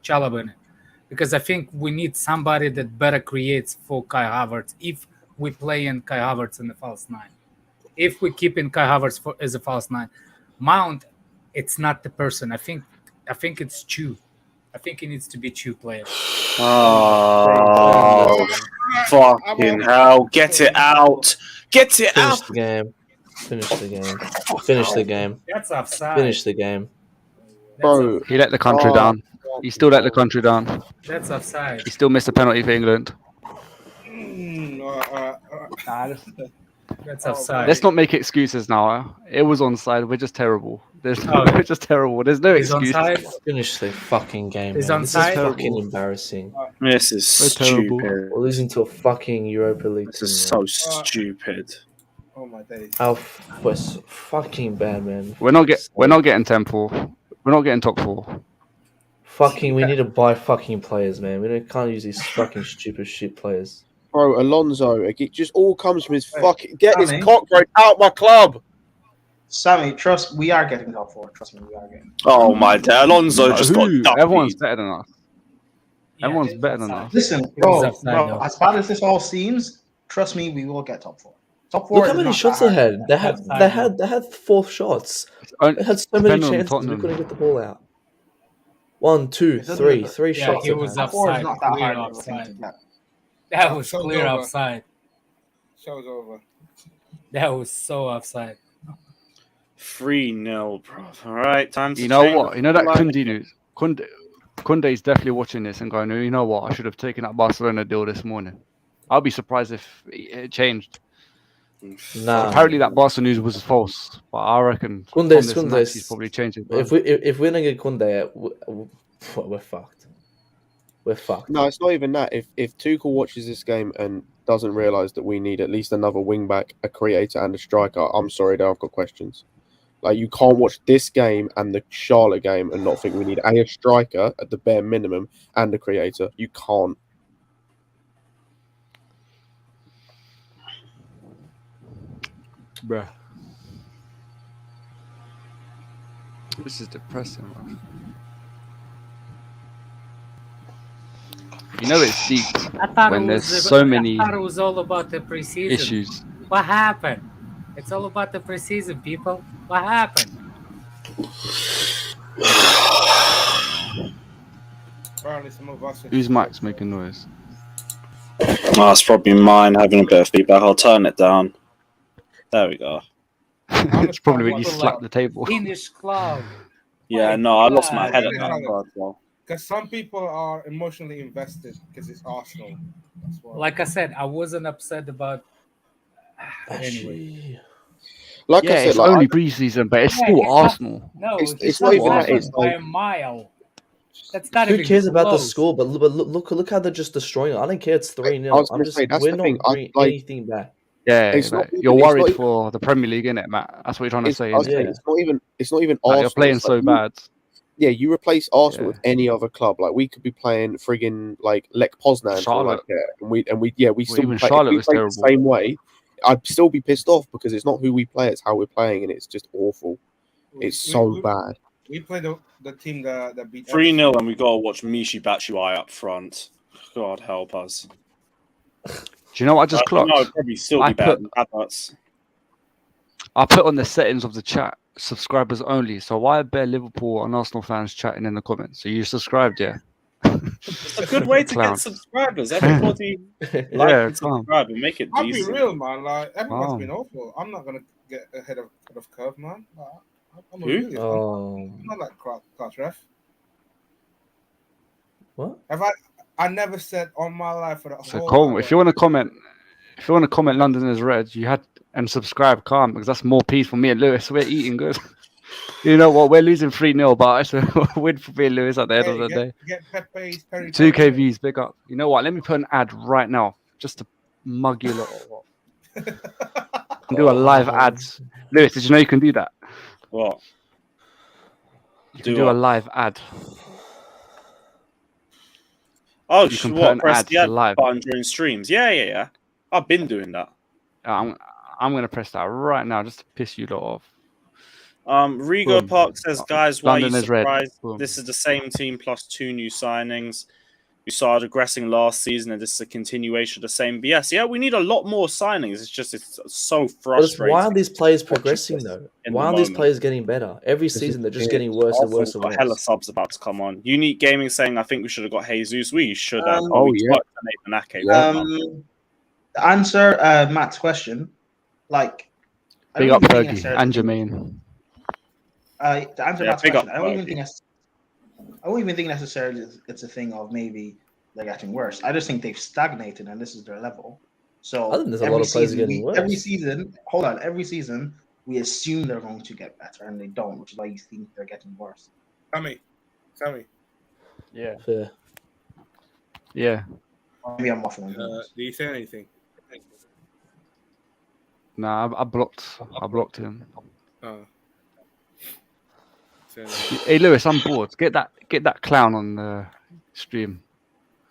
Chalobah in it. Because I think we need somebody that better creates for Kai Havertz if we play in Kai Havertz in the false nine. If we keep in Kai Havertz as a false nine. Mount, it's not the person. I think it's Chu. I think it needs to be Chu player. Oh, fucking hell. Get it out. Get it out. Finish the game. That's offside. Finish the game. Bro, he let the country down. He still let the country down. That's offside. He still missed a penalty for England. That's offside. Let's not make excuses now. It was onside. We're just terrible. We're just terrible. There's no excuse. Finish the fucking game. He's man. onside. This is fucking embarrassing. This is stupid. We're losing to a fucking Europa League team. This is so stupid. Oh my days. Was fucking bad, man. We're not getting 10-4. We're not getting top 4. Fucking, we need to buy fucking players, man. We can't use these fucking stupid shit players. Bro, Alonso, it just all comes from his fucking... Get this cockroach out my club! Sammy, trust we are getting top 4. Trust me, we are getting. Oh my God, Alonso just got ducked. Everyone's better than us. Everyone's better than us. Listen, bro, as bad as this all seems, trust me, we will get top 4. Top 4. Look how many shots they had. They had 4 shots. They had so many chances. We couldn't get the ball out. 1, 2, 3 shots. It was offside. Clear offside. That was clear offside. Show's over. That was so offside. 3-0, bro. All right, time to. You know what? You know that Kunde news. Kunde's definitely watching this and going, you know what? I should have taken that Barcelona deal this morning. I'll be surprised if it changed. Nah. Apparently that Barca news was false, but I reckon Kunde's he's probably changed it. If we don't get Kunde, we're fucked. We're fucked. No, it's not even that. If Tuchel watches this game and doesn't realise that we need at least another wing back, a creator, and a striker, I'm sorry, I've got questions. Like, you can't watch this game and the Charlotte game and not think we need a striker at the bare minimum and a creator. You can't. Bruh. This is depressing, man. You know it's deep when there's so many I thought it was all about the preseason. issues. What happened? It's all about the preseason, people. What happened? Apparently, some of us. Whose mic's making noise? Oh, it's probably mine having a bit of feedback. I'll turn it down. There we go. It's probably when you slap the table. English cloud. Yeah, no, I lost my head at that part as well. Because some people are emotionally invested because it's Arsenal. That's why. Like I said, I wasn't upset about. Anyway, Like Yeah, I said, it's like, only pre-season, but it's still Arsenal. no, It's not even that, Arsenal it's by like- a mile. That's not Who even cares about the close. score? But look how they're just destroying it. I don't care. It's 3-0. I was I'm gonna just say, that's we're the not thing, I- bringing like- anything back. Yeah, It's like, not you're even- it's worried not even- for the Premier League, innit, Matt? That's what you're trying to say. I was Isn't it? saying, it's not even Like, Arsenal. you're playing It's so like, bad. Yeah, you replace Arsenal Yeah. with any other club. Like, we could be playing friggin' like Lech Poznan, for all I Charlotte. care. And we still even play, Charlotte if we was played terrible. the same way. I'd still be pissed off because it's not who we play, it's how we're playing, and it's just awful. It's so bad. We played the team that beat 3-0 and we got to watch Mishi Batshuayi up front. God help us. Do you know what I just clocked? No, it'd probably still be I better put- than Havertz. I put on the settings of the chat, subscribers only. So why are bare Liverpool and Arsenal fans chatting in the comments? So you subscribed, yeah? It's a good way to Clown. get subscribers. Everybody like Yeah, and calm. subscribe and make it I'll be decent. real, man. Like everyone's Wow. been awful. I'm not gonna get ahead of curve, man. I'm a Who? realist. Oh, I'm not like class ref. what? I never said on my life for the So whole. Colm, hour- if you want to comment London is red, you had and subscribe, calm, because that's more peace for me and Lewis. We're eating good. You know what? We're losing 3-0, but it's a win for me and Lewis at the end of the day. Get Pepe's Perry. 2K views, big up. You know what? Let me put an ad right now just to mug you lot. Do a live ads. Lewis, did you know you can do that? What? You can Do do a what? live ad. Oh, You can put what? an Press ad the to ad live. button during streams. Yeah. I've been doing that. I'm gonna press that right now just to piss you lot off. Rigo Boom. Park says, guys, why London are you is red. surprised? Boom. This is the same team plus 2 new signings. We started regressing last season, and this is a continuation of the same BS. Yeah, we need a lot more signings. It's so But it's frustrating. why are these players watching progressing this though? in Why the are these moment. players getting better? Every season they're just getting worse and worse and Got hella worse. subs about to come on. Unique Gaming saying, I think we should have got Jesus. We should have. Oh, we yeah. got Nathan Ake. To answer Matt's question, like, I Big don't up even think Fergie necessarily- and Jermaine. To answer Yeah, Matt's big up question, I don't even Fergie. think I won't even think necessarily it's a thing of maybe they're getting worse. I just think they've stagnated and this is their level. So I think there's a every lot of players season getting worse. Every season we assume they're going to get better and they don't, which is why you think they're getting worse. Sammy. Yeah. Fair. Yeah. Maybe I'm waffling. Do you say anything? Nah, I blocked him. So, Hey Lewis, I'm bored. Get that clown on the stream.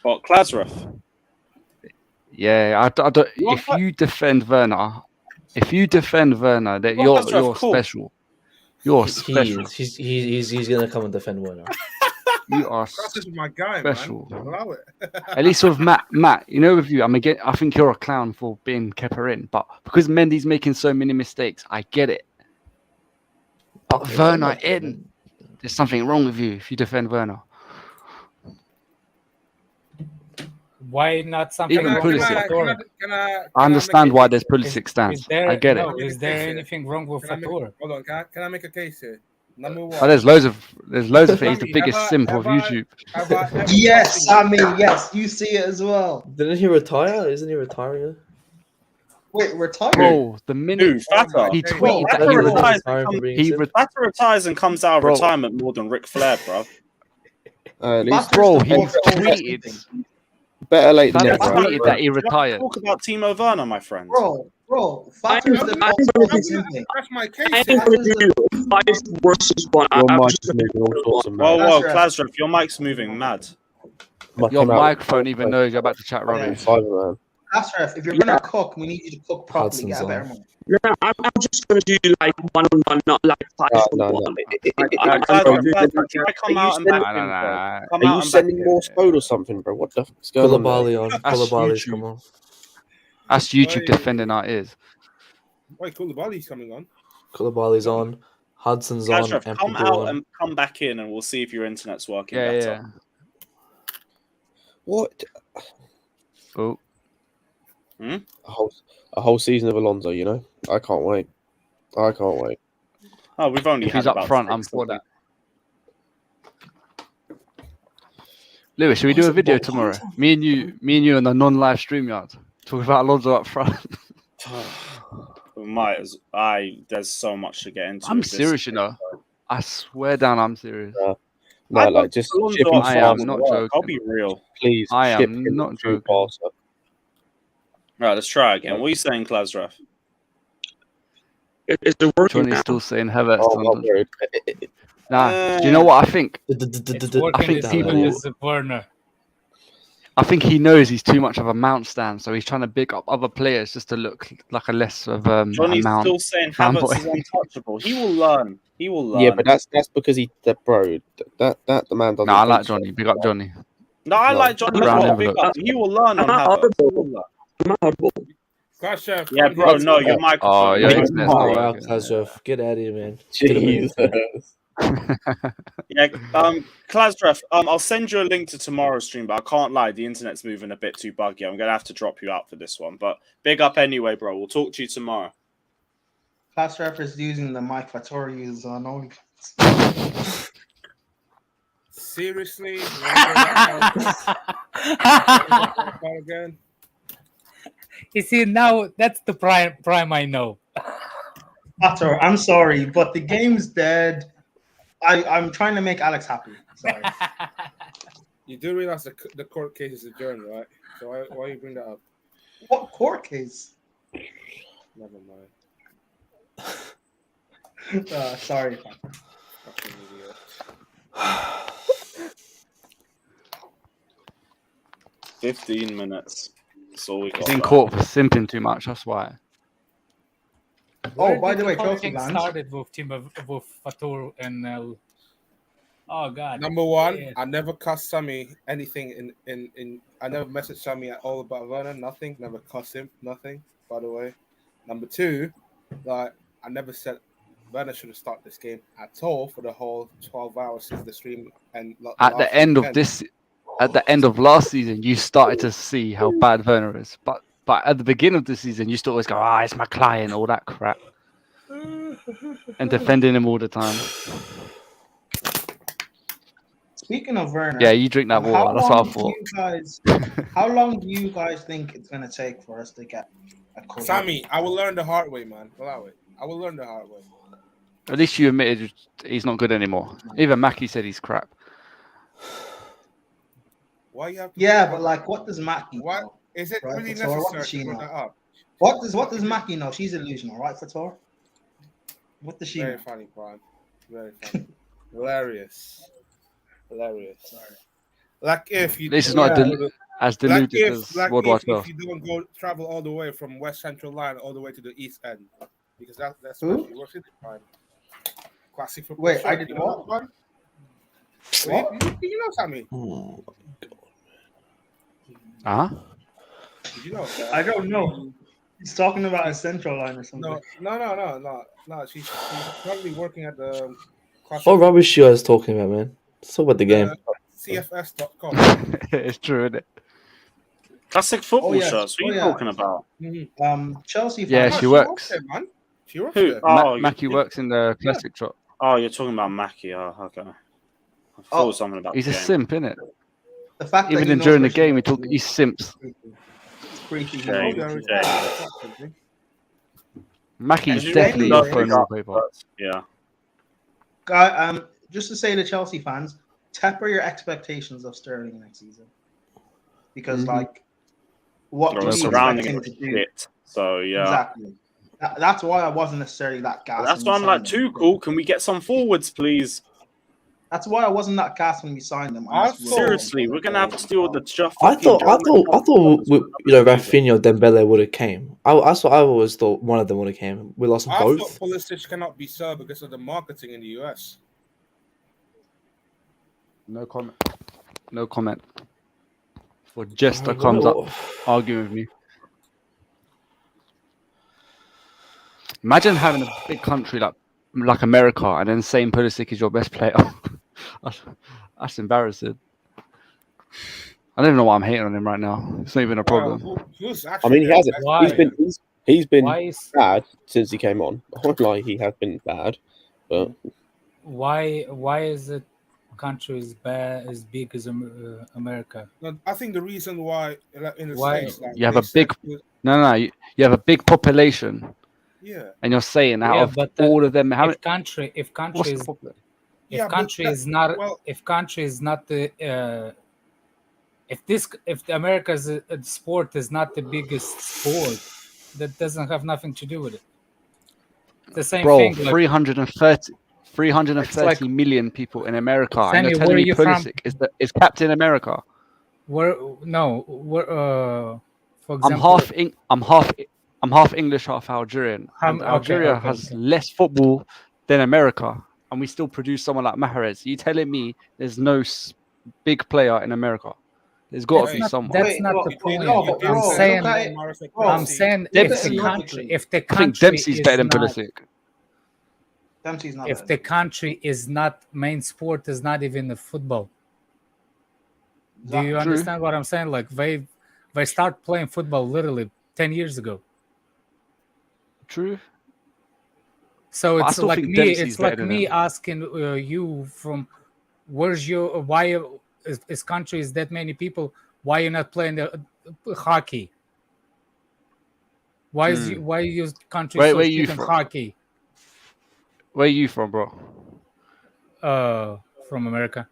What, Klasref? Yeah, I don't. What? If you defend Werner, that Well, you're that's rough, cool. special. You're He special. is. He's gonna come and defend Werner. You are Cross is my guy, special. man. Allow it. At least with Matt, you know, with you, I think you're a clown for being Kepa in, but because Mendy's making so many mistakes, I get it. But Okay, Werner I'm not in, there's something wrong with you if you defend Werner. Why not something Even wrong with Pulisic. Fatura? I understand why there's Pulisic stands. I get it. Is there anything wrong with Fatura? Hold on, can I make a case here? Number one. Oh, there's loads of it. He's the biggest Have I- simp of have I- YouTube. have I ever Yes, fucking- Sammy, yes, you see it as well. Didn't he retire? Isn't he retiring? Wait, we're tired. Bro, the minute Who? Fata? he Bro, tweeted Fata that he was retires. retiring for being he simp? re- Fata retires and comes out of Bro. retirement more than Ric Flair, bro. At least, bro, he Fata's the tweeted Better late than Salah never. tweeted that he You have to retired. talk about Timo Werner, my friend. Bro, factor is the most That's my case. I ain't gonna do 5 versus 1. Your I'm mic just is gonna moving all sorts of Whoa, mad. whoa, That's Klasref, your mic's moving mad. Your microphone even knows you're about to chat rubbish. Man. Ashraf, if you're gonna cook, we need you to cook properly. Hudson's Get a better on. one. Yeah, I'm just gonna do like 1-on-1, not like 5-on-1. Klasref, try come out and back in, bro. Nah. Come Are out you and sending back more in. code or something, bro? What the fuck's going on there? Koulibaly on. That's Koulibaly's YouTube. come on. That's YouTube Wait. defending our ears. Wait, Koulibaly's coming on. Koulibaly's on. Hudson's on. Klasref, And come people out on. and come back in, and we'll see if your internet's working Yeah, better. yeah. What? Oh, A whole season of Alonso, you know? I can't wait. Oh, we've only if had he's up about front, 6 I'm for of them. that. Lewis, should we do a video tomorrow? Me and you on the non-live stream yard. Talk about Alonso up front. We might as there's so much to get into. I'm with this. serious, you know. I swear down, I'm serious. No, I like want just Alonso shipping up I front am to not work. I'll joking. be real. please. I ship am him not through joking. Barca. Right, let's try again. What are you saying, Klasref? Is it working Johnny's now? still saying Havertz. Oh, I'm not worried. Nah, do you know what I think? It's I working think as people- good as Werner. I think he knows he's too much of a mount stand, so he's trying to big up other players just to look like a less of a Johnny's mount. still saying fanboy. Havertz is untouchable. He will learn. He will learn. Yeah, but that's because the man doesn't. Nah, I like think so. Johnny. Big up Johnny. No, I No. like Johnny as Round well. Big envelope. up. He will learn on I'm not Havertz. He audible. will learn. I'm not audible. Clash Chef. Yeah, bro. No, your Oh, microphone. your your internet's microphone. not Wow, working. Klasref. Get out of here, man. Get him in. Jesus. Yeah, Klasref, I'll send you a link to tomorrow's stream, but I can't lie, the internet's moving a bit too buggy. I'm gonna have to drop you out for this one. But big up anyway, bro. We'll talk to you tomorrow. Class reference using the mic Fattori uses on OnlyFans. Seriously? Again? You see, now that's the prime I know. Fattor, I'm sorry, but the game's dead. I'm trying to make Alex happy. Sorry. You do realize the court case is adjourned, right? So why you bring that up? What court case? Never mind. Sorry. Fucking idiot. 15 minutes. That's all we got. He's in court for simping too much. That's why. Oh, by the way, whole Chelsea thing fans. started with with Fatur and oh god. Number one, Yeah. I never cussed Sammy anything in I never messaged Sammy at all about Werner, nothing, never cussed him, nothing, by the way. Number two, like I never said Werner should have started this game at all for the whole 12 hours since the stream and At the end of last season, you started to see how bad Werner is. But at the beginning of the season, you used to always go, it's my client, all that crap. And defending him all the time. Speaking of Werner, Yeah, you drink that water. That's what I thought. How long do you guys think it's gonna take for us to get a coach? Sammy, I will learn the hard way, man. Allow it. I will learn the hard way. At least you admitted he's not good anymore. Even Mackie said he's crap. Why you have to Yeah, but like, what does Mackie what know? is it Right, really Fator, what does necessary she to bring know? that up? What does Mackie know? She's delusional, right, Fator? What does she Very know? funny, Brian. Very funny. Hilarious. Sorry. Like if you This is not as deluded as World War if XII. you don't go travel all the way from West Central Line all the way to the East End, because that's Who? where she works in the time. Classic football. Wait, show, I did you know what? that one? What? You know Sammy? Huh? Did you know that? I don't know. He's talking about a central line or something. No. She's currently working at the What rubbish you guys talking about, man? Let's talk about the game. CFS.com. It's true, isn't it? Classic football yes. shows. What are you yeah. talking about? Chelsea. Yeah, fans- she works. there, man. She works Who? there. Oh, Mackie works in the classic shop. Oh, you're talking about Mackie. Oh, okay. I thought it was something about He's a the game. simp, innit? The fact that Even he knows during the where she game, works he simps. is creepy. Shame. Mackie's And definitely you your know, phone wallpaper. Yeah. Just to say to Chelsea fans, temper your expectations of Sterling next season. because like what They're do we surrounding expect him it to with do? shit. So yeah, Exactly. That's why I wasn't necessarily that gassed. that's when why we I'm like, signed him. Tuchel, can we get some forwards, please? That's why I wasn't that gassed when we signed him. I unless we were- Seriously, we're gonna have to deal with the just I fucking thought, Rafinha or Dembele would have came. I always thought one of them would have came. We lost I thought both. Pulisic cannot be served because of the marketing in the US. No comment. No comment. For Jester comes up arguing with me. Imagine having a big country like America and then saying Pulisic is your best player. that's embarrassing. I don't even know why I'm hating on him right now. It's not even a problem. I mean, he hasn't. Why? He's been Why is bad since he came on. I won't lie, he has been bad. But why is it country as big as America? No, I think the reason why in the Why? States, like, You have they a big said- no. You have a big population, yeah. and you're saying out Yeah, of but all of them, if country what's the is problem? Yeah, if but country that- is not well- if country is not the if the America's sport is not the biggest sport, that doesn't have nothing to do with it. It's the same Bro, thing. Like, 330 million people in America, and Sammy, you're where telling are me you from? Pulisic is Captain America. for I'm example, half English, half Algerian. And Algeria has less football than America, and we still produce someone like Mahrez. You telling me there's no big player in America? There's got to be someone. That's not the point. I'm saying if the I think country Dempsey's better than Pulisic. Dempsey's not if the country is not main sport is not even the football. Do you understand what I'm saying? Like they start playing football literally 10 years ago. True. So But I it's still like think me. Dempsey's It's like better than me him. asking you from where's your why is country is that many people? Why you're not playing the hockey? Why is why your country so where shit you in from? hockey? Where are you from, bro? From America.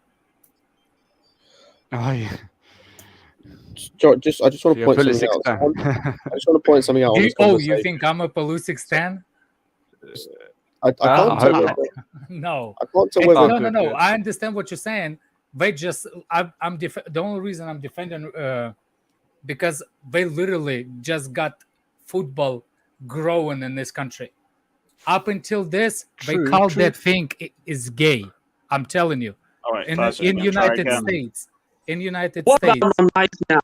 Oh yeah. I just want to You're point something Pulisic out. fan. I just want to point something out on this conversation. You think I'm a Pulisic stan? I can't tell whether, No. I can't tell whether. No. I understand what you're saying. They just, the only reason I'm defending, because they literally just got football growing in this country. Up until this, they called that thing is gay. I'm telling you. All right, in United States. In United What States. about my life now?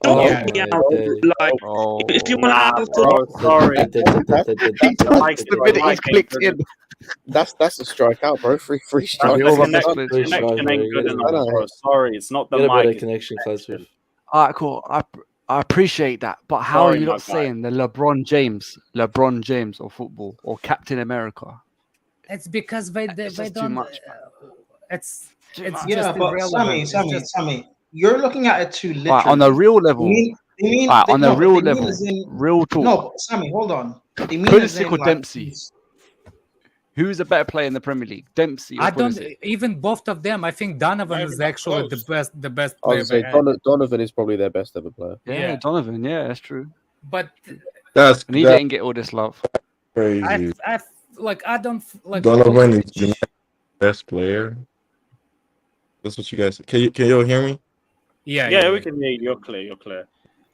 Don't Yeah. help me out. Like, if you want to have bro, sorry. The minute he's clicked in, that's a strikeout, bro. Free strike. Connection ain't good enough, bro. Sorry, it's not the Get a better mic. connection, close with. All right, cool. I appreciate that, but how Sorry, are you my not guy. saying the LeBron James of football or Captain America? It's because they just don't. too much. It's Yeah, just but irrelevant. Sammy, you're looking at it too literally. Right, on a real level. On a real level. Real talk. No, but Sammy, hold on. They mean Pulisic or Dempsey? Who's a better player in the Premier League, Dempsey or I don't Pulisic? even both of them. I think Donovan is actually the best I player. would say they had. Donovan is probably their best ever player. Yeah, Donovan. Yeah, that's true. But And he didn't get all this love. Crazy. I don't like Donovan is the best player. That's what you guys. Can you all hear me? Yeah, we can hear you. You're clear.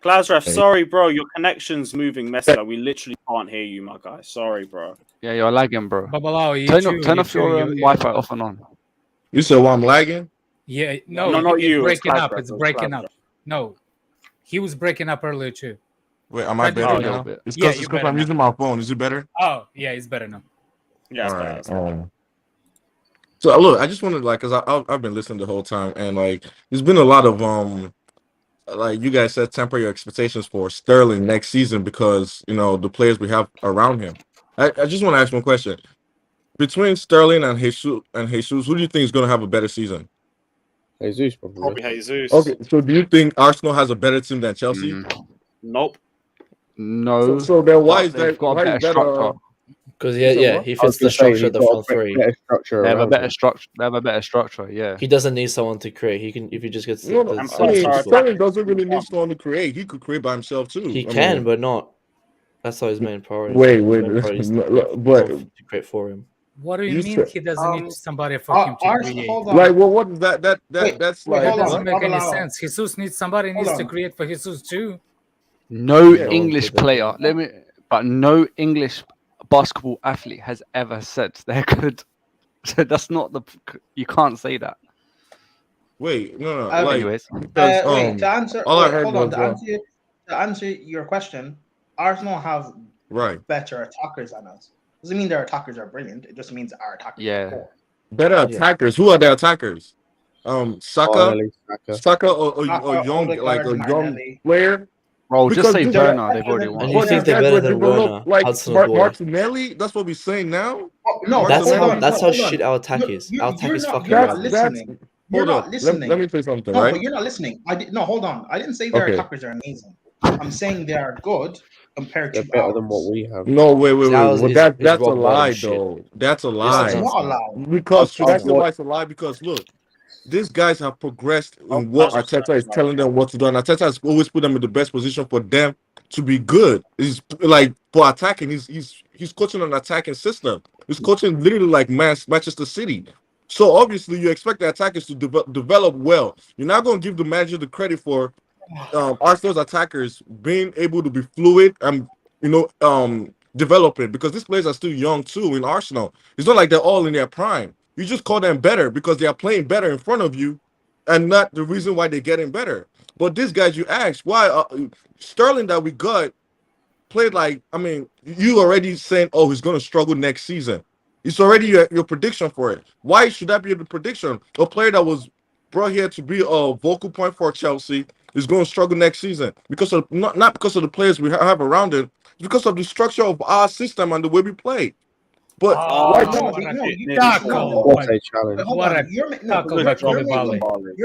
Glazraf, sorry, bro. Your connection's moving messy. Like, we literally can't hear you, my guy. Sorry, bro. Yeah, you're lagging, bro. Babalao, Turn off your Wi-Fi off and on. You said why I'm lagging? Yeah, No, not it's you. It's breaking up. Glazraf, It's it's breaking Glazraf. up. No, he was breaking up earlier too. Wait, am I But better you now? know. It's Yeah, because you're better I'm now. using my phone. Is it better? Oh, yeah, it's better now. Yeah, All it's right. better. So look, I just wanted cause I've been listening the whole time, and there's been a lot of you guys said temper your expectations for Sterling next season because the players we have around him. I just want to ask one question: between Sterling and Jesus, who do you think is going to have a better season? Jesus, probably. Jesus. Okay, so do you think Arsenal has a better team than Chelsea? Nope. No. So then why but is they've that? got a Why better is that? structure. Because You said yeah, what? he I was fits the gonna say structure he's of the got a front three. better structure They have a around better him. structure. They have a better structure. Yeah. He doesn't need someone to create. He can if he just gets No, the I same mean, people. Sterling doesn't really need someone to create. He could create by himself too. He I can, mean, but not. That's not his main priority. wait, His wait, main priority is but to create for him. What do you you mean said he doesn't need somebody for him to create? Hold on. like, well, what is that? Wait, That's wait, like That hold doesn't on. make any Hold on. sense. Jesus needs somebody Hold needs to on. create for Jesus too. No Yeah. English player. But no English basketball athlete has ever said they're good. So that's not the. You can't say that. Wait, no, Okay. like Anyways, because Wait, to answer. all I Wait, heard hold on. was To answer your question, Arsenal have right. better attackers than us. Doesn't mean their attackers are brilliant. It just means our attackers Yeah. are poor. Better attackers. Who are their attackers? Saka, Martinelli, Saka. or young, like a Odegaard, young Martinelli. player. bro, just Because say these Werner. guys- They've already And won. you But think these they're guys better were than developed Werner, like Hudson boy? Martinelli. That's what we're saying now. Oh, no, That's hold how on, that's how hold on. shit our attack is. Our attack is fucking You're not rubbish. listening. You're Hold not on. listening. Let me say something, No, right? but you're not listening. hold on. I didn't say their Okay. attackers are amazing. I'm saying they are good compared They're to better ours. than what we have. No, wait. Ours Well, is that's a rock bottom lie, shit. though. That's a No, lie. it's no, not allowed. Because should I I've say why it's a lie? Because look, these guys have progressed in what Arteta is telling them what to do, and Arteta has always put them in the best position for them to be good. He's like for attacking. He's coaching an attacking system. He's coaching literally like Manchester City. So obviously, you expect the attackers to develop well. You're not going to give the manager the credit for Arsenal's attackers being able to be fluid and developing, because these players are still young too in Arsenal. It's not like they're all in their prime. You just call them better because they are playing better in front of you, and not the reason why they're getting better. But these guys, you ask why Sterling that we got played like, I mean, you already saying, oh, he's going to struggle next season. It's already your prediction for it. Why should that be the prediction? A player that was brought here to be a vocal point for Chelsea is going to struggle next season because of not because of the players we have around it, it's because of the structure of our system and the way we play. But why What a challenge.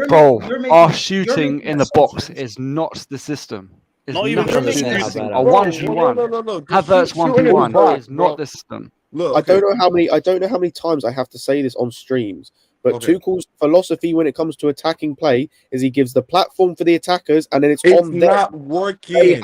Bro, our shooting in the box is not the system. It's Not not even the shooting. system. Bro, A 1v1. No. Havertz 1v1 is not the system. Look, I don't know how many times I have to say this on streams, but Tuchel's philosophy when it comes to attacking play is he gives the platform for the attackers, and then it's on them. not working.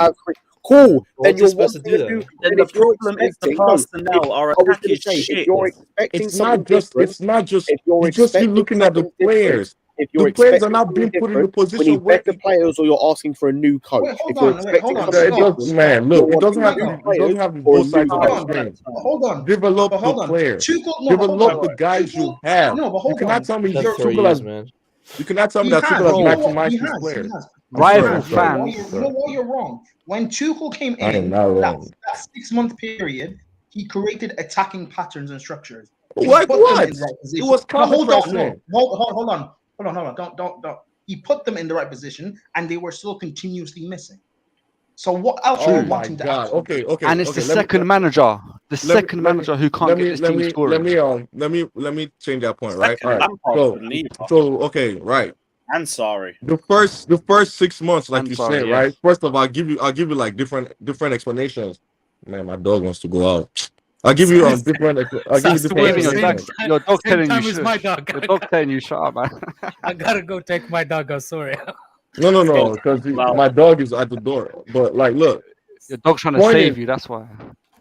Cool. Then Then supposed to do that. Then the problem is the personnel. Our attack is shit. If you're expecting It's something not just. different, It's not just. if you're It's just you expecting looking at the something different, players. if you're The players are expecting not being something put in the different, we position need where better players, or you're asking for a new coach. Wait, hold If you're on, expecting hold on. something it does, man. Look, it doesn't have. It doesn't have both sides of the string. Hold on. Develop But hold the on. players. Tuchel, no, Develop the guys you have. No, but You hold cannot on. tell me That's 3 Tuchel years, has. man. You cannot tell me He that has. Tuchel has You know what? maximized He his has. players. Rival I'm sorry. fans. You know why you're wrong? When Tuchel came I am in, not that wrong. 6-month period, he created attacking patterns and structures. He Like put them what? in the right It position. was No, hold on. counter-pressing. No, hold on. Don't. He put them in the right position, and they were still continuously missing. So what else are Oh you my wanting to God. actually do? Okay. And it's the let me- second manager. The second let me- manager who can't get this team scoring. Let me change that point, right? Second All right. So okay, right. And sorry. The first 6 months, like I'm you sorry, said, yes. right? First of all, I'll give you like different explanations. Man, my dog wants to go out. I'll give you different. I'll give you different Even explanations. your dog Same telling you time as my shush. dog. Your dog telling you shut up, man. I gotta go take my dog out. Sorry. No, because my dog is at the door. But like, look, Your dog's trying to Point save is- you. That's why.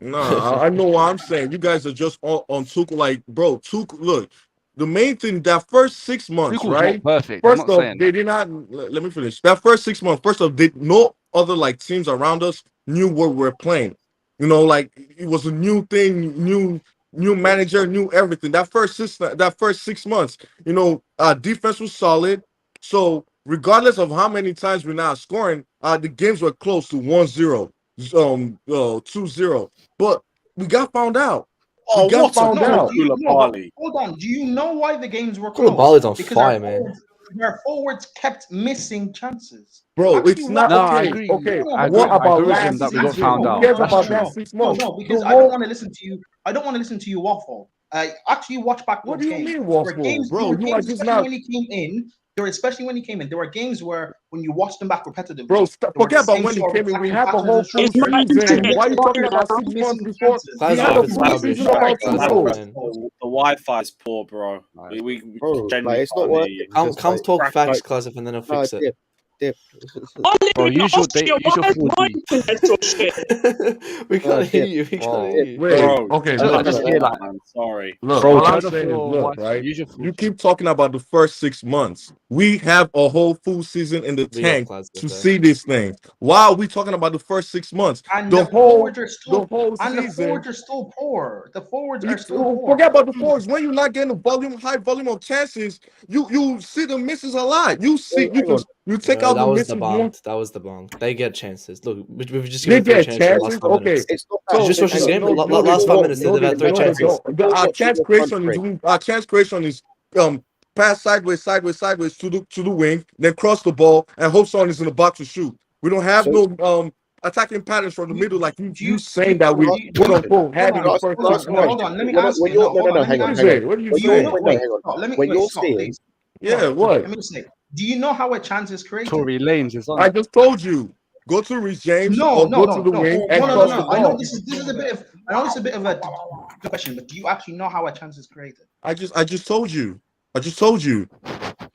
nah, I know what I'm saying. You guys are just on Tuchel. Like, bro, Tuchel. Look, the main thing that first 6 months, Tuchel's right? not perfect. I'm First not off, saying they did not. Let me finish. That first 6 months. First off, no other like teams around us knew what we're playing. You know, like it was a new thing, new manager, new everything. That first 6 months, you know, our defense was solid. So regardless of how many times we're not scoring, the games were close to 1-0, 2-0. But we got found out. Oh, got what a found out. Koulibaly. Hold on. Do you know why the games were Koulibaly's on close? Because fire, man. Their forwards kept missing chances. Bro, Actually, it's not No, I okay. agree. Okay, I what agree about with him last that we got season? found Who out. cares That's about true. that 6 months? No, because The I don't whole- want to listen to you. I don't want to listen to you waffle. Actually watch back What those do you games. mean, There were waffle, games, bro? there were You are games, just especially not. when he came in, especially when he came in, there were games where when you watched them back repetitively, Bro, forget about when he came in. We have a whole full season. Why are you talking about 6 months before? We had a full season about Tuchel. The Wi-Fi is poor, bro. We Bro, genuinely it's not can't hear working. you. Come talk like- facts, Clive, and then I'll fix it. Dip. Bro, use your 4G. We can't hear you. We can't hear you. Wait, Bro, okay, just- look, just hear like- man, sorry. look, Bro, all I'm turn off saying is, your look, Wi-Fi. right? Use your You 4G. keep talking about the first 6 months. We have a whole full season in the We got tank Clive's to there. see this thing. Why are we talking about the first 6 months? And The the whole forwards are still season. still poor. The forwards You are still poor. forget about the forwards. When you're not getting a high volume of chances, you see the misses a lot. You take out That the was misses. the bond. That was the bond. They get chances. Look, we've just They given 3 get chances in the last chances. 5 Okay, minutes. It's not so that. Just watch this game. Last 5 minutes, they've had 3 chances. Our chance creation is pass sideways to the wing, then cross the ball, and hope someone is in the box to shoot. We don't have no attacking patterns from the middle like you saying that we quote unquote had in the first 6 months. Hold on, let me ask you. Hang on. What are you saying? When you're seeing, Yeah, what? Let me just say, do you know how a chance is created? Tory Lanes is on. I just told you. Go to Reece James or go to the wing and cross the I know ball. this is a bit of a question, but do you actually know how a chance is created? I just told you.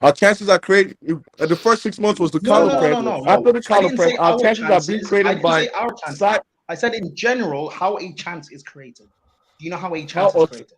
Our chances are created. The first 6 months was the counter press. After the counter press, our chances are being created by side. I said in general how a chance is created. Do you know how a chance is created?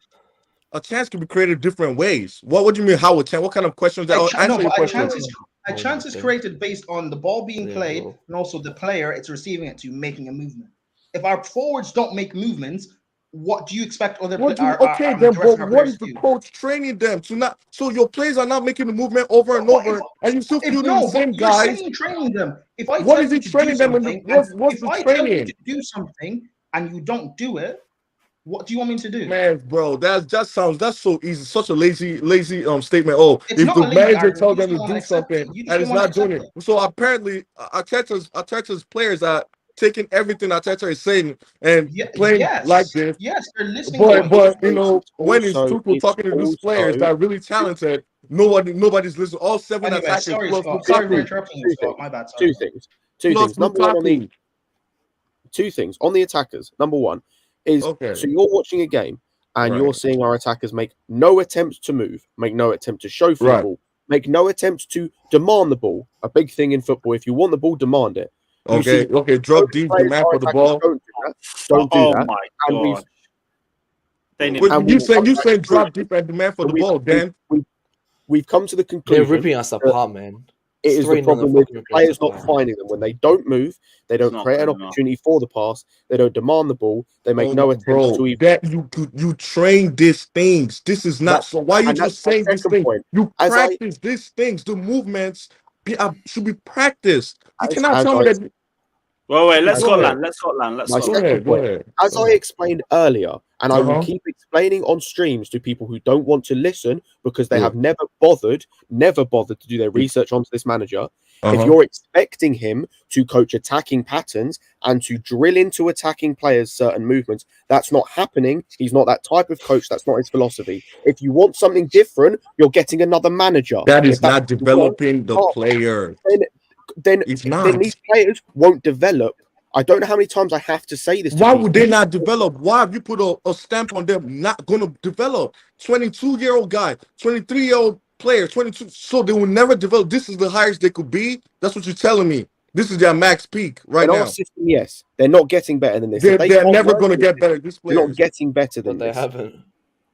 A chance can be created different ways. What do you mean? How a chance? What kind of questions? A chance is created based on the ball being played and also the player it's receiving it to making a movement. If our forwards don't make movements, what do you expect other players? What is the coach training them to not? So your players are not making the movement over and over, and you still feel the same guys. You're training them. If I what is he training them? What's the training? Tell you to do something and you don't do it, what do you want me to do? Man, bro, that's so easy. Such a lazy statement. Oh, it's if the manager argument, tells them to do something and it's not doing it. So apparently, Arteta's players are taking everything Arteta is saying and playing like this. Yes, they're listening. But you know, when it's Tuchel talking to these players that are really talented, nobody's listening. All 7 attackers plus Lukaku. Sorry for interrupting you, Scott. My bad. Two things. Number one, two things on the attackers. Number one is so you're watching a game and you're seeing our attackers make no attempt to move, make no attempt to show for the ball, make no attempt to demand the ball. A big thing in football, if you want the ball, demand it. Drop deep, demand for the ball. Don't do that. Oh my God. You saying drop deep and demand for the ball, Dan? We've come to the conclusion. They're ripping us apart, man. It is the problem with players not finding them. When they don't move, they don't create an opportunity for the pass. They don't demand the ball. They make no attempt to even. You train these things. This is not so. Why are you just saying these things? You practice these things. The movements should be practiced. You cannot tell me that. Wait, let's go land. Go ahead. As I explained earlier, and I will keep explaining on streams to people who don't want to listen because they have never bothered to do their research onto this manager. If you're expecting him to coach attacking patterns and to drill into attacking players certain movements, that's not happening. He's not that type of coach. That's not his philosophy. If you want something different, you're getting another manager. That is not developing the player. Then these players won't develop. I don't know how many times I have to say this. Why would they not develop? Why have you put a stamp on them not going to develop? 22-year-old guy, 23-year-old player, 22, so they will never develop. This is the highest they could be. That's what you're telling me. This is their max peak right now. System, yes, they're not getting better than this. They're never going to get better. These players they're not getting better than this. They haven't.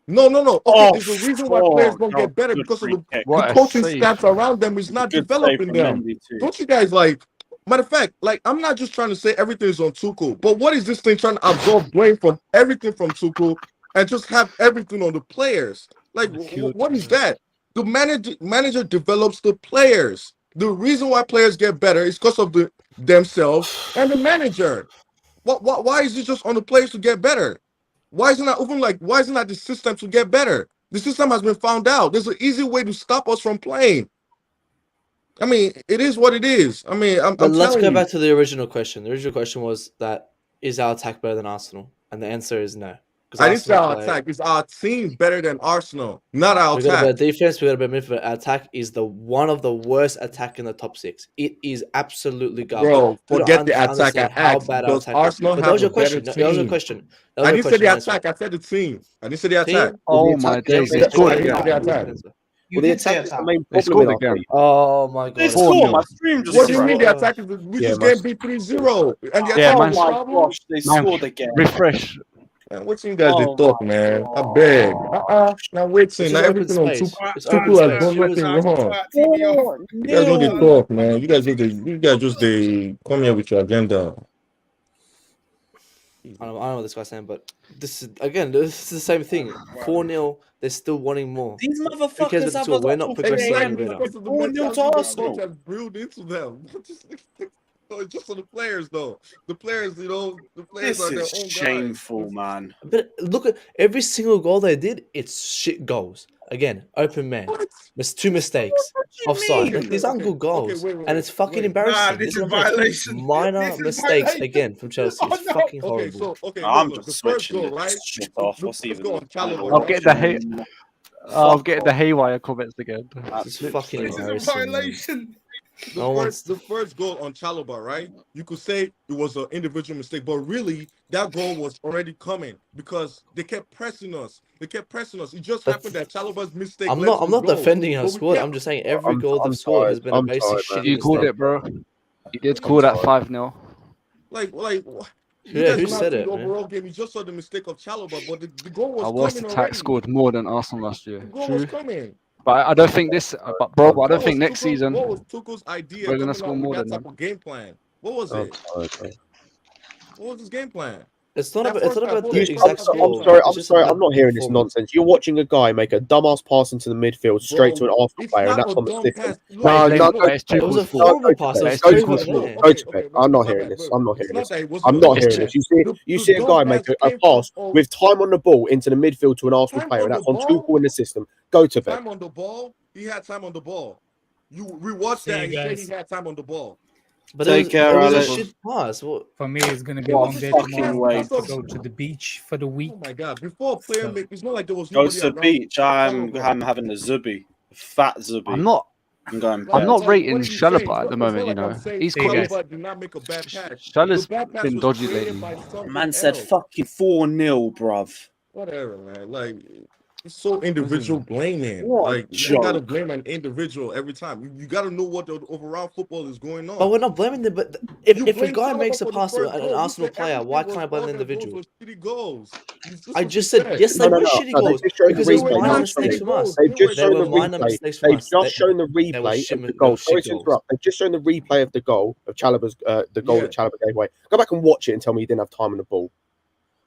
No. Okay, there's a reason why players don't get better because of the coaching staffs around them is not developing them. Don't you guys Matter of fact, I'm not just trying to say everything is on Tuchel, but what is this thing trying to absorb blame from everything from Tuchel and just have everything on the players? What is that? The manager develops the players. The reason why players get better is because of themselves and the manager. Why is it just on the players to get better? Why isn't that the system to get better? The system has been found out. There's an easy way to stop us from playing. I mean, it is what it is. I mean, let's go back to the original question. The original question was that is our attack better than Arsenal? And the answer is no. I didn't say our attack. Is our team better than Arsenal? Not our We got a better attack. defense. We got a better midfield. Our attack is the one of the worst attack in the top 6. It is absolutely garbage. Bro, You don't forget the attack. I understand how asked. bad our Does attack Arsenal is. But that have was a your better question. That was your team? question. I didn't say the attack. I said the team. I didn't say the attack. Team? Oh my days! They scored I didn't say the again. attack. You the did say attack is the attack. main They problem in scored our again. team. Oh my god. They 4-0. scored. My stream just What do you froze. mean the attack is? We just man. get beat 3-0. And the Yeah, attack Oh man. is my problem? gosh, they Man, scored again. refresh. Man, what you guys did Oh talk, my man? I God. beg. Now wait, It's now just open everything on space. Tuchel. It's open Tuchel has space. done nothing wrong. You guys know the 4-0. talk, man. You guys just they come here with your agenda. I don't know what this guy's saying, but this is the same thing. 4-0, they're still wanting more. These Who cares motherfuckers about the have score? us We're up not for progressing any Exactly, better. because of the 4-0 mentality to the Arsenal. coach has brewed into them. It's just for the players, though. The players, the players This are their is own guys. shameful, man. But look at every single goal they did. It's shit goals. Again, open man. What? There's 2 mistakes. What do you Offside. mean? These aren't good goals. wait, And it's fucking wait. embarrassing. this is is what I'm saying. violation. Minor This is mistakes violation. again from Chelsea. Oh, It's no. fucking Okay, horrible. so I'm look, just the first switching goal, this right? shit off. The What's first even goal on the point Chalobah, of I'll right? get the watching? I'll get the haywire comments again. It's fucking This is a embarrassing. Man. violation. The first goal on Chalobah, right? You could say it was an individual mistake, but really that goal was already coming because they kept pressing us. It just happened that Chalobah's mistake. I'm led not. to I'm the not goal. defending our But we squad. kept- I'm just saying every I'm goal they've scored has been a I'm basic tired, shitty You called mistake. it, bro. You did call that 5-0. like you Yeah, guys who not said see it, the man? overall game. You just saw the mistake of Chalobah, but the goal was Our worst coming attack already. scored more than Arsenal last year. The goal True. was coming. But I don't think this. But bro, I don't think next What season was Tuchel's idea we're gonna coming score out with more that than type them. of game plan? What was it? What was his game plan? It's not That about. It's first not half, about what the was exact the first half score. game? I'm It's just sorry. about I'm not hearing this performance. nonsense. You're watching a guy make a dumbass pass into the midfield straight to an Arsenal It's player, and not that's a on the dumb system. pass. No, But go it's to bed. It was a Tuchel's fault. horrible Go to pass. bed. It But was it's Go to over Tuchel's bed. fault. there. Go to bed. I'm not hearing this. I'm not It's hearing not this. that it was I'm not hearing this. You see a dumb guy pass make a came pass from- with time on the ball into the midfield to an Arsenal Time player, on and that's the on ball? Tuchel in the system. Go to bed. Time on the ball. He had time on the ball. You rewatch See that you and you say guys. he had time on the ball. But Take care, it was a Alex. shit pass. What? For me, it's gonna be a What long day fucking tomorrow. way. I have to go to the beach for the week. Oh my god! Before a player So- make, it's not like there was Go nobody to the around. beach. I'm Chalobah. having a zubi. Fat zubi. I'm not. I'm going I'm bed. not Like, rating what are you Chalobah saying? at the It's not moment. You like I'm know, saying he's Hey, guys. Chalobah did not make a bad pass. Chalobah's The bad pass been was dodgy created lately. by something Man said else. fucking 4-0, bruv. Whatever, man. Like, it's so individual blaming. What Like, a you gotta joke. blame an individual every time. You gotta know what the overall football is going on. But we're not blaming them. But if You a blame guy Chalobah makes a for the pass to first an goal. You Arsenal said player, why everything can't I was blame the all their individual? goals were shitty goals. This I what just you said yes, they No, were no. shitty They've goals just shown the because it was replay. minor Now, mistakes from us. They've just They shown were the minor replay. mistakes from They've us. just shown the They were replay shit, of the they goal. were Sorry shit to goals. interrupt. They've just shown the replay of the goal of Chalobah's, the goal Yeah. that Chalobah gave away. Go back and watch it and tell me you didn't have time on the ball.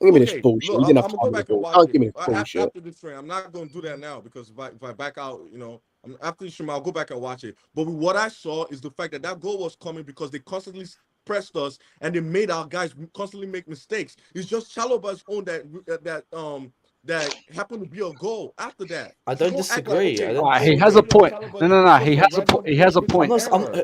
Don't give me this Okay, bullshit. look, You didn't I'm have gonna time go on the back and ball. watch Don't it. give me this bullshit. After this stream, I'm not gonna do that now because if I back out, after the stream, I'll go back and watch it. But what I saw is the fact that goal was coming because they constantly pressed us and they made our guys constantly make mistakes. It's just Chalobah's own that happened to be a goal after that. I don't disagree. I don't He has a point. No. He has a point. He has a point.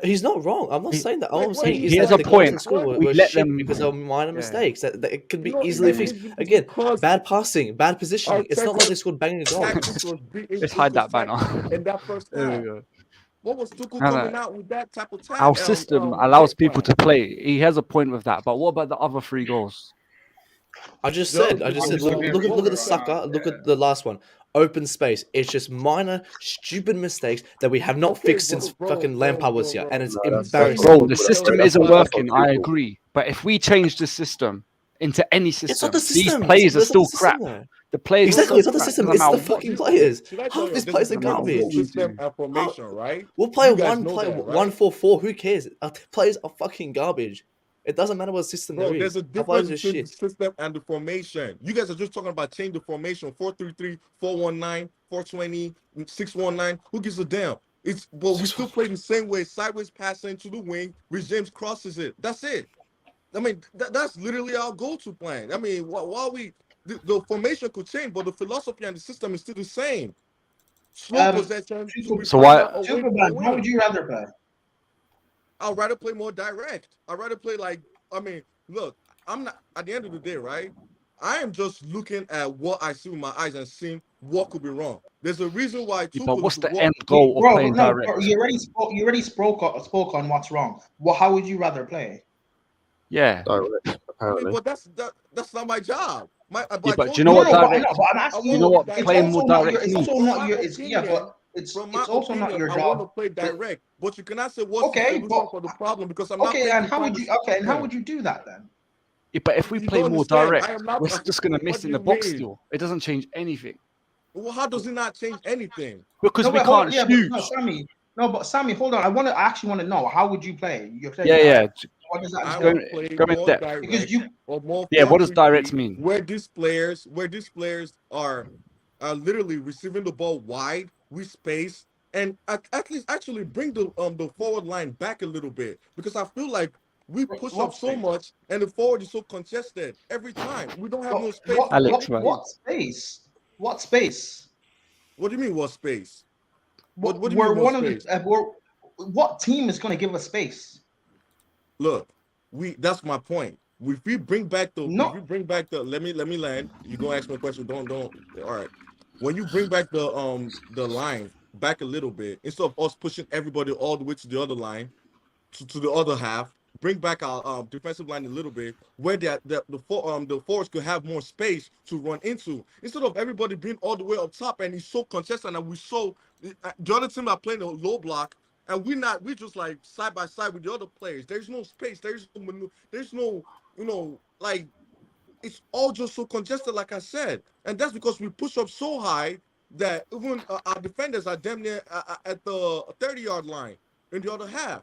He's not wrong. I'm not saying that. All I'm saying is he has that a the goals in point. school We were let shit them- because they were minor Yeah. mistakes that it can be You know, easily it's fixed. because- Again, bad passing, bad positioning. It's not like they scored banging goals. Let's hide that banner. In that first There half. we go. What was Tuchel No, no. coming out with that type of time? Our system allows people to play. He has a point with that. But what about the other 3 goals? I just said, look at the sucker. Look at the last one. Open space. It's just minor, stupid mistakes that we have not fixed since fucking Lampard was here, and it's embarrassing. Bro, the system isn't working. I agree. But if we change the system into any system, It's not the system. these players are It's not still the crap. system, though. The players Exactly, are it's not the crap, system. no It's matter the what fucking you do. players. Should I Half tell you, these this players is are the number one garbage. system and formation, right? We'll play You guys one know play that, right? 1-4-4. Who cares? Our players are fucking garbage. It doesn't matter what system Bro, there there's is. a Our players difference are between the shit. system and the formation. You guys are just talking about change the formation 4-3-3, 4-1-9, 4-20, 6-1-9. Who gives a damn? But we still play the same way, sideways passing to the wing, Rich James crosses it. That's it. I mean, that's literally our go-to plan. I mean, while the formation could change, but the philosophy and the system is still the same. Slow possession. So why? How would you rather play? I'd rather play more direct. I'd rather play look, I'm not at the end of the day, right? I am just looking at what I see with my eyes and seeing what could be wrong. There's a reason why Yeah, but Tuchel what's is the what. end goal of Bro, playing no, direct? bro, you already spoke on what's wrong. Well, how would you rather play? Yeah. Direct, I mean, apparently. but that's not my job. But Yeah, I but told do you know No, what no, but direct? no, but I'm I asking You want know to you. be what It's playing direct. more also not your. direct It's means? also From not my your. It's yeah, opinion, but it's from my it's also not opinion, your I want job. to play To, direct. But you cannot say what's the okay, solution but for the problem because I'm not okay, paying and to how find would the you? Okay, and how solution. would you do that then? Yeah, but if we You play don't more understand. direct, I am not. we're just gonna What miss do in the you box mean? still. It doesn't change anything Well, how does it not change anything? because No, we wait, hold on. can't Yeah, but shoot. no, Sammy. No, but Sammy, hold on. I actually want to know how would you play? You're playing Yeah, yeah. direct. What does that I Go, entail? will play go in more depth. Because direct you or more Yeah, what does direct 4-3-3, mean? where these players are literally receiving the ball wide, we space, and at least actually bring the forward line back a little bit because I feel like we push up what so space? much and the forward is so congested every time. We don't have What no space to Alex, run right? into. what space? What space? What do you mean what space? What do you We're mean what one of space? the. What team is going to give us space? Look, that's my point. If we bring back No, let me land. You gonna ask me a question. Don't all right. When you bring back the line back a little bit, instead of us pushing everybody all the way to the other line, to the other half, bring back our defensive line a little bit, where the forwards could have more space to run into, instead of everybody being all the way up top and he's so consistent and the other team are playing a low block and we just like side by side with the other players. There's no space. There's no like it's all just so congested, like I said, and that's because we push up so high that even our defenders are damn near at the 30-yard line in the other half.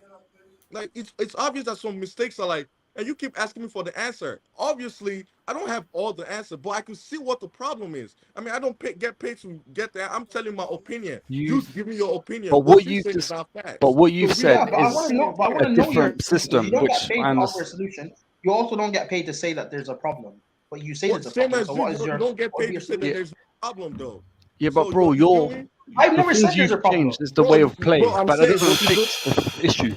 Like it's obvious that some mistakes are like, and you keep asking me for the answer. Obviously, I don't have all the answer, but I can see what the problem is. I mean, I don't get paid to get that. I'm telling my opinion. You give me your opinion. But What what you you've say is just, not but facts. what So you've we said yeah, have but I a want is to know. disagreement But I here. want a to know your different solution. If you system, don't which get paid I to offer a understand. solution, you also don't get paid to say that there's a problem. But you say What there's a same problem. as So you? what is You your don't get what would be paid your to say that solution? there's no problem though. Yeah, but So bro, you feel me? I've the never said things there's you've a problem. changed is the way Bro, of play, I'm but that saying, doesn't okay, fix the issue.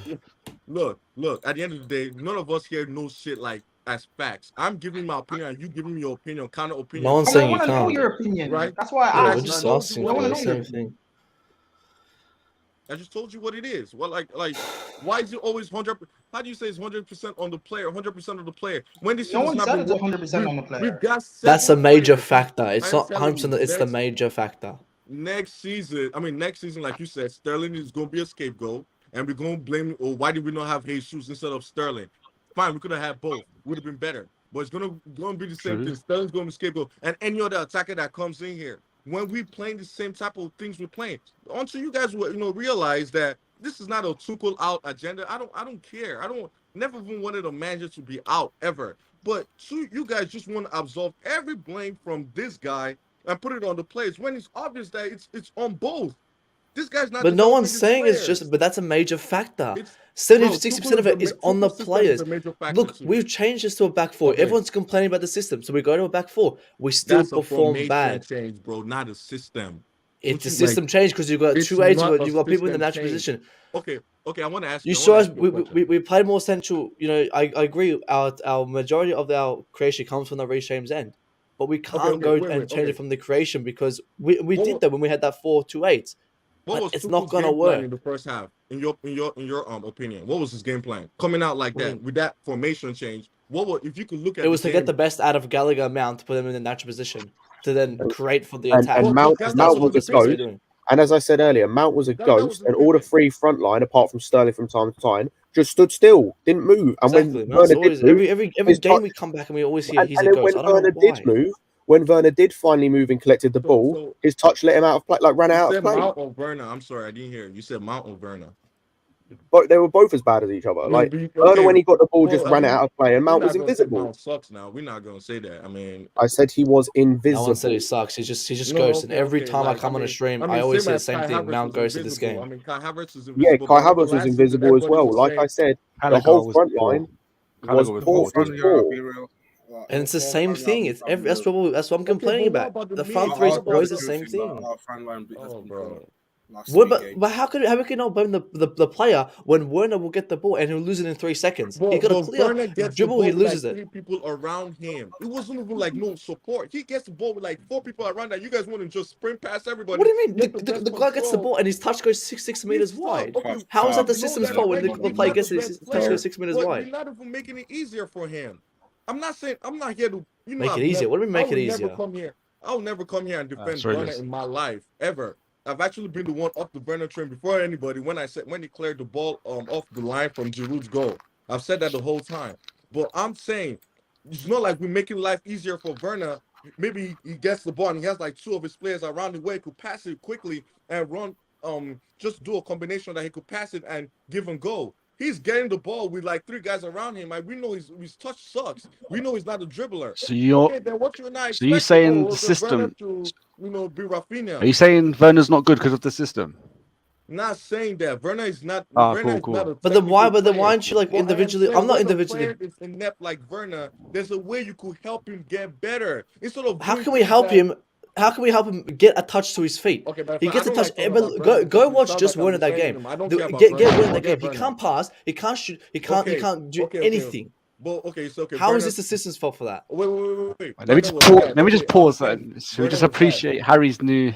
look. At the end of the day, none of us here know shit like as facts. I'm giving my opinion, and you giving me your opinion, counter No opinion one's to And I saying it, you want to know can't. your opinion. right? That's why And I Yeah, I we're asked. just just told you asking I what for want it to the know your same is. opinion. thing. I just told you what it is. Well, like, why is it always 100? How do you say it's 100% on the player, 100% of the player when this No shit has one not said been it's working? 100% on the We've player. got That's a several major players. factor. I It's am not telling you, 100%. It's the major factor. next season, like you said, Sterling is going to be a scapegoat, and we're going to blame, oh, why did we not have Jesus instead of Sterling? Fine, we could have had both. Would have been better. But it's going to be the same True. thing. Sterling's going to be scapegoat, and any other attacker that comes in here. When we playing the same type of things we're playing, until you guys will, realize that this is not a Tuchel out agenda. I don't care. I don't never even wanted a manager to be out ever. But you guys just want to absolve every blame from this guy and put it on the players when it's obvious that it's on both. This guy's not But no developing one's his saying it's just. players. But that's a major factor. It's 70 to bro, 60% of it is on the Tuchel system is players. a major factor Look, too. we've changed this to a back four. Okay, Everyone's complaining about the system, so we go to a back four. We still that's a perform formation bad. change, bro, not a system. It's Don't a you like? system change because you've got It's two eights. not a You've got people in the system natural change. position. Okay, I want to ask You you. I want saw to us. ask you a question. We played more central. You know, I agree. Our majority of our creation comes from the Reece James end, but we can't Okay, go wait. and change it Okay, from the creation because we what did wa- that when we had that 4-2-8. what But was it's not Tuchel's gonna game plan work. in the first half? In your opinion, what was his game plan coming out like that with that formation change? If you could look It at the was to get game? the best out of Gallagher Mount to put them in the natural position to then create for the And attack. and But Mount guys, Because that that's Mount what was was we're the a supposed to be ghost. pivot. doing. And as I said earlier, Mount was a That was ghost, the and all the pivot. free front line, apart from Sterling from time to time, just stood still, didn't move. And when Exactly. No, it's Werner did always move, every his game touch, we come back and we always hear he's and a then ghost. I don't know why. When Werner did finally move and collected the ball, So his touch let him out of play, like ran you out of said play. Mount or Werner. I'm sorry, I didn't hear. You said Mount or Werner. But they were both as bad as each other. I mean, Like Werner, okay. when he got the ball, just Well, I ran it mean, out of play, and we're Mount was not gonna say invisible. Mount sucks now. We're not gonna say that. I mean, I said he was No one said invisible. he sucks. He's just no, ghost. And every okay. time I Like, come on a stream, I always same say the as same Kai thing. Havertz Mount was ghosted this invisible. game. I mean, Kai Havertz is Yeah, invisible. Kai But remember Havertz was last season, invisible as everybody well. was Like I saying, said, the Gallagher whole was front poor. line Gallagher was was The whole poor. poor Was front, today. yeah, I'll poor. be real. And it's the Whole same front line, thing. I'll be real. That's what I'm okay, complaining but what about. about the The front mid? three What I'll is about be always the the? same truthful, but thing. our front line has Oh, been poor. bro. But how can we not blame the player when Werner will get the ball and he'll lose it in 3 seconds? He got a clear Werner gets dribble, the ball he with loses like it. 3 people around him. It wasn't even like no support. He gets the ball with like 4 people around that. You guys want to just sprint past everybody. What do you mean? The guy gets the ball and his touch goes 6 meters wide. How is that the system's fault when the player gets his touch goes 6 meters wide? You're not even making it easier for him. I'm not here to Make it easier. What do we make it easier? I'll never come here and defend Werner in my life ever. I've actually been the one up the Werner train before anybody when he cleared the ball off the line from Giroud's goal. I've said that the whole time. But I'm saying it's not like we're making life easier for Werner. Maybe he gets the ball and he has like 2 of his players around the way who could pass it quickly and run just do a combination that he could pass it and give and go. He's getting the ball with like 3 guys around him. Like we know his touch sucks. We know he's not a dribbler. So you're saying the system to, be Rafinha. Are you saying Werner's not good because of the system? Not saying that Werner is not. Cool. But then why aren't you like individually? I'm not individually. If it's inept like Werner, there's a way you could help him get better. Instead of how can we help him? How can we help him get a touch to his feet? Okay, but he gets a touch. Go watch just Werner that game. Get Werner that game. He can't pass. He can't shoot. He can't do anything. How is this the system's fault for that? Wait. Let me just pause then. Should we just appreciate Harry's new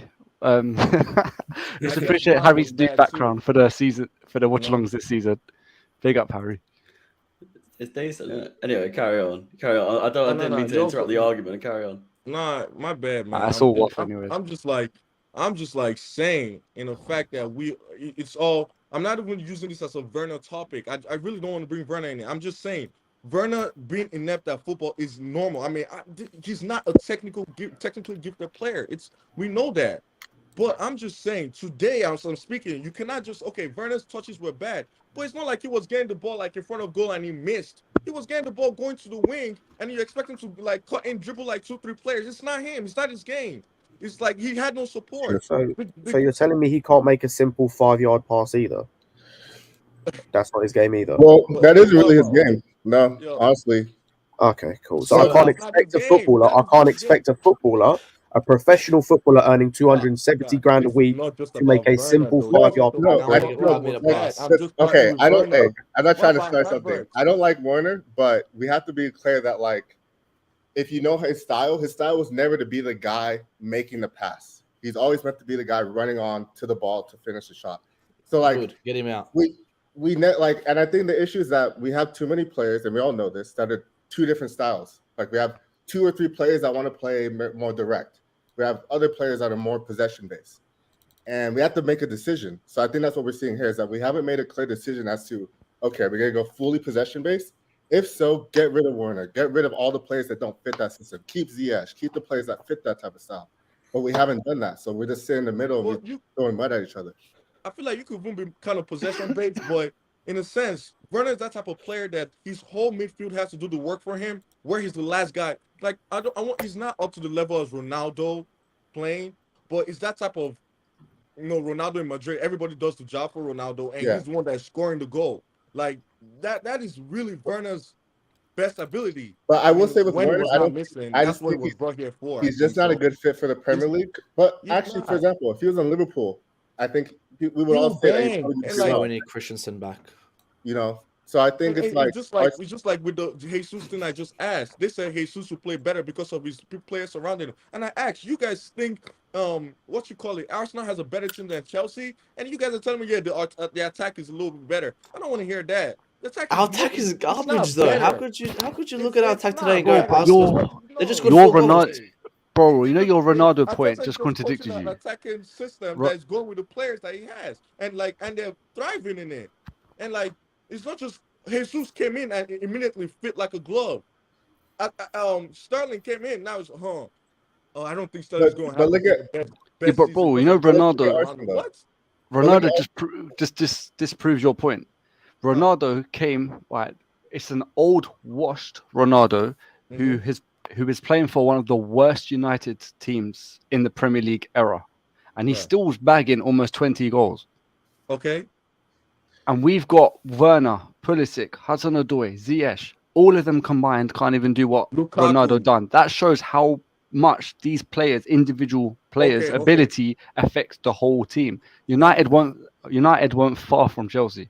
just appreciate Harry's new background for the season, for the watch-alongs this season. Big up, Harry. It's decent. Anyway, carry on. I didn't mean to interrupt the argument. Carry on. Nah, my bad, man. That's all waffle anyway. I'm just like saying in the fact that it's all. I'm not even using this as a Werner topic. I really don't want to bring Werner in. I'm just saying Werner being inept at football is normal. I mean, he's not a technically gifted player. We know that. But I'm just saying, today, I'm speaking, you cannot just, Werner's touches were bad. But it's not like he was getting the ball like in front of goal and he missed. He was getting the ball going to the wing and you expect him to like cut and dribble like 2-3 players. It's not him. It's not his game. It's like he had no support. So you're telling me he can't make a simple 5-yard pass either? That's not his game either. Well, that isn't really his game. No, honestly. Okay, cool. So I can't expect a footballer. A professional footballer earning 270 grand a week to make a simple 5-yard pass. Okay, I'm not trying to start something. I don't like Werner, but we have to be clear that like, if you know his style was never to be the guy making the pass. He's always meant to be the guy running on to the ball to finish the shot. So like, get him out. And I think the issue is that we have too many players, and we all know this, that are 2 different styles. Like we have 2 or 3 players that want to play more direct. We have other players that are more possession-based. And we have to make a decision. So I think that's what we're seeing here is that we haven't made a clear decision as to, we're going to go fully possession-based. If so, get rid of Werner. Get rid of all the players that don't fit that system. Keep Ziyech. Keep the players that fit that type of style. But we haven't done that. So we're just sitting in the middle and throwing mud at each other. I feel like you could be kind of possession-based, but in a sense, Werner is that type of player that his whole midfield has to do the work for him, where he's the last guy. Like he's not up to the level as Ronaldo playing, but it's that type of, Ronaldo in Madrid. Everybody does the job for Ronaldo, and he's the one that's scoring the goal. Like that is really Werner's best ability. But I will say with Werner, that's what he was brought here for. He's just not a good fit for the Premier League. But actually, for example, if he was on Liverpool, I think we would all say we need Christensen back. So I think it's like just like with the Jesus thing I just asked. They said Jesus will play better because of his players surrounding him. And I asked, you guys think Arsenal has a better team than Chelsea? And you guys are telling me the attack is a little bit better. I don't want to hear that. Our attack is garbage though. How could you look at our attack today and go past They're just good Ronaldo, bro. Your Ronaldo point just contradicted you. Attacking system that's going with the players that he has, and they're thriving in it. And it's not just Jesus came in and immediately fit like a glove. Sterling came in, now it's I don't think Sterling's going to have the best but bro, Ronaldo. What? Ronaldo just disproves your point. Ronaldo came it's an old washed Ronaldo who is playing for one of the worst United teams in the Premier League era, and he still was bagging almost 20 goals. Okay. And we've got Werner, Pulisic, Hudson-Odoi, Ziyech. All of them combined can't even do what Ronaldo done. That shows how much these players, individual players' Okay. ability affects the whole team. United weren't far from Chelsea.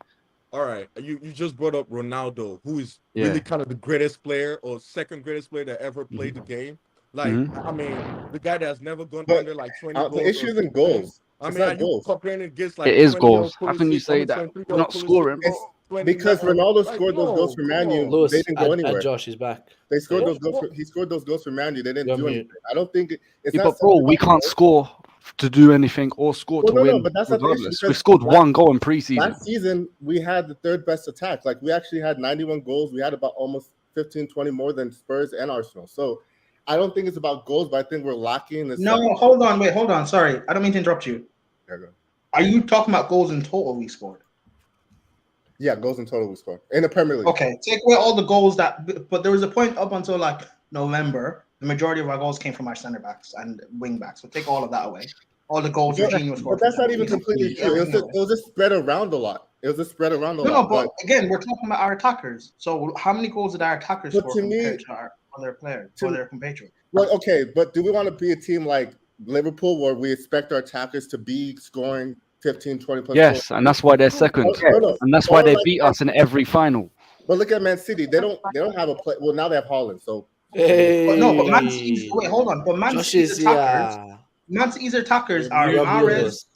All right, you just brought up Ronaldo, who is Yeah. really kind of the greatest player or second greatest player that ever played the game. Like, I mean, the guy that's never gone under like 20 goals. The issue isn't goals. I It's mean, not are you goals. comparing against like It is 20-year goals. How can you Pulisic, say that 23-year we're not Pulisic, scoring? Because Ronaldo scored those goals for Man U. Lewis, They didn't go add anywhere. Josh is back. They scored those goals. He scored those goals for Man U. They didn't You're do mute. anything. I don't think it's Yeah, not. but bro, we about can't goals. score to do anything or score to win. But that's not the issue. Regardless, because we scored one goal in preseason. Last season, we had the third best attack. Like, we actually had 91 goals. We had about almost 15, 20 more than Spurs and Arsenal. So I don't think it's about goals, but I think we're lacking. No, hold on. Sorry, I don't mean to interrupt you. Are you talking about goals in total we scored? Yeah, goals in total we scored in the Premier League. Okay, take away all the goals but there was a point up until like November. The majority of our goals came from our center backs and wing backs. So take all of that away. All the goals Jorginho scored. But that's not even completely true. It was just spread around a lot. No, but again, we're talking about our attackers. So how many goals did our attackers score compared to our other players or their compatriots? Well, okay, but do we want to be a team like Liverpool where we expect our attackers to be scoring 15, 20 plus Yes, goals? and that's why they're second. And that's why they beat us in every final. But look at Man City. They don't have a play. Well, now they have Haaland. So but Man City's wait, hold on. But Man City's attackers, Man City's attackers are Mahrez,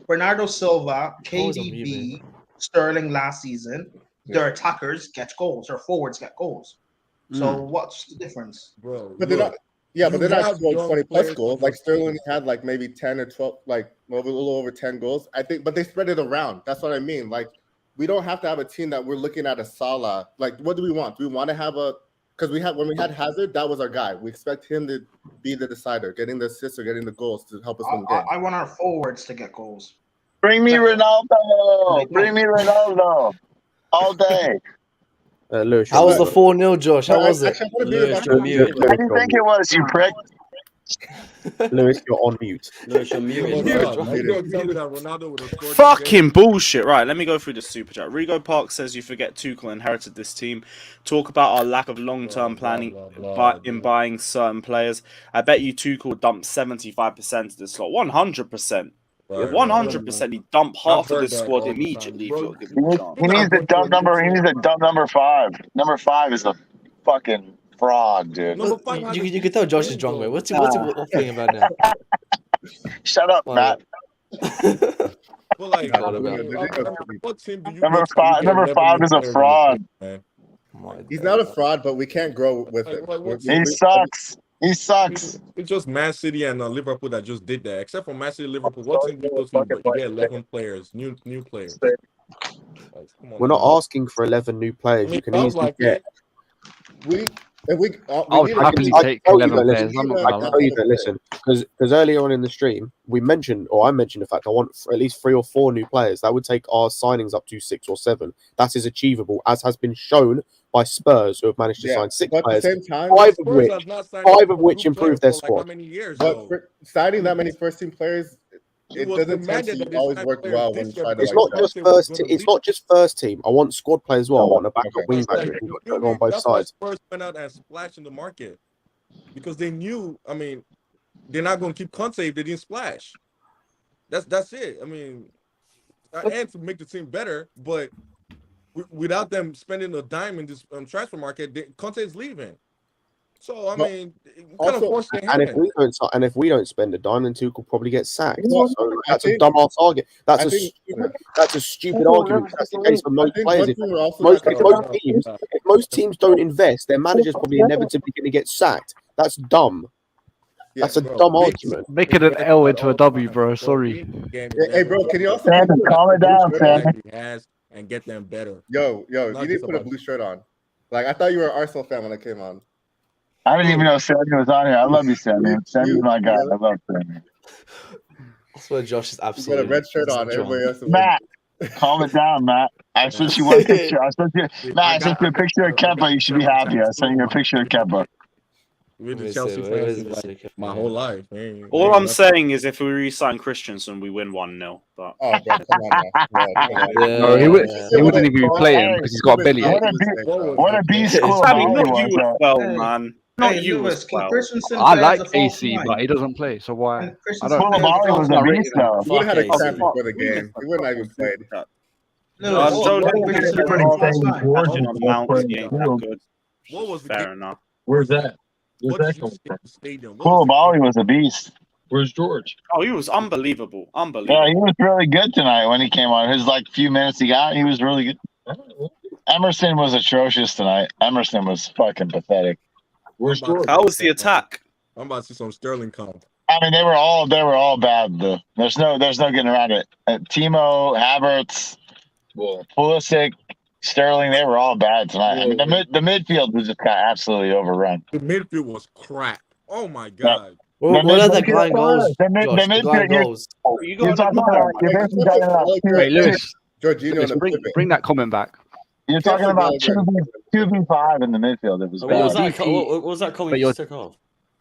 Bernardo Silva, KDB, Sterling last season. Their attackers get goals. Their forwards get goals. So what's the difference, bro? But they're not. Yeah, but they're not scoring 20 plus goals. Like Sterling had like maybe 10 or 12, like a little over 10 goals. I think, but they spread it around. That's what I mean. Like, we don't have to have a team that we're looking at a Salah. Like, what do we want? Do we want to have because when we had Hazard, that was our guy. We expect him to be the decider, getting the assists or getting the goals to help us win the game. I want our forwards to get goals. Bring me Ronaldo. Bring me Ronaldo. All day. Lewis, How was the 4-0, Josh? How was it? Lewis, you're muted. How do you think it was, you prick? Lewis, you're on mute. Lewis, you're muted. Fucking bullshit. Right, let me go through the super chat. Rigo Park says you forget Tuchel inherited this team. Talk about our lack of long-term planning in buying certain players. I bet you Tuchel dumped 75% of the slot. 100%. 100%. He dumped half of the squad immediately. He needs a dump number. He needs a dump number 5. Number 5 is a fucking fraud, dude. You can tell Josh is drunk, man. What's he feeling about now? Shut up, Matt. Number 5 is a fraud. He's not a fraud, but we can't grow with it. He sucks. He sucks. It's just Man City and Liverpool that just did that. Except for Man City, Liverpool, what team do those teams? You get 11 players, new players. We're not asking for 11 new players. You can easily get. I would happily take 11 players. I'm not gonna lie. Listen, because earlier on in the stream, I mentioned the fact I want at least 3 or 4 new players. That would take our signings up to 6 or 7. That is achievable, as has been shown by Spurs, who have managed to sign 6 players, at the same time, 5 of which improved their squad. But for signing that many first-team players, it doesn't tend to always work well when you try to. It's not just first team. It's not just first team. I want squad players as well. I want a backup wing back who can go on both sides. Spurs went out and splashed in the market because they knew. I mean, they're not going to keep Conte if they didn't splash. That's it. I mean, and to make the team better, but without them spending a dime in this transfer market, Conte is leaving. So I mean, kind of forced their hand. And if we don't spend a dime, then Tuchel probably gets sacked. So that's a dumbass argument. That's a stupid argument. That's the case for most players. If most teams don't invest, their manager's probably inevitably going to get sacked. That's dumb. That's a dumb argument. Make it an L into a W, bro. Sorry. Hey, bro, can you also calm it down, Sam? And get them better. Yo, you need to put a blue shirt on. Like, I thought you were an Arsenal fan when I came on. I didn't even know Sammy was on here. I love you, Sammy. Sammy's my guy. I love Sammy. I swear Josh is absolutely. You got a red shirt on. Everybody else is Matt, calm it down, Matt. I sent you one picture. I sent you a picture of Kemba. You should be happy. I sent you a picture of Kemba. With the Chelsea fans my whole life. Man. All I'm saying is if we re-sign Christensen, we win 1-0. But bro, come on. No, he wouldn't even be playing because he's got a belly. What a beast! Sammy, not you as well, man. Not Hey, you Lewis, as can well. Christensen I play like as a false AC, nine? but he doesn't play. So why? Can I Christensen don't. play as a Koulibaly false was Not a rate beast, him. though. He would have had a Fuck camp AC. before the game. He wouldn't have even played. Lewis, Joe can Linton Christensen said play as a false Arsenal nine? catching on Mount, he ain't that good. What was the Fair game? enough. Where's that? Where's What did that you come see from? at the stadium? What was the Koulibaly game? was a beast. Where's George? Oh, he was unbelievable. Yeah, he Unbelievable. was really good tonight when he came on. His like few minutes he got, he was really good. Emerson was atrocious tonight. Emerson was fucking pathetic. Where's I'm about George? to- How was the attack? I'm about to see some Sterling comp. I mean, they were all bad though. There's no getting around it. Timo, Havertz, Well, Pulisic, Sterling, they were all bad tonight. I mean, well, the midfield was just got absolutely overrun. The midfield was crap. Oh my god. What are the Glenn goals, Josh? The Glenn goals. You You're got talking about. You're basically talking about. Wait, Lewis. Jorginho Lewis, in the bring, pivot. bring that comment back. You're talking about 2v5 in the midfield. It was What But your was bad. that? DP, What was that comment but you your just took off?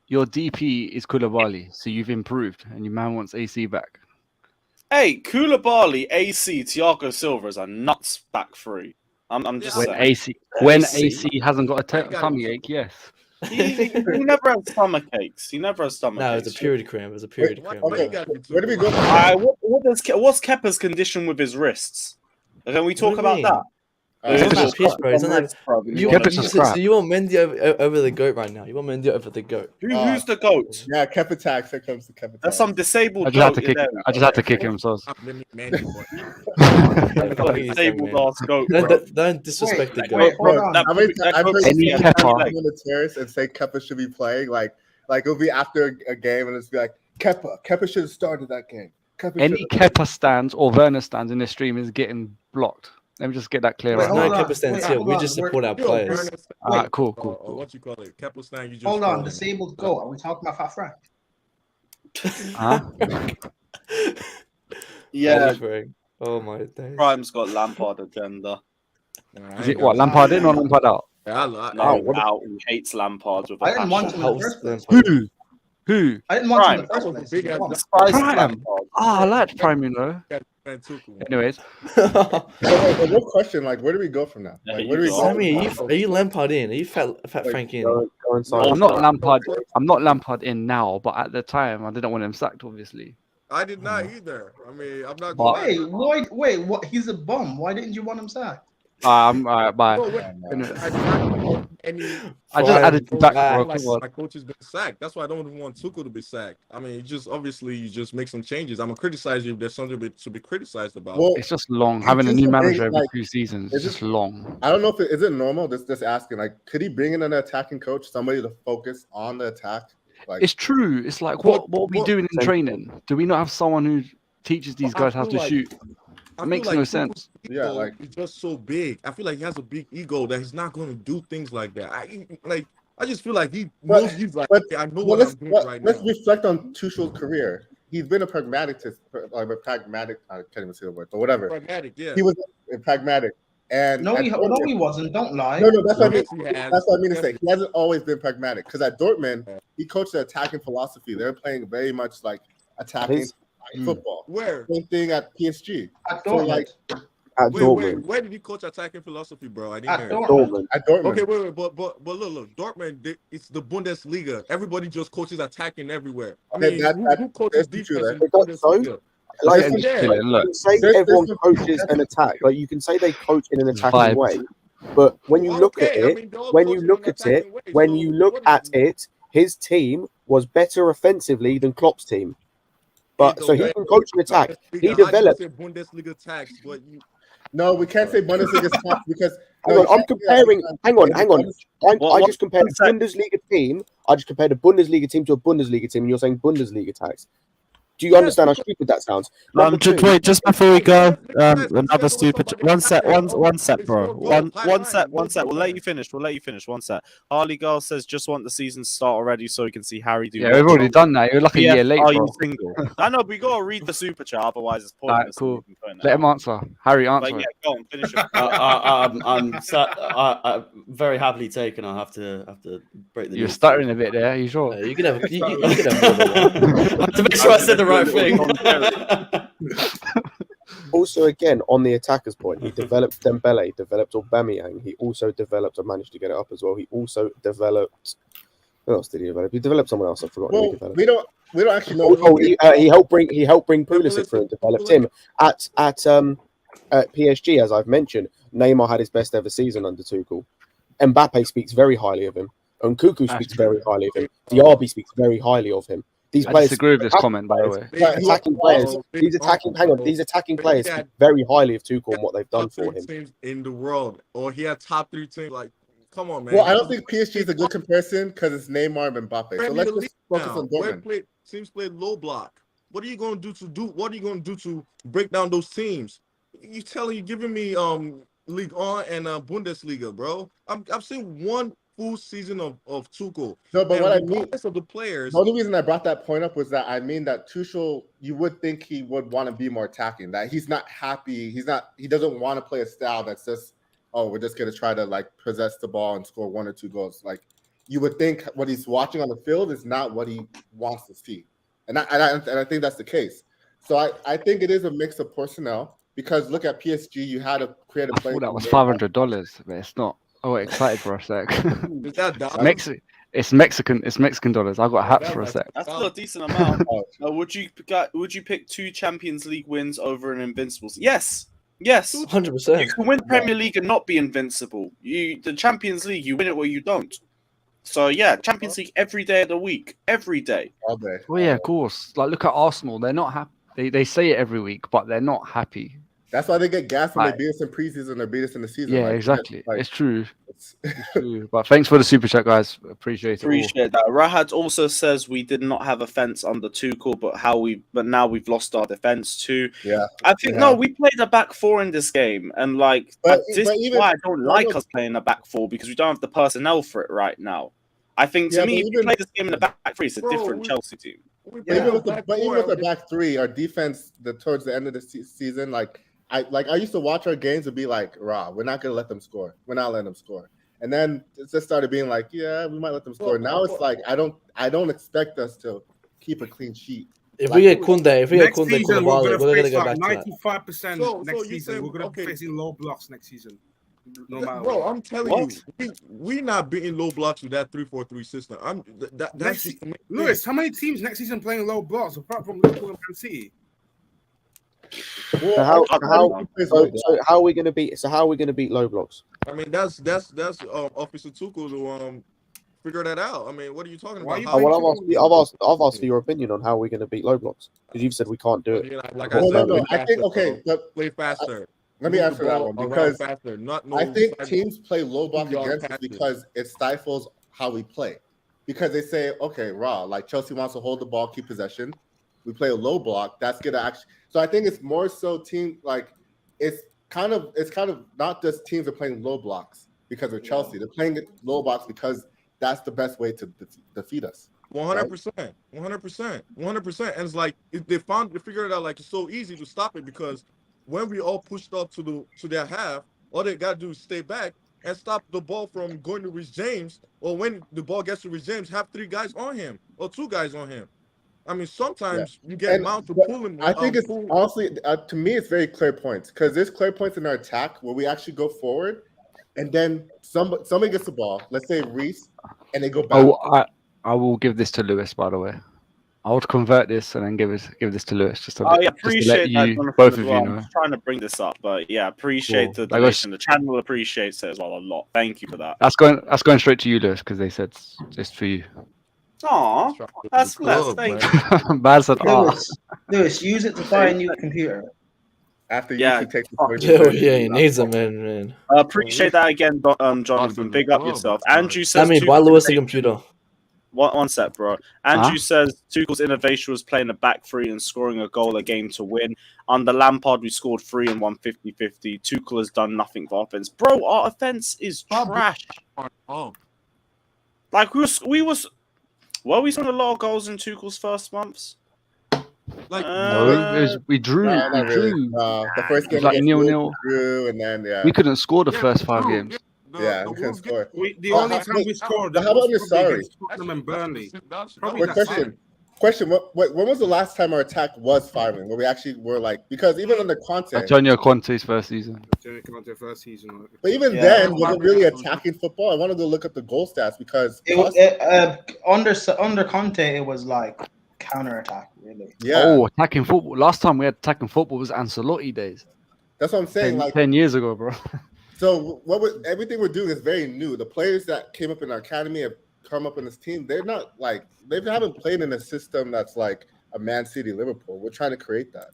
your DP is Koulibaly, so you've improved, and your man wants AC back. Hey, Koulibaly, AC, Thiago Silva is a nuts back three. I'm just When saying. AC hasn't got a got tummy him. ache, yes. He never had stomach aches. He never had stomach No, aches. it's a period cramp. It was a period cramp. Okay, Yeah. where do we go? What's Kepa's condition with his wrists? Can we talk What do you about that? He's on that piss, bro. He's on that. Wrists, bro, You, wanna Kepa's you, talk. just so crap. you want Mendy over the goat right now? You want Mendy over the goat? Who's the goat? Yeah, Kepa attacks. Here comes the Kepa There's attacks. some disabled I just had goat to in kick. there. I just had to kick him, so. Disabled ass goat, Don't, bro. don't disrespect the goat. Wait, hold on. That How many that I've heard goat's Any people yeah, Kepa. on the terrace and say Kepa should be playing. Like it'll be after a game and it's be like Kepa should have started that game. Any Kepa stands or Werner stands in this stream is getting blocked. Let me just get that clear There's right no now. Kepa stands here. We just support our players. Alright, cool. What you call it? Keppel Stein, you just Hold on, call him. disabled goat. Are we talking about Fat Frank? Huh? Yeah, Oh my days. Prime's got Lampard agenda. Is it what, Lampard in or Lampard out? No, out. He hates Lampard with a I didn't want passion. him in the first place. Who? I didn't want him in the first place. Big Come on. Spice Prime. Lampard. I like Prime, you know. Anyways. One question, like, where do we go from now? Like, where do we go? Sammy, are you Lampard in? Are you fat Frank in? I'm not Lampard. I'm not Lampard in now, but at the time, I didn't want him sacked. Obviously, I did not either. I mean, I'm not. Wait, what? He's a bum. Why didn't you want him sacked? bye. I just added you back, bro. Come on. My coach has been sacked. That's why I don't even want Tuchel to be sacked. I mean, you just make some changes. I'm gonna criticize you if there's something to be criticized about. Well, It's just long having a new manager every like, 2 seasons. It's just long. I don't know if is it normal. Just asking. Like, could he bring in an attacking coach, somebody to focus on the attack? Like, It's true. It's like what are we doing in training? Do we not have someone who teaches these guys how to shoot? It makes no sense. Yeah, like he's just so big. I feel like he has a big ego that he's not going to do things like that. I just feel like he knows he's like, okay, I know what I'm doing right now. Let's reflect on Tuchel's career. He's been a pragmatist, pragmatic. I can't even say the word, but whatever. Pragmatic, yeah. He was pragmatic, and No, he wasn't. Don't lie. No, that's what I mean. Yes, That's what I mean to say. He hasn't always been pragmatic because at Dortmund, he coached the attacking philosophy. They're playing very much like attacking football. Where? Same thing at PSG. At Dortmund. Where did he coach attacking philosophy, bro? I didn't hear. Dortmund. At Dortmund. Okay, wait, but look, Dortmund, it's the Bundesliga. Everybody just coaches attacking everywhere. I mean, who coaches defense in the Bundesliga? Like, Yeah. you can say everyone coaches an attack. Like, you can say they coach in an attacking way, but when you look at it, his team was better offensively than Klopp's team. But so he can coach an attack. He developed. Bundesliga attacks, but you. No, we can't say Bundesliga attack because. I'm comparing. Hang on. I just compared a Bundesliga team. I just compared a Bundesliga team to a Bundesliga team, and you're saying Bundesliga attacks. Do you understand how stupid that sounds? Just before we go, another stupid. One set, bro. One set. We'll let you finish. One set. Harley Girl says, just want the season to start already so we can see Harry do. Yeah, we've already done that. You're like a year late, Are bro. you single? I know, but we gotta read the super chat, otherwise it's Alright, pointless. cool. Let him answer. Harry, answer. But yeah, go on, finish it. I'm very happily taken. I have to break the. You're news. stuttering a bit there. Are you sure? You can have. You can have more than one. To make sure I said the right thing. Also, again, on the attacker's point, he developed Dembele, developed Aubameyang. He also developed, I managed to get it up as well. He also developed Who else did he develop? He developed someone else. I forgot who he Well, developed. we don't actually know. He helped bring Pulisic through and developed him at PSG, as I've mentioned. Neymar had his best ever season under Tuchel. Mbappe speaks very highly of him. Nkunku speaks very highly of him. Diaby speaks very highly of him. These I players disagree with this comment, by the way. These attacking players speak very highly of Tuchel and what they've done for him. Teams in the world, or he had top 3 teams. Like, come on, man. Well, I don't think PSG is a good comparison because it's Neymar and Mbappe. So let's just focus on Dortmund. Teams play low block. What are you going to do What are you going to do to break down those teams? You giving me Ligue 1 and Bundesliga, bro. I've seen one full season of Tuchel. No, but what I mean of the players. The only reason I brought that point up was that I mean that Tuchel, you would think he would want to be more attacking. That he's not happy. He doesn't want to play a style that's just, oh, we're just gonna try to like possess the ball and score 1 or 2 goals. Like you would think what he's watching on the field is not what he wants to see, and I think that's the case. So I think it is a mix of personnel because look at PSG. You had to create a play. I thought that was $500, but it's not. Oh, excited for a sec. It's Mexican dollars. I got hats for a sec. That's still a decent amount. Would you pick 2 Champions League wins over an Invincibles? Yes. 100%. You can win Premier League and not be invincible. The Champions League, you win it or you don't. So yeah, Champions League every day of the week, every day. All day. Well, yeah, of course. Like, look at Arsenal. They're not happy. They say it every week, but they're not happy. That's why they get gas when they beat us in preseason or beat us in the season. Yeah, exactly. It's true. It's true. But thanks for the super chat, guys. Appreciate that. Rahad also says we did not have a fence under Tuchel, but now we've lost our defense too. Yeah, I think no, we played a back 4 in this game, and this is why I don't like us playing a back 4 because we don't have the personnel for it right now. I think to me, if we play this game in the back 3, it's a different Chelsea team. Even with the back 3, our defense towards the end of the season, I used to watch our games and be like, "Rah, we're not gonna let them score. We're not letting them score." And then it just started being like, "Yeah, we might let them score." Now it's like I don't expect us to keep a clean sheet. If we get Kunde, we're gonna go back to 95% next season. We're gonna be facing low blocks next season. No matter Bro, what. I'm telling you, we're not beating low blocks with that 3-4-3 system. That's Lewis, how many teams next season playing low blocks apart from Liverpool and Man City? So how are we going to beat? So how are we going to beat low blocks? I mean, that's Officer Tuchel to figure that out. I mean, what are you talking about? I've asked for your opinion on how we're going to beat low blocks because you've said we can't do it. I think play faster. Let me answer that one because I think teams play low block against us because it stifles how we play. Because they say, okay, like Chelsea wants to hold the ball, keep possession. We play a low block. That's gonna actually. So I think it's more so team it's kind of not just teams are playing low blocks because of Chelsea. They're playing low blocks because that's the best way to defeat us. 100%, 100%. And it's like they figured it out like it's so easy to stop it because when we all pushed up to their half, all they got to do is stay back and stop the ball from going to Rhys James. Or when the ball gets to Rhys James, have 3 guys on him or 2 guys on him. I mean, sometimes you get Mount to pull him. I think it's honestly, to me, it's very clear points because there's clear points in our attack where we actually go forward, and then somebody gets the ball. Let's say Rhys, and they go back. Oh, I will give this to Lewis. By the way, I would convert this and then give this to Lewis. Appreciate that, both of you know. I'm trying to bring this up, but yeah, appreciate the donation. The channel appreciates it as well a lot. Thank you for that. That's going straight to you, Lewis, because they said it's for you. Aw, that's blessed. Thank you. Lewis, use it to buy a new computer. After you take he needs them, man. Appreciate that again, Jonathan. Big up yourself. Andrew says, buy Lewis a computer. One sec, bro. Andrew says Tuchel's innovation was playing a back 3 and scoring a goal a game to win. Under Lampard, we scored 3 and won 50-50. Tuchel has done nothing for offense. Bro, our offense is trash. Like were we scoring a lot of goals in Tuchel's first months? We drew. The first game like 0-0. Drew, and then we couldn't score the first 5 games. Yeah, we couldn't score. The only time we scored. How about Sorry? Tottenham and Burnley. Quick question: Question: when was the last time our attack was firing? Where we actually were like, because even under Conte, Antonio Conte's first season. Conte first season. but even then, was it really attacking football? I wanted to look at the goal stats because under Conte, it was like counter attack, really. Yeah. Oh, attacking football. Last time we had attacking football was Ancelotti days. That's what I'm saying. 10 years ago, bro. So everything we're doing is very new. The players that came up in our academy have come up in this team. They're not like they haven't played in a system that's like a Man City, Liverpool. We're trying to create that.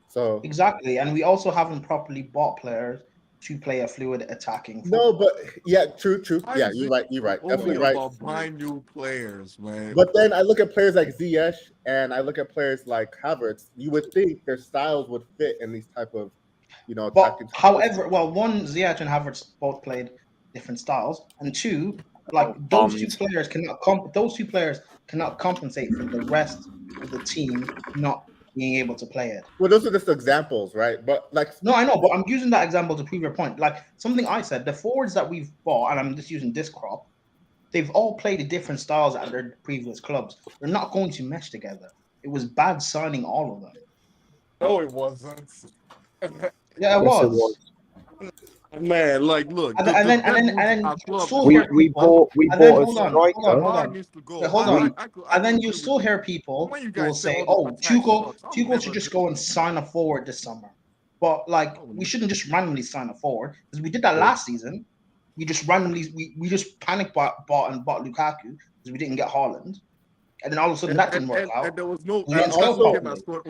So Exactly, and we also haven't properly bought players to play a fluid attacking football. no, but yeah, true. Yeah, you're right. Definitely right. About buying new players, man. But then I look at players like Ziyech and I look at players like Havertz. You would think their styles would fit in these type of, But attacking. however, one, Ziyech and Havertz both played different styles, and two, like those two players cannot compensate for the rest of the team not being able to play it. Well, those are just examples, right? But no, I know, but I'm using that example to prove your point. Like something I said, the forwards that we've bought, and I'm just using this crop, they've all played different styles at their previous clubs. They're not going to mesh together. It was bad signing all of them. No, it wasn't. Yeah, it was. Man, like, look. And then you still hear we people. bought Hold a on. striker. Hold on. And then you still hear people who will say, "Oh, Tuchel should just go and sign a forward this summer." But like, we shouldn't just randomly sign a forward because we did that last season. We just randomly we just panic bought Lukaku because we didn't get Haaland. And then all of a sudden that didn't work out. And there was no. We didn't sell properly. For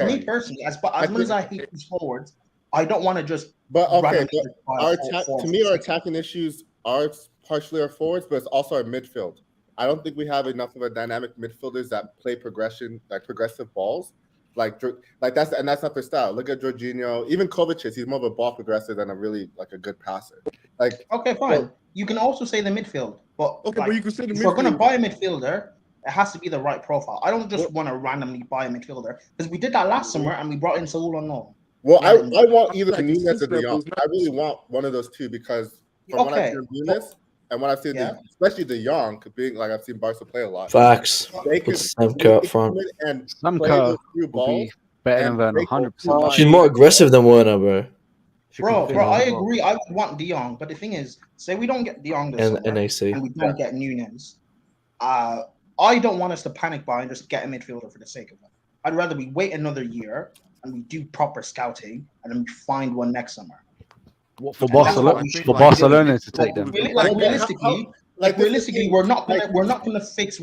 me personally, as much as I hate these forwards, I don't want to just. But okay, to me, our attacking issues are partially our forwards, but it's also our midfield. I don't think we have enough of a dynamic midfielders that play progressive balls, like that's not their style. Look at Jorginho, even Kovacic. He's more of a ball progressive than a good passer. Like, okay, fine. You can also say the midfield, but okay, but you can say the if we're going to buy a midfielder, it has to be the right profile. I don't just want to randomly buy a midfielder because we did that last summer and we brought in Saul on loan. Well, I want either Nunez or De Jong. I really want one of those two because from what I've seen Nunez and what I've seen, especially De Jong, being like I've seen Barca play a lot. Facts. Put Samka up front. Samka will be better than Werner, 100%. She's more aggressive than Werner, bro. Bro, I agree. I would want De Jong, but the thing is, say we don't get De Jong this summer, and we don't get Nunez. I don't want us to panic buy and just get a midfielder for the sake of it. I'd rather we wait another year and we do proper scouting and then we find one next summer. For Barcelona to take them. Realistically, we're not gonna fix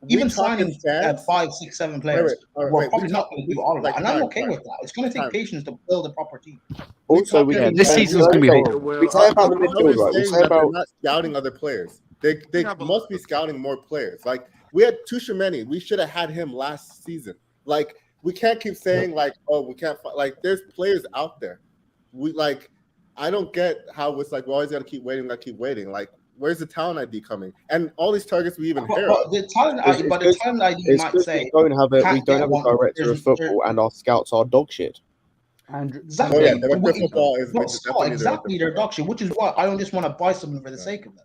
even signing 5, 6, 7 players. We're probably not gonna do all of that, and I'm okay with that. It's gonna take patience to build a proper team. Also, this season's gonna be hard. We talk about the midfield, right? We say about not scouting other players. They must be scouting more players. Like we had Tuchel. We should have had him last season. Like we can't keep saying like, oh, we can't. Like there's players out there. I don't get how it's like we always got to keep waiting. Like where's the talent ID coming? And all these targets we even hear. But the talent ID might say we don't have a director of football and our scouts are dog shit. Exactly. They're dog shit, which is why I don't just want to buy something for the sake of it.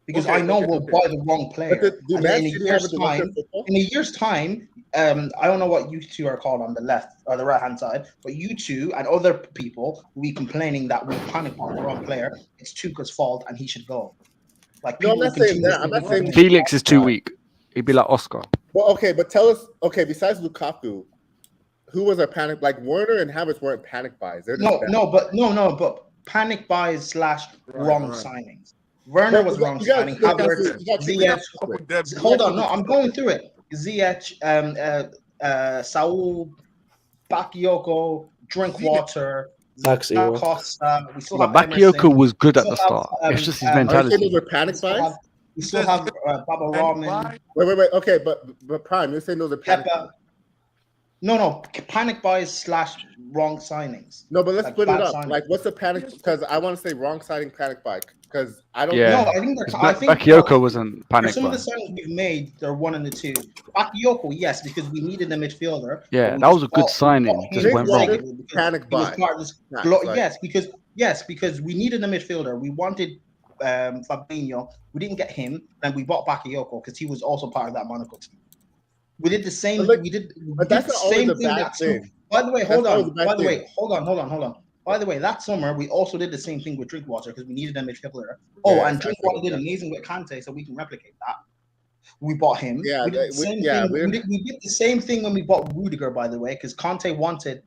Because I know we'll buy the wrong player. In a year's time, I don't know what you two are called on the left or the right hand side, but you two and other people will be complaining that we panic on the wrong player. It's Tuchel's fault and he should go. Like, no, I'm not saying that. I'm not saying Felix is too weak. He'd be like Oscar. Well, okay, but tell us. Okay, besides Lukaku, who was our panic? Like Werner and Havertz weren't panic buys. But panic buys / wrong signings. Werner was wrong signing. Havertz, Ziyech. Hold on, no, I'm going through it. Ziyech, Saul, Bakayoko, Drinkwater, Costa. Bakayoko was good at the start. It's just his mentality. Those are panic buys. We still have Baba Rahman. Wait. Okay, but Prime, you're saying those are panic buys. No, panic buys / wrong signings. No, but let's split it up. Like, what's the panic? Because I want to say wrong signing panic buy. Because I don't know. I think Bakayoko wasn't panic. Some of the signings we've made, they're 1 and 2. Bakayoko, yes, because we needed a midfielder. Yeah, that was a good signing. Just went wrong. Panic buy. Yes, because we needed a midfielder. We wanted Fabinho. We didn't get him. Then we bought Bakayoko because he was also part of that Monaco team. We did the same. But We did that's the not always same a thing bad that thing. By the way, That's hold always on. a bad By the way, thing. hold on. By the way, that summer we also did the same thing with Drinkwater because we needed a midfielder. Oh, Yes, and I Drinkwater forgot did that. amazing with Kante, so we can replicate that. We bought him. Yeah, we did the same thing. We did the same thing when we bought Rudiger, by the way, because Kante wanted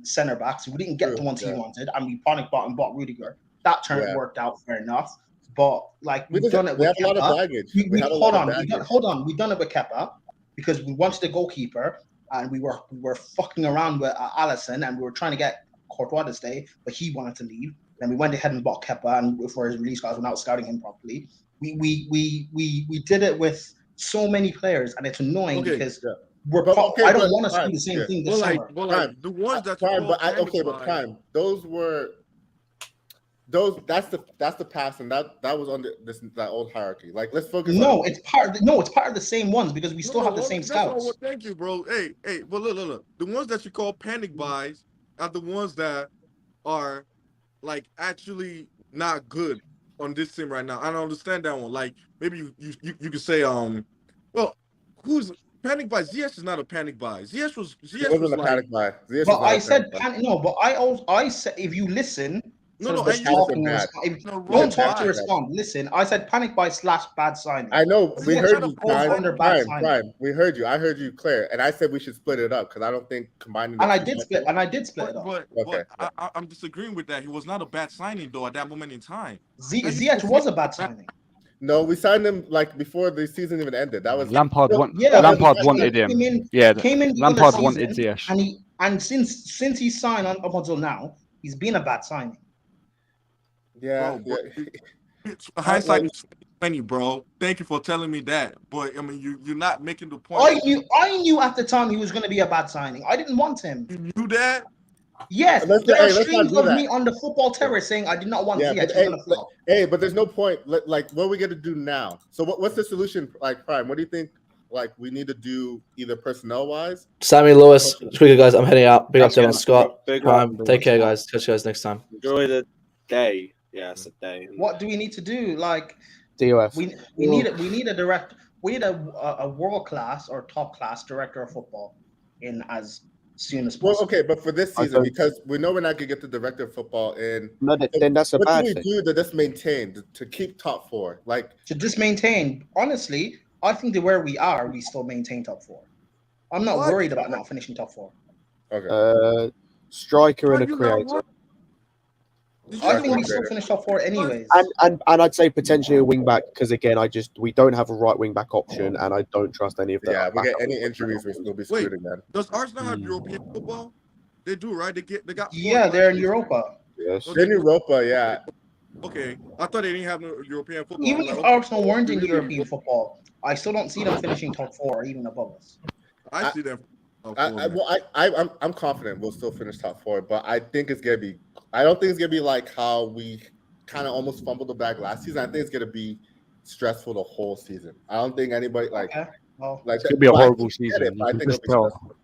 centre backs. We didn't get the ones he wanted, and we panic bought and bought Rudiger. That worked out fair enough. But like we've done it We with have a lot of Kepa. baggage. We We had a hold lot of on. baggage. Hold on. We've done it with Kepa because we wanted the goalkeeper, and we were fucking around with Alisson, and we were trying to get Courtois to stay, but he wanted to leave. Then we went ahead and bought Kepa, and for his release guys, we're not scouting him properly. We did it with so many players, and it's annoying because I don't want us to do the same thing this summer. The ones that Prime, but Prime, that's the past, and that was under that old hierarchy. Like, let's focus. It's part of the same ones because we still have the same scouts. Thank you, bro. Hey, but look. The ones that you call panic buys are the ones that are like actually not good on this team right now. I don't understand that one. Like, maybe you could say well, who's panic buy? Ziyech is not a panic buy. Ziyech was a panic buy. But I said panic. No, but I said if you listen. Don't talk to respond. Listen, I said panic buy / bad signing. I know we heard you, Prime. We heard you. I heard you clear, and I said we should split it up because I don't think combining. And I did split it up. But I'm disagreeing with that. He was not a bad signing though at that moment in time. Ziyech was a bad signing. No, we signed him like before the season even ended. That was Lampard. Lampard wanted him. Came in Lampard wanted Ziyech, and since he signed on up until now, he's been a bad signing. Yeah, hindsight is 20, bro. Thank you for telling me that. But I mean, you're not making the point. I knew at the time he was going to be a bad signing. I didn't want him. You knew that? Yes. There are streams of me on the football terrace saying I did not want Ziyech. Hey, but there's no point. Like, what are we going to do now? So, what's the solution? Like, Prime, what do you think? Like, we need to do either personnel wise. Sammy Lewis, quicker guys. I'm heading out. Big up to everyone. Scott. Prime. Take care, guys. Catch you guys next time. Enjoy the day. Yeah, it's a day. What do we need to do? Like, DOF. We need a world class or top class director of football in as soon as possible. Well, okay, but for this season, because we know we're not gonna get the director of football in. No, then that's a bad thing. What do we do to just maintain to keep top four? Like to just maintain. Honestly, I think that where we are, we still maintain top four. I'm not worried about not finishing top four. Okay. Striker and a creator. I think we still finish top four anyways. And I'd say potentially a wing back because again, we don't have a right wing back option, and I don't trust any of them. Yeah, if we get any injuries, we'll be screwed again. Does Arsenal have European football? They do, right? They got. Yeah, they're in Europa. Yes, they're in Europa. Yeah. Okay, I thought they didn't have no European football. Even if Arsenal weren't in European football, I still don't see them finishing top four or even above us. I see them. I'm confident we'll still finish top four, but I think it's gonna be. I don't think it's gonna be like how we kind of almost fumbled the bag last season. I think it's gonna be stressful the whole season. I don't think anybody it's gonna be a horrible season. I think it'll be stressful.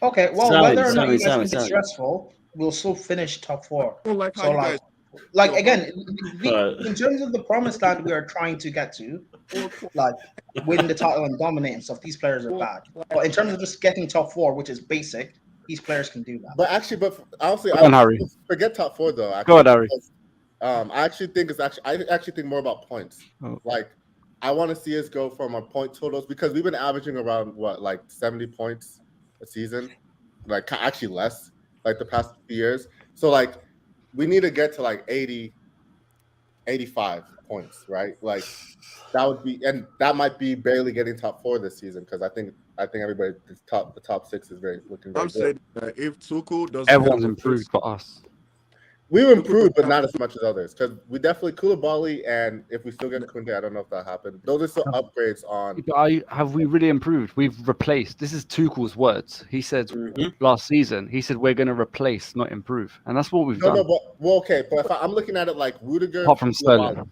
Okay, well, whether or not you guys think it's stressful, we'll still finish top four. Like again, in terms of the promised land we are trying to get to, like win the title and dominate and stuff, these players are bad. But in terms of just getting top four, which is basic, these players can do that. But honestly, Harry. Forget top four though. Go on, Harry. I actually think more about points. Like I want to see us go from our point totals because we've been averaging around 70 points a season, like actually less, like the past few years. So like we need to get to 80, 85 points, right? Like that would be, and that might be barely getting top four this season because I think everybody the top six is looking very good. I'm saying that if Tuchel doesn't, everyone's improved but us. We've improved, but not as much as others. Because we definitely Koulibaly, and if we still get Kunde, I don't know if that happened. Those are still upgrades on. Have we really improved? We've replaced. This is Tuchel's words. He said last season. He said we're going to replace, not improve, and that's what we've done. But I'm looking at it like Rudiger. Apart from Sterling.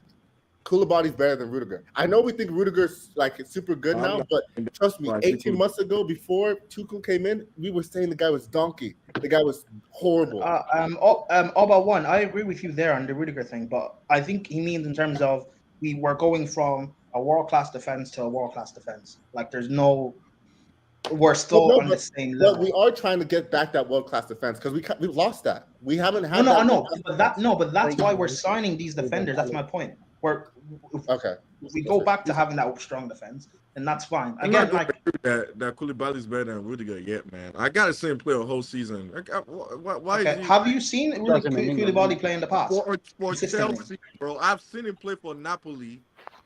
Koulibaly's better than Rudiger. I know we think Rudiger's like super good now, but trust me, 18 months ago, before Tuchel came in, we were saying the guy was donkey. The guy was horrible. Oba one, I agree with you there on the Rudiger thing, but I think he means in terms of we were going from a world-class defense to a world-class defense. Like there's no, we're still on the same level. But we are trying to get back that world-class defense because we've lost that. We haven't had I know, but that's why we're signing these defenders. That's my point. If we go back to having that strong defense, then that's fine. Again, like that Koulibaly is better than Rudiger yet, man. I gotta see him play a whole season. Why is he... Have you seen Koulibaly play in the past? For Chelsea, bro, I've seen him play for Napoli.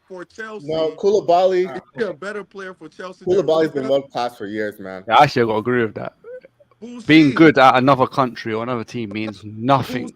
For Chelsea, no, Koulibaly is a better player for Chelsea. Koulibaly's been world class for years, man. Yeah, actually, I gotta agree with that. Being good at another country or another team means nothing.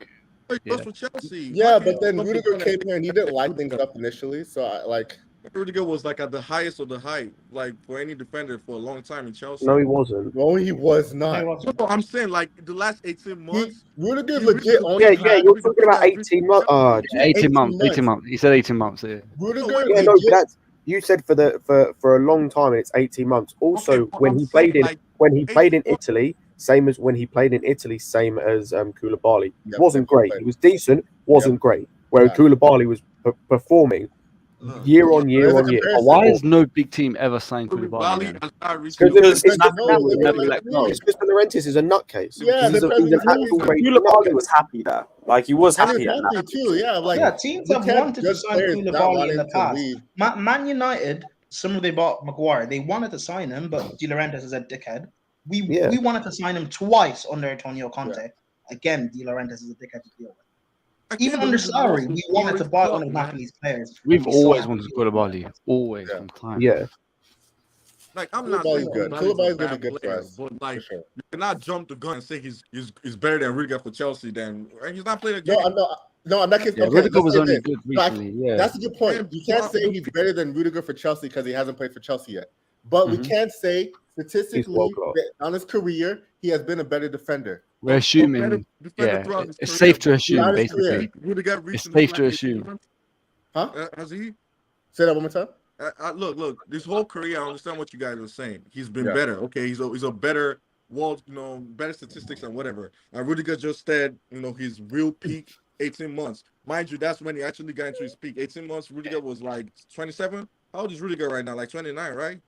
For Chelsea. Yeah, but then Rudiger came here and he didn't light things up initially. So Rudiger was like at the highest of the height, like for any defender for a long time in Chelsea. No, he wasn't. No, he was not. No, I'm saying like the last 18 months. Rudiger legit. You're talking about 18 months. 18 months. He said 18 months. Yeah. Rudiger. Yeah, no, that's you said for a long time, and it's 18 months. Also, when he played in Italy. Same as when he played in Italy, same as Koulibaly. Wasn't great. He was decent, wasn't great. Whereas Koulibaly was performing year on year on year. Why has no big team ever signed Koulibaly? Because De Laurentiis is a nutcase. Yeah, Koulibaly was happy there. Like he was happy at that. Too. Yeah, teams have wanted to sign Koulibaly in the past. Man United, they bought Maguire. They wanted to sign him, but De Laurentiis is a dickhead. We wanted to sign him twice under Antonio Conte. Yeah. Again, De Laurentiis is a dickhead to deal with. Even under Sarri, we wanted to buy one of Napoli's players. We've always wanted to go to Bali. Always. Yeah. Like I'm not saying good. Koulibaly's gonna be good for us. But like you cannot jump the gun and say he's better than Rudiger for Chelsea. Then he's not playing a game. No, I'm not kidding. Yeah, Rudiger was only good recently. Yeah, that's a good point. You can't say he's better than Rudiger for Chelsea because he hasn't played for Chelsea yet. But we can say statistically, on his career, he has been a better defender. We're assuming, it's safe to assume, basically. It's safe to assume. Huh? Has he? Say that one more time. Look. This whole career, I understand what you guys are saying. He's been better. Okay, he's a better better statistics and whatever. And Rudiger just said, his real peak 18 months. Mind you, that's when he actually got into his peak. 18 months. Rudiger was like 27. How old is Rudiger right now? Like 29, right?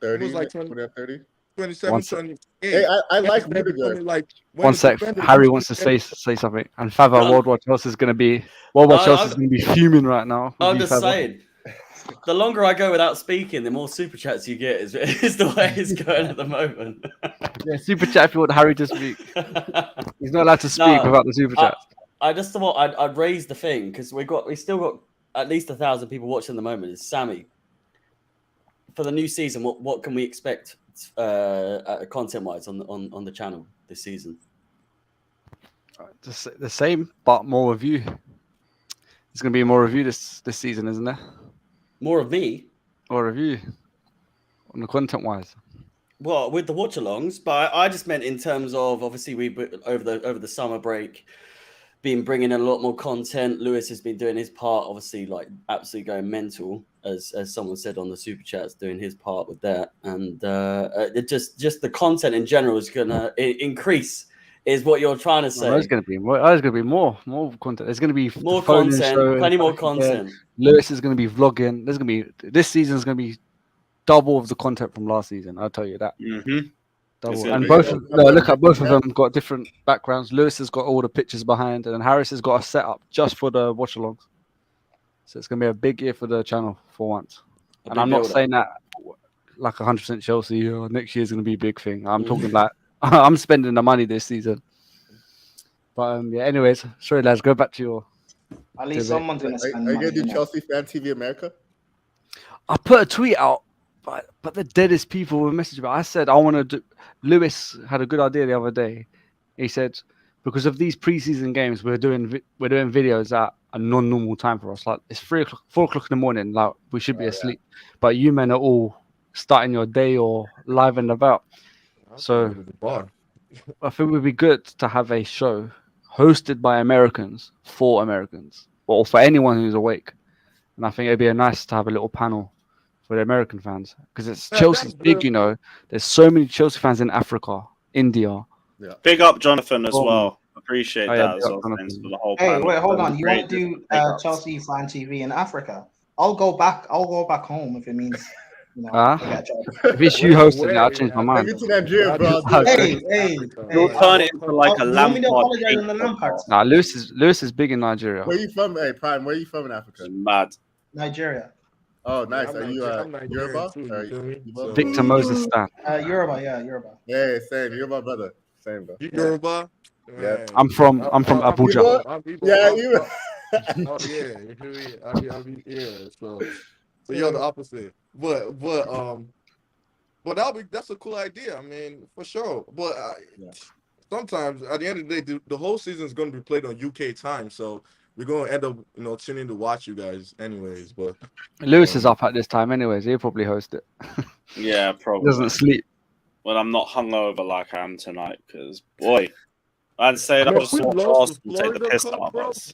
30, was like 30. 27, 28. Hey, I like Rudiger. One sec. Harry wants to say something. And Fava, World War Chelsea is going to be fuming right now. I'm just saying. The longer I go without speaking, the more super chats you get. Is the way it's going at the moment. Yeah, super chat if you want Harry to speak. He's not allowed to speak without the super chat. I just thought I'd raise the thing because we still got at least 1,000 people watching at the moment. It's Sammy. For the new season, what can we expect content-wise on the channel this season? Just the same, but more review. There's going to be more review this season, isn't there? More of me? More review on the content-wise. Well, with the watch-alongs, but I just meant in terms of, obviously, we over the summer break been bringing in a lot more content. Lewis has been doing his part, obviously, like absolutely going mental, as someone said on the super chats, doing his part with that, and it just the content in general is gonna increase. Is what you're trying to say? There's going to be more. There's going to be more content. There's going to be more content, plenty more content. Lewis is going to be vlogging. There's going to be this season is going to be double of the content from last season. I'll tell you that. Double. And look at both of them got different backgrounds. Lewis has got all the pictures behind, and Harris has got a setup just for the watch alongs. So it's going to be a big year for the channel for once. And I'm not saying that like 100% Chelsea or next year's going to be a big thing. I'm talking like I'm spending the money this season. But anyways, sorry lads, go back to your. At least someone's going to spend money. Are you going to do Chelsea Fan TV America? I put a tweet out, but the deadest people were messaging me. I said I want to do. Lewis had a good idea the other day. He said because of these preseason games, we're doing videos at a non-normal time for us. Like it's 4 o'clock in the morning. Like we should be asleep, but you men are all starting your day or live and about. So I think it would be good to have a show hosted by Americans for Americans or for anyone who's awake. And I think it'd be nice to have a little panel for the American fans because Yeah, Chelsea's that's big, good. you know. There's so many Chelsea fans in Africa, India. Yeah. Big up Jonathan as Oh. well. Appreciate Oh, yeah, that big as up well. Jonathan. Thanks for the whole Hey, panel. wait, hold Really on. You want to great. do Big ups. Chelsea fan TV in Africa? I'll go back home if it means, you know, Huh? I get a job. If it's you hosting it, I'll change my mind. Take me to Nigeria, bro. I'll do Okay. it. Hey, You'll turn it into like a you want me to Lampard apologize hate on the Lampard podcast. Nah, Lewis is big in Nigeria. Where you from? Hey, Prime, where you from in Africa? Mad. Nigeria. Oh, nice. I'm Are you Nigerian Yoruba? too, Or you feel me? Igbo? So- Victor Moses Stan. Yoruba, yeah, Yoruba. Yeah, same. You're my brother. Same, bro. You Yoruba? Yeah. Man. I'm from Abuja. I'm Igbo. Yeah, I'm- you. Oh yeah, you feel me? I mean, yeah. So you're the opposite. But that's a cool idea. I mean, for sure. But sometimes at the end of the day, the whole season is going to be played on UK time, so we're going to end up, tuning to watch you guys, anyways. But Lewis is up at this time, anyways. He'll probably host it. Yeah, He probably. doesn't sleep. Well, I'm not hungover like I am tonight because, boy, I'd say I that mean, just we watch lost the Arsenal take the Florida piss Cup, out of bro. us.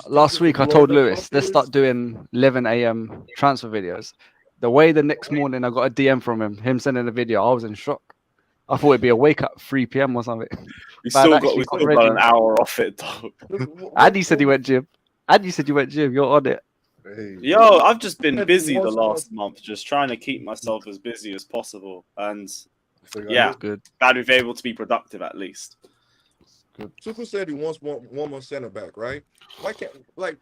Last week, I told Lewis, let's start doing 11 a.m. transfer videos. The way the next morning I got a DM from him sending a video, I was in shock. I thought it'd be a wake up 3 p.m. or something. We But still I'd got actually got an ready. hour off it, though. Andy said he went gym. You're on it. Yo, I've just been busy the last month, just trying to keep myself as busy as possible, and yeah, good. glad we've been able to be productive at least. Tuchel said he wants one more center back, right? Why can't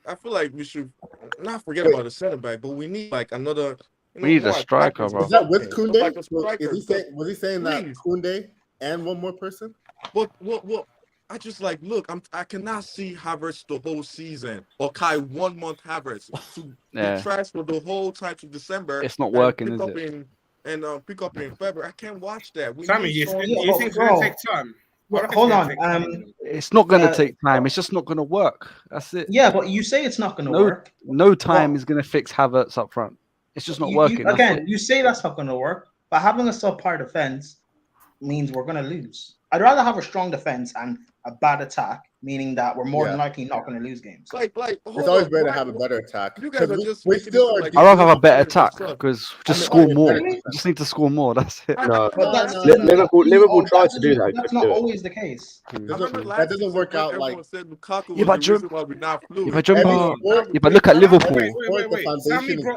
I feel like we should not forget about the center back, but we need like another. We need a striker, bro. Is that with Koundé? Like a striker, Was he saying that please. Koundé and one more person? But I just look. I cannot see Havertz the whole season or Kai 1 month Havertz to Yeah. be transferred the whole time to December. It's not and working, pick is up it? Pick up in February. I can't watch that. We Sammy, need you someone- think it's going to take time? Hold on. It's not going to take time. It's just not going to work. That's it. Yeah, but you say it's not going to work. No time is going to fix Havertz up front. It's just not working. That's Again, it. you say that's not going to work, but having a subpar defense means we're going to lose. I'd rather have a strong defense and a bad attack, meaning that we're more than likely not going to lose games. It's always better to have a better attack. You guys are just we making still it are. like I'd rather have a better attack stuff. because I just mean, score yeah, more. better You just need to score more. That's it. No, But that's Liverpool tried to do that. That's couldn't not do it. always the case. That doesn't work out like. Yeah, but Jumbo. sport- Yeah, but look at Liverpool. The foundation is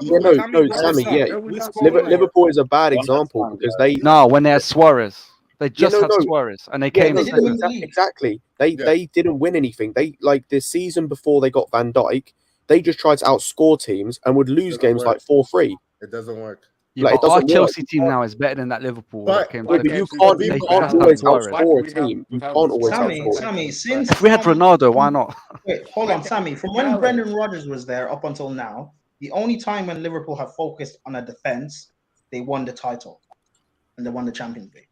Sammy, Liverpool is a bad example because they No, when they had Suarez, they just had no. Suarez, and they Yeah, came. no, second. exactly. They didn't win anything. They like the season before they got Van Dijk, they just tried to outscore teams and would lose games like 4-3. It doesn't work. Yeah, Like, it but our doesn't work. Chelsea team now is better than that Liverpool. But- that came But second. you can't They just always had Suarez. outscore a team. You can't always outscore. Sammy, since If we had Ronaldo, why not? Wait, hold on, Sammy. From when Brendan Rodgers was there up until now, the only time when Liverpool have focused on a defense, they won the title and they won the Champions League.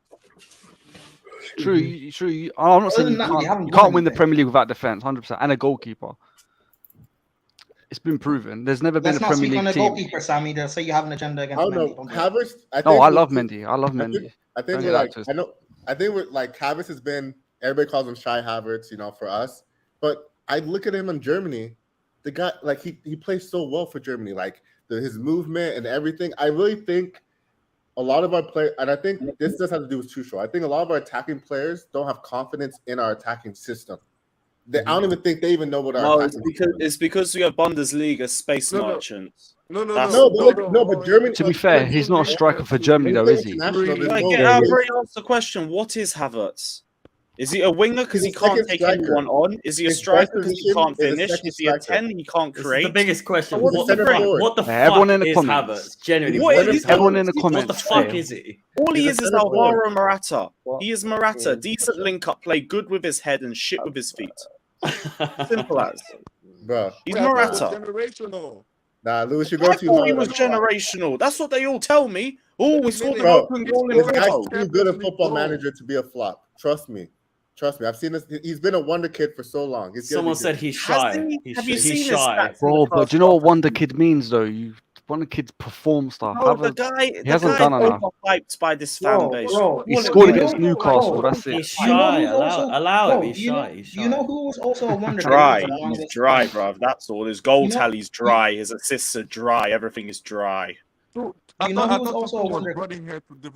True. I'm not saying Other you than that, you haven't can't won win the anything. Premier League without defense, 100%, and a goalkeeper. It's been proven. There's never been Let's a not Premier speak on League the team. goalkeeper, Sammy. They'll say you have an agenda I against don't know. Mendy. Don't do it. Havertz. I No, think I we're- love Mendy. I love Mendy. I think Don't we're get like. that I know. I think we're like Havertz has been. Everybody calls him Shy Havertz, for us. But I look at him in Germany. The guy, like he plays so well for Germany. Like his movement and everything. I really think a lot of our players, and I think this does have to do with Tuchel. I think a lot of our attacking players don't have confidence in our attacking system. I don't even think they even know what our No, attacking it's because we have Bundesliga space merchants. No, but Germany. To be fair, he's not a striker for Germany, though, is he? I've already asked the question. What is Havertz? Is he a winger because he He's a can't second take striker. anyone on? Is he a His striker striker because he position can't is a finish? second Is he a striker. 10 he can't This is create? the biggest question. What's What the the difference? fuck? What the fuck Everyone in the is comments. Havertz? Genuinely, What what is is Everyone Havertz? in the What comments. the fuck say. is he? All he He's is a is center forward. Alvaro Morata. He is Morata. Decent link up play, good with his head and shit with his feet. Simple as. Bro. He's Morata. Generational. Nah, Lewis, you I go too thought he hard. was generational. That's what they all tell me. Oh, we scored an Bro, open goal in this guy's Rio. too good a football manager to be a flop. Trust me. I've seen this. He's been a wonder kid for so long. He's gonna Someone be said good. he's shy. Have you He's seen his shy. stats? Bro, but do you know what Wonder Kid means, though? want the kid to perform stuff. No, the Havertz, guy, he hasn't the done guy's enough. overhyped by this fan base. He scored against Newcastle. That's He's it. shy. Allow it. He's shy. He's Do you know shy. who was also a wonder kid Dry. for the He's longest dry, time? bruv. That's all. His goal You know- tally's dry. His assists are dry. Everything is dry. Do you know who was also a wonder? Do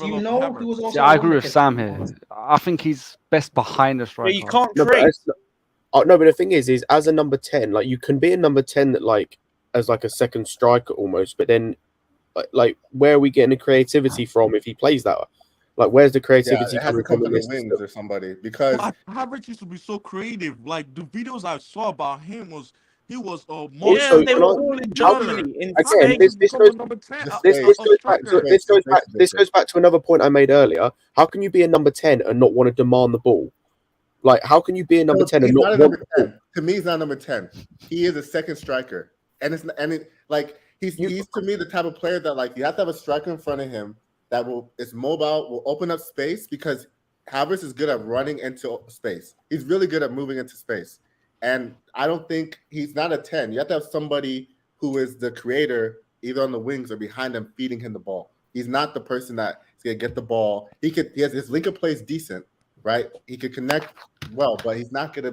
you know who was also? Yeah, I a agree wonder with kid? Sam here. I think he's best behind the striker. you can't No, but create. no, but the thing is as a number 10, like you can be a number 10 that like as like a second striker almost, but then like where are we getting the creativity from if he plays that? Like where's the Yeah, creativity it has to coming come from from in the this wings system? or somebody because Havertz used to be so creative. Like the videos I saw about him was he was a Yeah, Also, they can were I- all in how- Germany. In Again, Spain. this goes number 10. this goes back to another point I made earlier. How can you be a number 10 and not want to demand the ball? Like, how can you be a number 10 he's and not not a want number the ball? 10. To me, he's not number 10. He is a second striker, and he's to me the type of player that like you have to have a striker in front of him that is mobile, will open up space because Havertz is good at running into space. He's really good at moving into space, and I don't think he's not a 10. You have to have somebody who is the creator either on the wings or behind him, feeding him the ball. He's not the person that is gonna get the ball. He has his link of play is decent. Right, he could connect well, but he's not gonna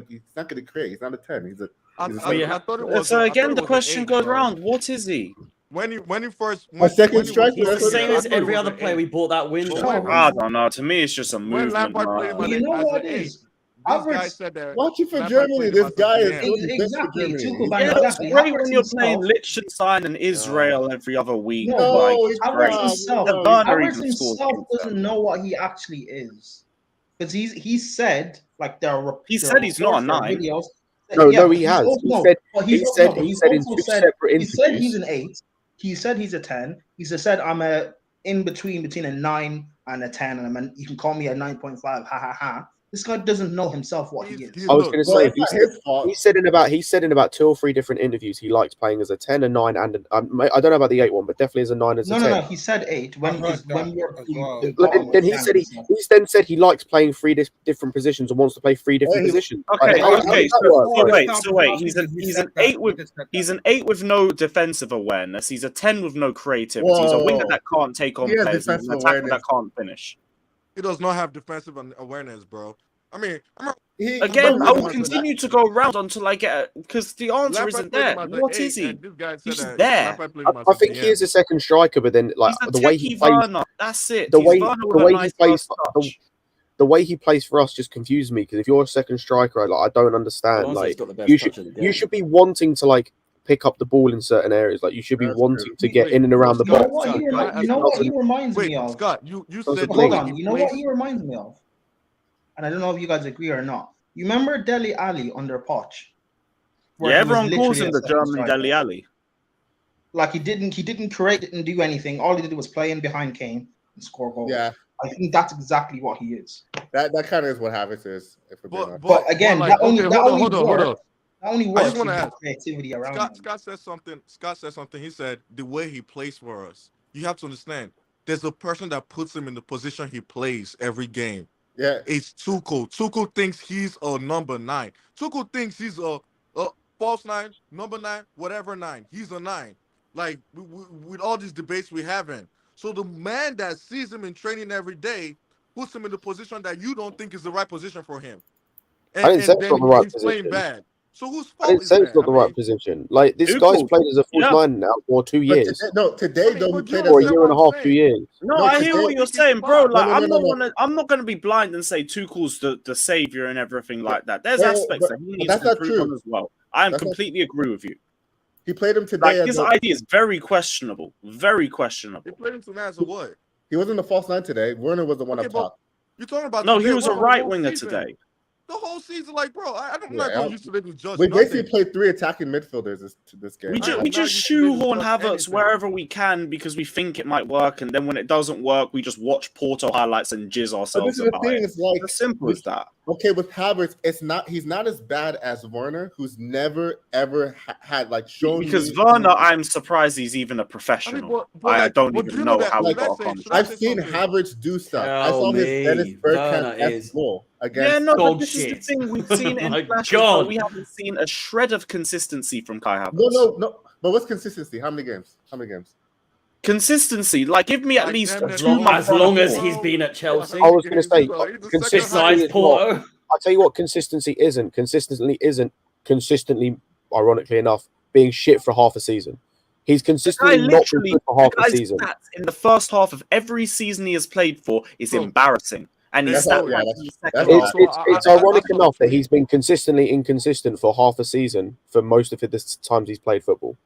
create. He's not a 10. He's a So again, the question goes around: what is he? When he first a second striker. He's the That's what same he as is. every other player we bought that window. I don't know. To me, it's just a movement. You know what it is? Havertz Watching for Germany, this guy is doing the best for Exactly. Germany. Tuchel, Yeah, it's exactly. great Havertz when you're himself- playing Liechtenstein and Israel every other week. No, like, but it's Havertz great. himself, Yeah, Werner Havertz even scores himself against them. doesn't know what he actually is, because he said like there are. He there said are he's not a reports or 9. Videos. No, Yeah, no, but he he's has. also- He no, said but he he's said no, but he he's said in also two said- separate He said he's interviews. an 8. He said he's a 10. He said I'm a in between a 9 and a 10, and you can call me a 9.5. Ha ha ha. This guy doesn't know himself what he is. I was going to say it's not his fault. he said in about 2 or 3 different interviews he likes playing as a 10, a 9, and I don't know about the 8 one, but definitely as a 9 as a 10. No. He said 8 when you're the But bottom then of he the said he standings. then said he likes playing 3 different positions and wants to play 3 different positions. Okay, Like, how okay. does that work? So wait. He's an 8 with no defensive awareness. He's a 10 with no creativity. He's a winger Whoa. that can't take on He has players. And an defensive attacker that awareness. can't finish. He does not have defensive awareness, bro. I mean, Again, I will continue to go around until I get because the answer isn't there. What is he? He's just there. I think he is a second striker, but then like He's a the way he techie plays, Werner. That's it. the He's way Werner the with a way nice he plays, first touch. the way he plays for us just confuses me because if you're a second striker, like I don't understand. Alonso's Like got the best you touch of the game. you should be wanting to like pick up the ball in certain areas. Like you should be wanting to get in and around the You know box. what? You know what he reminds me of. Scott, you said Hold on. You know what he reminds me of, and I don't know if you guys agree or not. You remember Dele Alli under Poch? Where Yeah, he was everyone calls literally him a the second German striker? Dele Alli. Like he didn't create, didn't do anything. All he did was play in behind Kane and score goals. Yeah. I think that's exactly what he is. That kind of is what Havertz is. If we're being honest. But again, like, that only okay, hold on. That only I works just with want to the ask. creativity around him. Scott said something. He said the way he plays for us. You have to understand. There's a person that puts him in the position he plays every game. Yeah, it's Tuchel. Tuchel thinks he's a number 9. Tuchel thinks he's a false 9, number 9, whatever 9. He's a 9. Like with all these debates we having. So the man that sees him in training every day puts him in the position that you don't think is the right position for him. And, I didn't say it's then not the right he's playing position. bad. So whose I fault didn't is say that? it's not the right position. Like this guy's played as a false 9 now for 2 years. Today though he played for a as year and a half, 2 years. No, I hear what you're saying, bro. Like No. I'm not gonna be blind and say Tuchel's the savior and everything like that. There's Yeah, aspects but that he needs that's to not improve true. on as well. I am That's not- completely agree with you. He played him today. Like his idea is very questionable. Very questionable. He played him tonight as a what? He wasn't the false 9 today. Werner was the one up top. You're talking about No, today, he was a what, the right whole winger season? today. The whole season, like, bro, I'm Yeah, not going to use to let him judge We nothing. basically played 3 attacking midfielders this game. We just shoehorn Havertz wherever we can because we think it might work, and then when it doesn't work, we just watch Porto highlights and jizz But ourselves this is the about thing. it. It's like As simple as that. Okay, with Havertz, he's not as bad as Werner, who's never ever had like shown. Because me- Werner, I'm surprised he's even a professional. I don't even know how he got a contract. I've seen Havertz do stuff. I Tell saw his me, Dennis Werner Bergkamp is goal against. Yeah, no, but dog this is shit. the thing. We've seen it Oh my in flashes, God. but we haven't seen a shred of consistency from Kai Havertz. No. But what's consistency? How many games? Consistency, like give me at Like, least damn near 2 two months. As long as bro. he's been at Chelsea. I was going to say, He's the consistency Besides is not. Porto. I'll tell you what, consistency isn't. Consistently, ironically enough, being shit for half a season. He's The guy consistently not been literally, good for the half a guy's season. stats in the first half of every season he has played for is Bro. embarrassing. And his That's stat all- yeah, line that's- in the that's second all. half. It's ironic enough that he's been consistently inconsistent for half a season for most of the times he's played football.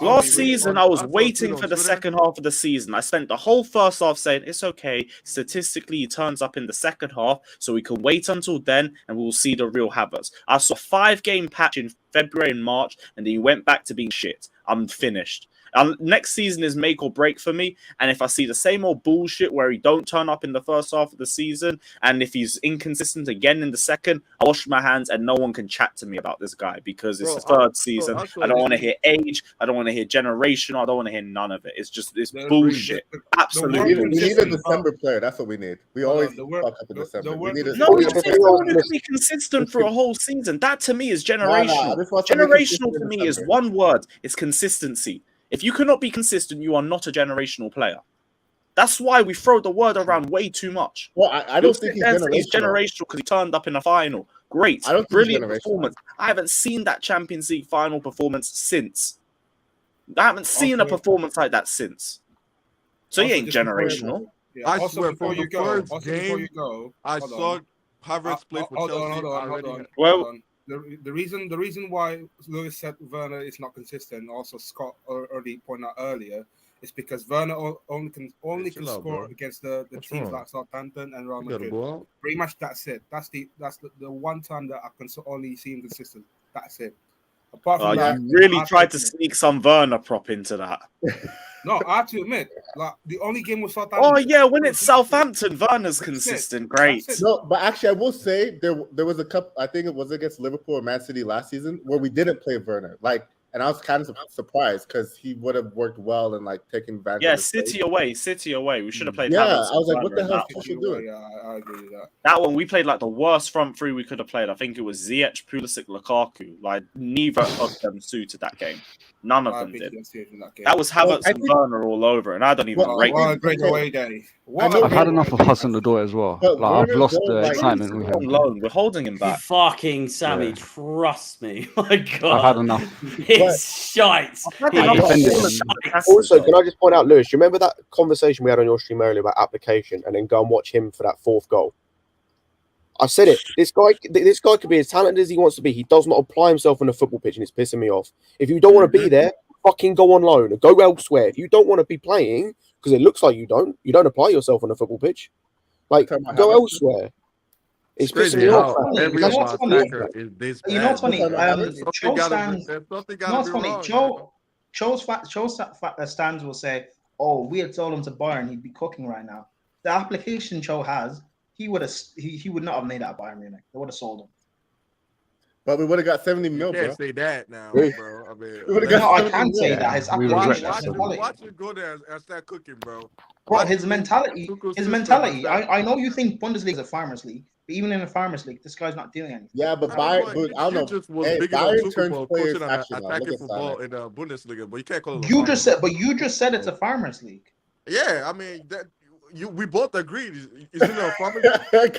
Last season, I was waiting for the second half of the season. I spent the whole first half saying, it's okay. Statistically, he turns up in the second half, so we can wait until then, and we'll see the real Havertz. I saw a 5-game patch in February and March, and then he went back to being shit. I'm finished. Next season is make or break for me, and if I see the same old bullshit where he don't turn up in the first half of the season, and if he's inconsistent again in the second, I wash my hands and no one can chat to me about this guy because it's his third season. I don't want to hear age, I don't want to hear generation, I don't want to hear none of it. It's just bullshit. Absolutely. We need a December player. That's what we need. We always fuck up in December. We need a No, you just want to be consistent for a whole season. That to me is generational. Generational to me is one word. It's consistency. If you cannot be consistent, you are not a generational player. That's why we throw the word around way too much. Well, I don't think he's generational because he turned up in a final. Great, I don't think brilliant he's performance. I haven't seen that Champions League final performance since. I haven't seen a performance like that since. So he ain't generational. I swear, before from you the go, first also before you game, go, I hold saw on. Havertz play for Hold Chelsea. on. already. Well, the reason why Lewis said Werner is not consistent, also Scott already pointed out earlier, is because Werner only can chill out, score bro. against the What's teams wrong? like Southampton and Real You gotta Madrid. go out. Pretty much that's it. That's the one time that I can only see him consistent. That's it. Apart from that, you really I tried to think- sneak some Werner prop into that. No, I have to admit, like the only game with Southampton. Oh yeah, when it's Southampton, Werner's consistent. Great. No, but actually, I will say there was a couple. I think it was against Liverpool or Man City last season where we didn't play Werner. And I was kind of surprised because he would have worked well and taken advantage. Yeah, of the City away. We should have played. Yeah, Havertz I was like, and what the Werner hell in is that Tuchel doing? Yeah, I agree with that. That one we played like the worst front three we could have played. I think it was Ziyech, Pulisic, Lukaku. Like neither of them suited that game. None of them did. That was Havertz and Werner all over, and I don't even rate What a them. great away day. I've had enough of Hassan Odoi as well. But Like, I've Werner's lost goal, the like- excitement with him. Loan. We're holding him back. Fucking Sammy, Yeah. trust me. My God. I've had enough. It's shite. Also, can I just point out, Lewis, you remember that conversation we had on your stream earlier about application and then go and watch him for that fourth goal? I said it. This guy could be as talented as he wants to be. He does not apply himself on the football pitch and it's pissing me off. If you don't want to be there, fucking go on loan or go elsewhere. If you don't want to be playing, because it looks like you don't apply yourself on the football pitch. Like, go elsewhere. It's pissing me off. Every You know what's funny? attacker is this You know what's funny? Something Joe gotta stands. be- something You gotta know what's be funny? wrong, Joe's stands will say, "Oh, we had sold him to Bayern, he'd be cooking right now." The application Joe has, he would not have made that at Bayern Munich. They would have sold him. But we would have got 70 mil, You bro. can't say that now, We- bro. I mean, we would've No, got I 70 can say mil. that his We application regret is that. mentality. watch him go there and start cooking, bro. His mentality. I know you think Bundesliga is a farmers league, but even in a farmers league, this guy's not doing anything. Yeah, but I Bayern, don't know, I don't know. you just was Hey, big enough Bayern Tuchel turns for players coaching action now. Look attacking at football Salah. in the Bundesliga, but you can't call it. You just said it's a farmers league. Yeah, I mean that. We both agreed. Isn't it a farmers?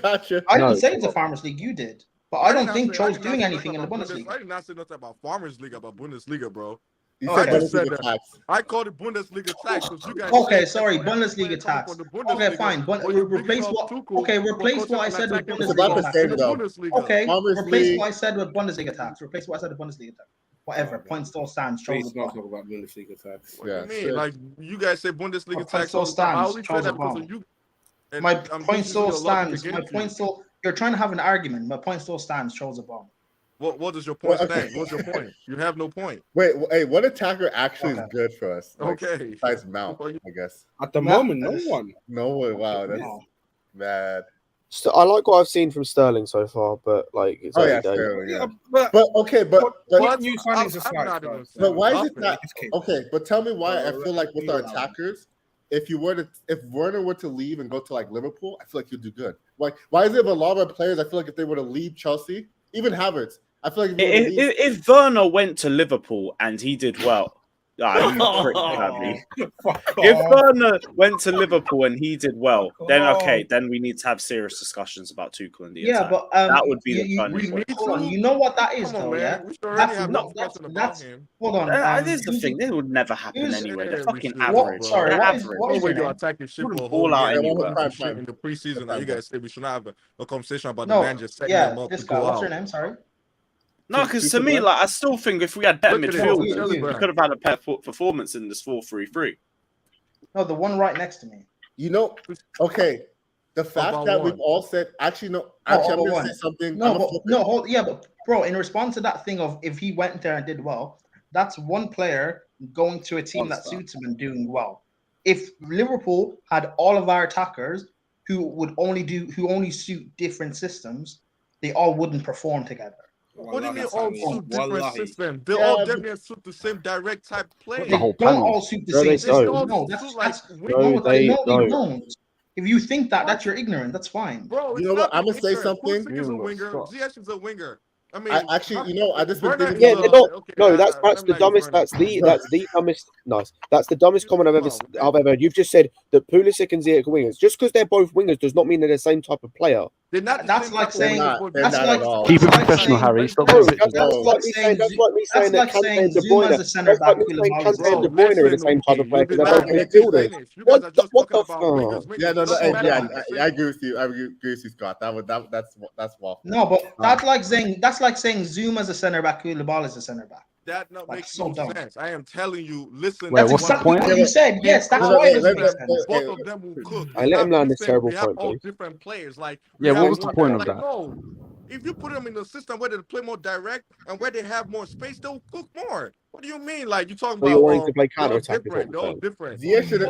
Gotcha. I didn't say it's a farmers league. You did, but I did don't not think say- I Joe's did not doing say anything in the nothing about Bundesliga. I did not say nothing about Farmers League, about Bundesliga, bro. You I said just said Bundesliga that. tax. I called it Bundesliga tax because you guys. Okay, said sorry, every player Bundesliga coming tax. from the Okay, Bundesliga, fine. or you're big Replace enough what? Tuchel Okay, for replace coaching what I an said with attacking It's about Bundesliga the tax. same, in the though. Bundesliga. Okay, Farmers replace League. what I said with Bundesliga tax. Replace what I said with Bundesliga tax. Whatever. Point still stands. Shows Please the not ball. talk about Bundesliga tax. What do Yeah, you mean? sure. Like you guys say Bundesliga Point tax still all the time. I stands. only say Shows the that because ball. of you. And My I'm point just using still your logic stands. My against point you. still. You're trying to have an argument. My point still stands. Shows the ball. What does your point Well, okay. stand? What's your point? You have no point. Wait, hey, what attacker actually is good for us? Like, Okay. besides Mount, I guess. At the moment, no one. No one. Wow, that's No. bad. I like what I've seen from Sterling so far, but like it's Oh early yeah, days. Sterling, yeah. But But okay, but new signings aside, not even guys. But why is it Nothing. that okay? But tell me why I Well, feel like with our yeah. attackers, if Werner were to leave and go to like Liverpool, I feel like he'd do good. Like, why is it with a lot of our players? I feel like if they were to leave Chelsea, even Havertz, I feel like if they were to leave, If Werner went to Liverpool and he did well, You prick, Abby. If Werner went to Liverpool and he did well, then okay, then we need to have serious discussions about Tuchel in the attack. but that would be the turning point. Hold on, you know what that is, Come on, though, man. yeah? We should already have That's discussion about him. hold on. That is the thing. This would never happen anyway. They're fucking average. Sorry, They're what is average. what is your You're name? attacking shit for a Wouldn't whole ball out year. anywhere. In the preseason, now you guys say we should not have a conversation about the No, man just setting them up this to guy. go What's out. your name? Sorry. No, because to me, like I still think if we had better Look at it, midfielders, you- we could have had a better performance in this 4-3-3. No, the one right next to me. You know, okay. The fact about that one? we've all said, actually, no. No, Actually, I'm about going to one. say something. But bro, in response to that thing of if he went there and did well, that's one player going to a team that suits him and doing well. If Liverpool had all of our attackers who only suit different systems, they all wouldn't perform together. What do you mean all suit different systems? They Yeah, all definitely suit the same direct type play. They don't all suit the same system. No, they don't. If you think that, that's your ignorant. That's fine. Bro, You know what? I'm gonna say something. Pulisic is a winger. Ziyech is a winger. I mean, I just been Werner thinking. Yeah, about no, that's the dumbest. That's the dumbest. Nice. That's the dumbest comment I've ever heard. You've just said that Pulisic and Ziyech are wingers. Just because they're both wingers does not mean they're the same type of player. That's like saying. Keep it professional, Harry. Stop That's pictures. like me saying that Kante and De Bruyne. That's like me saying Kante and De Bruyne are the same type of player because they're both midfielders. What the fuck? Yeah, I agree with you. I agree with you, Scott. That's waffle. No, but that's like saying Zoom as a center back, Koulibaly as a center back. That makes no sense. I am telling you. Listen, wait, what's the point? What you said. Yes, that's why it makes sense. Both of them will cook. I let him learn this terrible We have point, all please. different players. Like Yeah, what was the point of that? No, if you put them in a system where they play more direct and where they have more space, they'll cook more. What do you mean? Like you talking about? You're wanting to play counter attack. They're all different. Ziyech should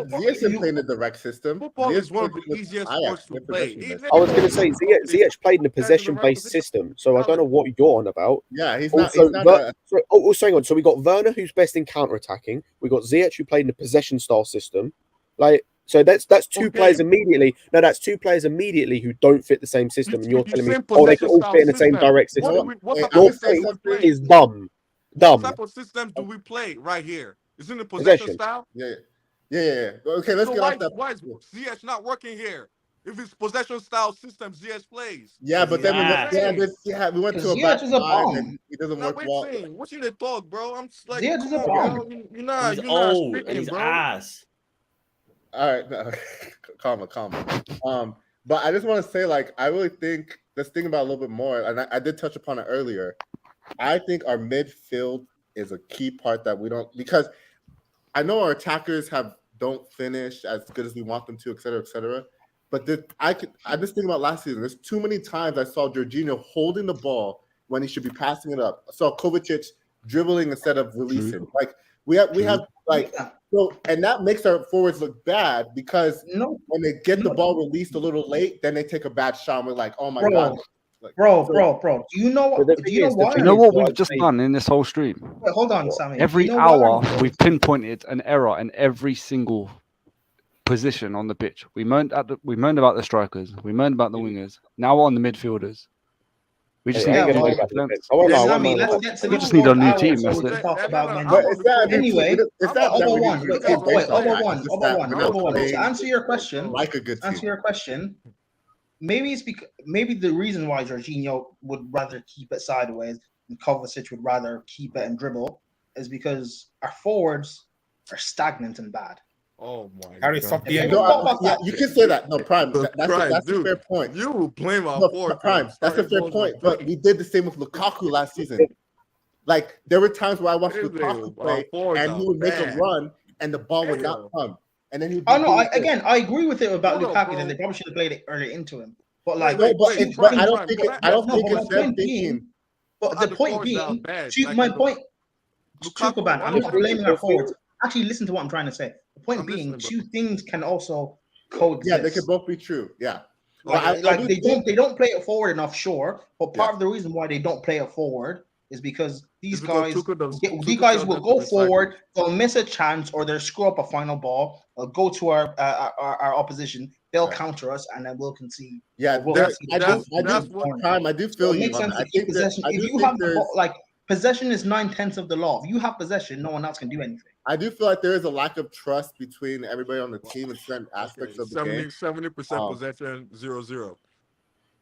play in the direct system. Football is one of the easiest sports to play. I was going to say Ziyech played in a possession-based system, so I don't know what you're on about. Yeah, he's also, not. Hang on. So we got Werner, who's best in counter-attacking. We got Ziyech, who played in a possession-style system. So that's two players immediately. No, that's two players immediately who don't fit the same system, and you're telling me, they can all fit in the same direct system. Your face is dumb. What type of systems do we play right here? Is it a possession style? Yeah. Okay, let's get off that. Why is Ziyech not working here? If it's possession style system, Ziyech plays. Yeah, but then we went to a back five and it doesn't work well. What's in the talk, bro? I'm just like, Ziyech is a bomb. You're not speaking, he's bro. ass. All right, no, calm. But I just want to say, like, I really think let's think about it a little bit more, and I did touch upon it earlier. I think our midfield is a key part that we don't, because I know our attackers don't finish as good as we want them to, et cetera. But I just think about last season. There's too many times I saw Jorginho holding the ball when he should be passing it up. I saw Kovacic dribbling instead of releasing. Like we have like. So, and that makes our forwards look bad because when they get the ball released a little late, then they take a bad shot. And we're like, oh my god, bro. Do you know what? Do you know what we've just done in this whole stream? Wait, hold on, Sammy. Every hour we've pinpointed an error in every single position on the pitch. We moaned about the strikers. We moaned about the wingers. Now we're on the midfielders. We just need to we just need a new team. That's it. Anyway, other one. To answer your question, like a good team. Maybe it's because the reason why Jorginho would rather keep it sideways and Kovacic would rather keep it and dribble is because our forwards are stagnant and bad. Oh my Harry, god! You can say that. No, Prime. That's a fair point. You will blame our forward. Prime. That's a fair point. But we did the same with Lukaku last season. Like there were times where I watched Lukaku play, and he would make a run, and the ball would not come, and then he. I agree with it about Lukaku. And they probably should have played it early into him. But like, I don't think it's them thinking. But the point being, my point, Tuchel, I'm not blaming our forwards. Actually, listen to what I'm trying to say. The point being, two things can also coexist. Yeah, they can both be true. Yeah, they don't play it forward enough, sure. But part of the reason why they don't play it forward is because these guys will go forward, they'll miss a chance, or they'll screw up a final ball, they'll go to our opposition, they'll counter us, and then we'll concede. Yeah, I do feel you. If you have the ball, like Possession is 9/10 of the law. If you have possession, no one else can do anything. I do feel like there is a lack of trust between everybody on the team in certain aspects of the game. 70% possession, 0-0.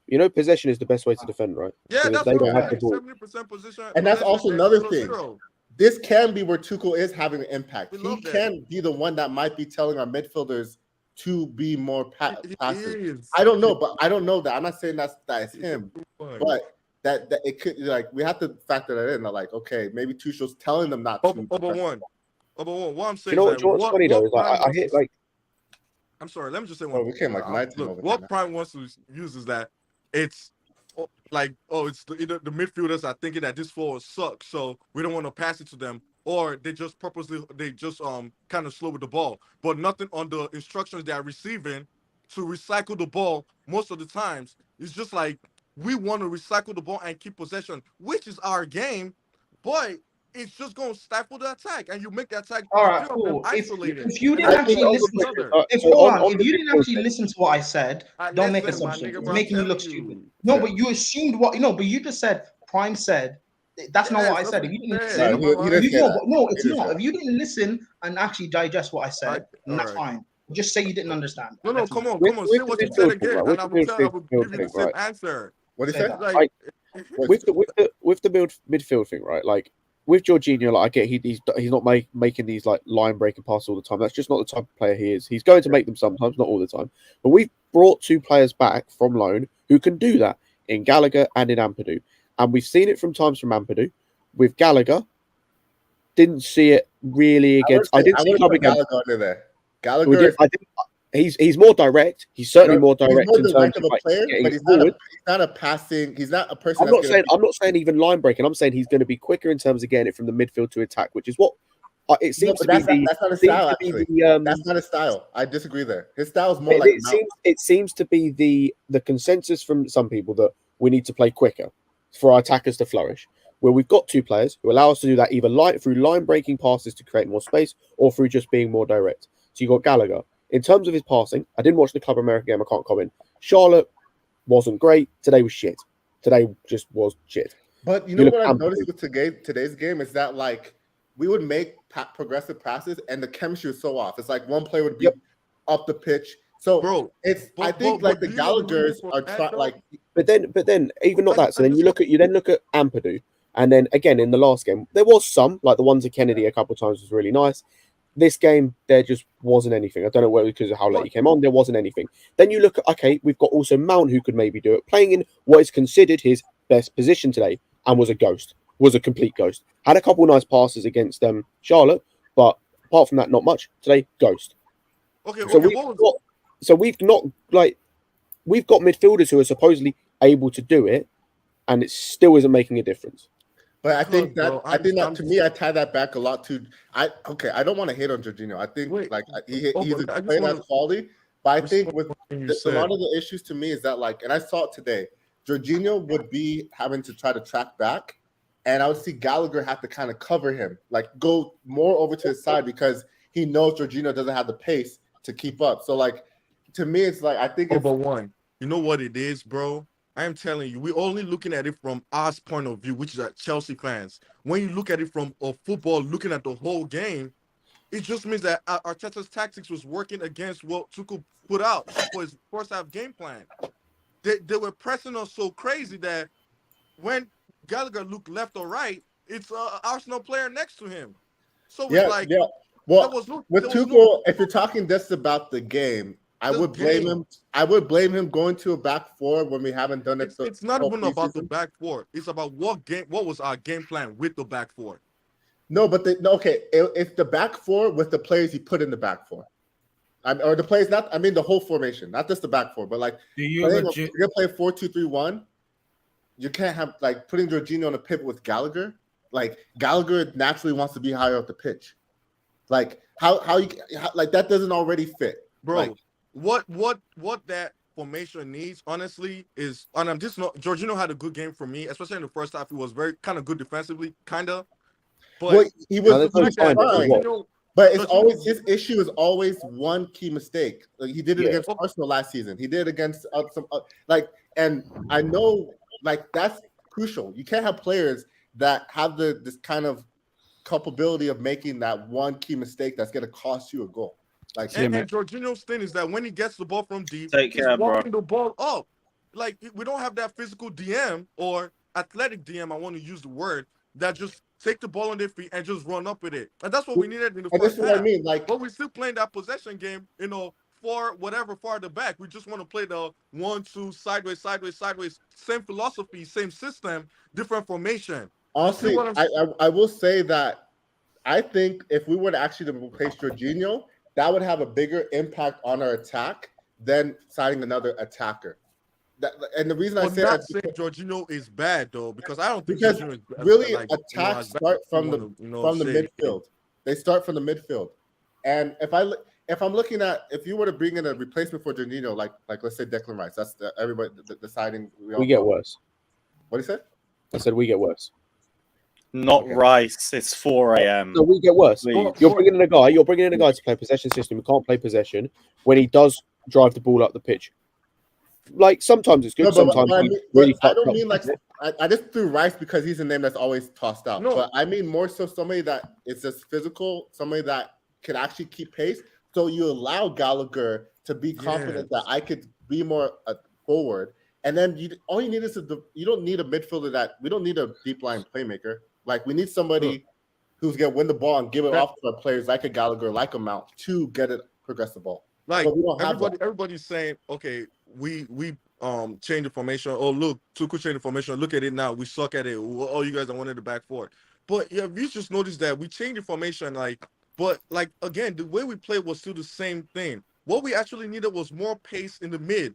You know, possession is the best way to defend, right? Yeah, Because if that's they what don't I'm have the saying. ball. 70% position. And that's also another thing. 0-0. This can be where Tuchel is having an impact. We He love that. can be the one that might be telling our midfielders to be more passive. is. I don't know, but I don't know that. I'm not saying that's him, but that it could, like, we have to factor that in. That, like, okay, maybe Tuchel's telling them not to. What I'm saying, You know what's funny though is like, I hit like. I'm sorry. Let me just say Oh, one. we came like 19 Look, over what here now. Prime wants to use is that it's it's the midfielders are thinking that this forward sucks, so we don't want to pass it to them, or they just purposely kind of slow with the ball, but nothing on the instructions they are receiving to recycle the ball. Most of the times, it's just like we want to recycle the ball and keep possession, which is our game, but it's just going to stifle the attack, and you make the attack All right, cool. isolated. If you didn't actually listen to if you didn't actually listen to what I said, don't make assumptions. It's making me look stupid. No, but you assumed what but you just said Prime said. That's not what I said. If you didn't listen, it's not. If you didn't listen and actually digest what I said, then that's fine. Just say you didn't understand. No, come on. Say what you said again, and I will give you the same answer. What did you say? Like, with the midfield thing, right? Like with Jorginho, like I get he's not making these like line breaking passes all the time. That's just not the type of player he is. He's going to make them sometimes, not all the time. But we've brought two players back from loan who can do that in Gallagher and in Ampadu, and we've seen it from times from Ampadu. With Gallagher, didn't see it really against. I didn't see it coming Gallagher under there. Gallagher. He's more direct. He's certainly more direct He's in more terms direct of of a like, player, but he's not a passing. He's not a person. I'm not saying even line breaking. I'm saying he's going to be quicker in terms of getting it from the midfield to attack, which is what it seems to be. That's not a style. Actually, that's not a style. I disagree there. His style is more like. It seems to be the consensus from some people that we need to play quicker for our attackers to flourish. Where we've got two players who allow us to do that either through line breaking passes to create more space or through just being more direct. So you got Gallagher. In terms of his passing, I didn't watch the Club America game. I can't comment. Charlotte wasn't great. Today was shit. Today just was shit. But you know what I've noticed with today's game is that like we would make progressive passes and the chemistry was so off. It's like one player would be up the pitch. So I think the Gallaghers are trying like. But then even not that. So then you look at Ampadu, and then again in the last game there was some like the ones at Kennedy a couple of times was really nice. This game, there just wasn't anything. I don't know whether because of how late he came on, there wasn't anything. Then you look at, we've got also Mount who could maybe do it, playing in what is considered his best position today, and was a complete ghost. Had a couple of nice passes against Charlotte, but apart from that, not much. Today, ghost. So we've got midfielders who are supposedly able to do it, and it still isn't making a difference. But I think that to me, I tie that back a lot to I don't want to hate on Jorginho. I think he's a player that's quality, but I think with a lot of the issues to me is that and I saw it today, Jorginho would be having to try to track back, and I would see Gallagher have to kind of cover him, like go more over to his side because he knows Jorginho doesn't have the pace to keep up. So to me, it's I think number one, you know what it is, bro. I am telling you, we're only looking at it from our point of view, which is at Chelsea fans. When you look at it from a football, looking at the whole game, it just means that Arteta's tactics was working against what Tuchel put out for his first half game plan. They were pressing us so crazy that when Gallagher looked left or right, it's an Arsenal player next to him. So it's Well, with Tuchel, if you're talking just about the game, I would blame him. I would blame him going to a back four when we haven't done it. It's not even about the back four. It's about what was our game plan with the back four. No, but it's the back four with the players he put in the back four, or the players not. I mean the whole formation, not just the back four, but you're gonna play 4-2-3-1. You can't have putting Jorginho on a pivot with Gallagher. Gallagher naturally wants to be higher up the pitch. How that doesn't already fit, bro. What that formation needs, honestly, is, and I'm just not. Jorginho had a good game for me, especially in the first half. He was very kind of good defensively, kind of. But he was fine. But it's always his issue is always one key mistake. He did it against Arsenal last season. He did it against and I know that's crucial. You can't have players that have this kind of culpability of making that one key mistake that's going to cost you a goal. Like, and Jorginho's thing is that when he gets the ball from deep, Take he's care, bro. walking the ball up. Like, we don't have that physical DM or athletic DM, I want to use the word, that just take the ball on their feet and just run up with it. And that's what we needed in the first half. What I mean. Like, but we're still playing that possession game, far the back. We just want to play the 1-2 sideways, same philosophy, same system, different formation. Honestly, I will say that I think if we were to actually replace Jorginho, that would have a bigger impact on our attack than signing another attacker. And the reason I say that is Jorginho is bad though, because I don't think Jorginho is really attacks start from the midfield. They start from the midfield, and if I'm looking at, if you were to bring in a replacement for Jorginho, like let's say Declan Rice, that's everybody deciding. We get worse. What did you say? I said we get worse. Not Rice. It's 4 a.m. No, we get worse. Please. You're bringing in a guy to play possession system. We can't play possession when he does drive the ball up the pitch. Like, sometimes it's good, sometimes I don't mean like I just threw Rice because he's a name that's always tossed out. But I mean more so somebody that is just physical, somebody that can actually keep pace. So you allow Gallagher to be confident that I could be more forward. And then all you need is you don't need a midfielder we don't need a deep line playmaker. Like, we need somebody who's gonna win the ball and give it off to our players like a Gallagher, like a Mount, to get it, progress the ball. Like, we don't have everybody's saying, okay, we change the formation. Oh, look, Tuchel changed the formation. Look at it now. We suck at it. Oh, you guys are wanting the back four. But yeah, we just noticed that we changed the formation. But again, the way we played was still the same thing. What we actually needed was more pace in the mid.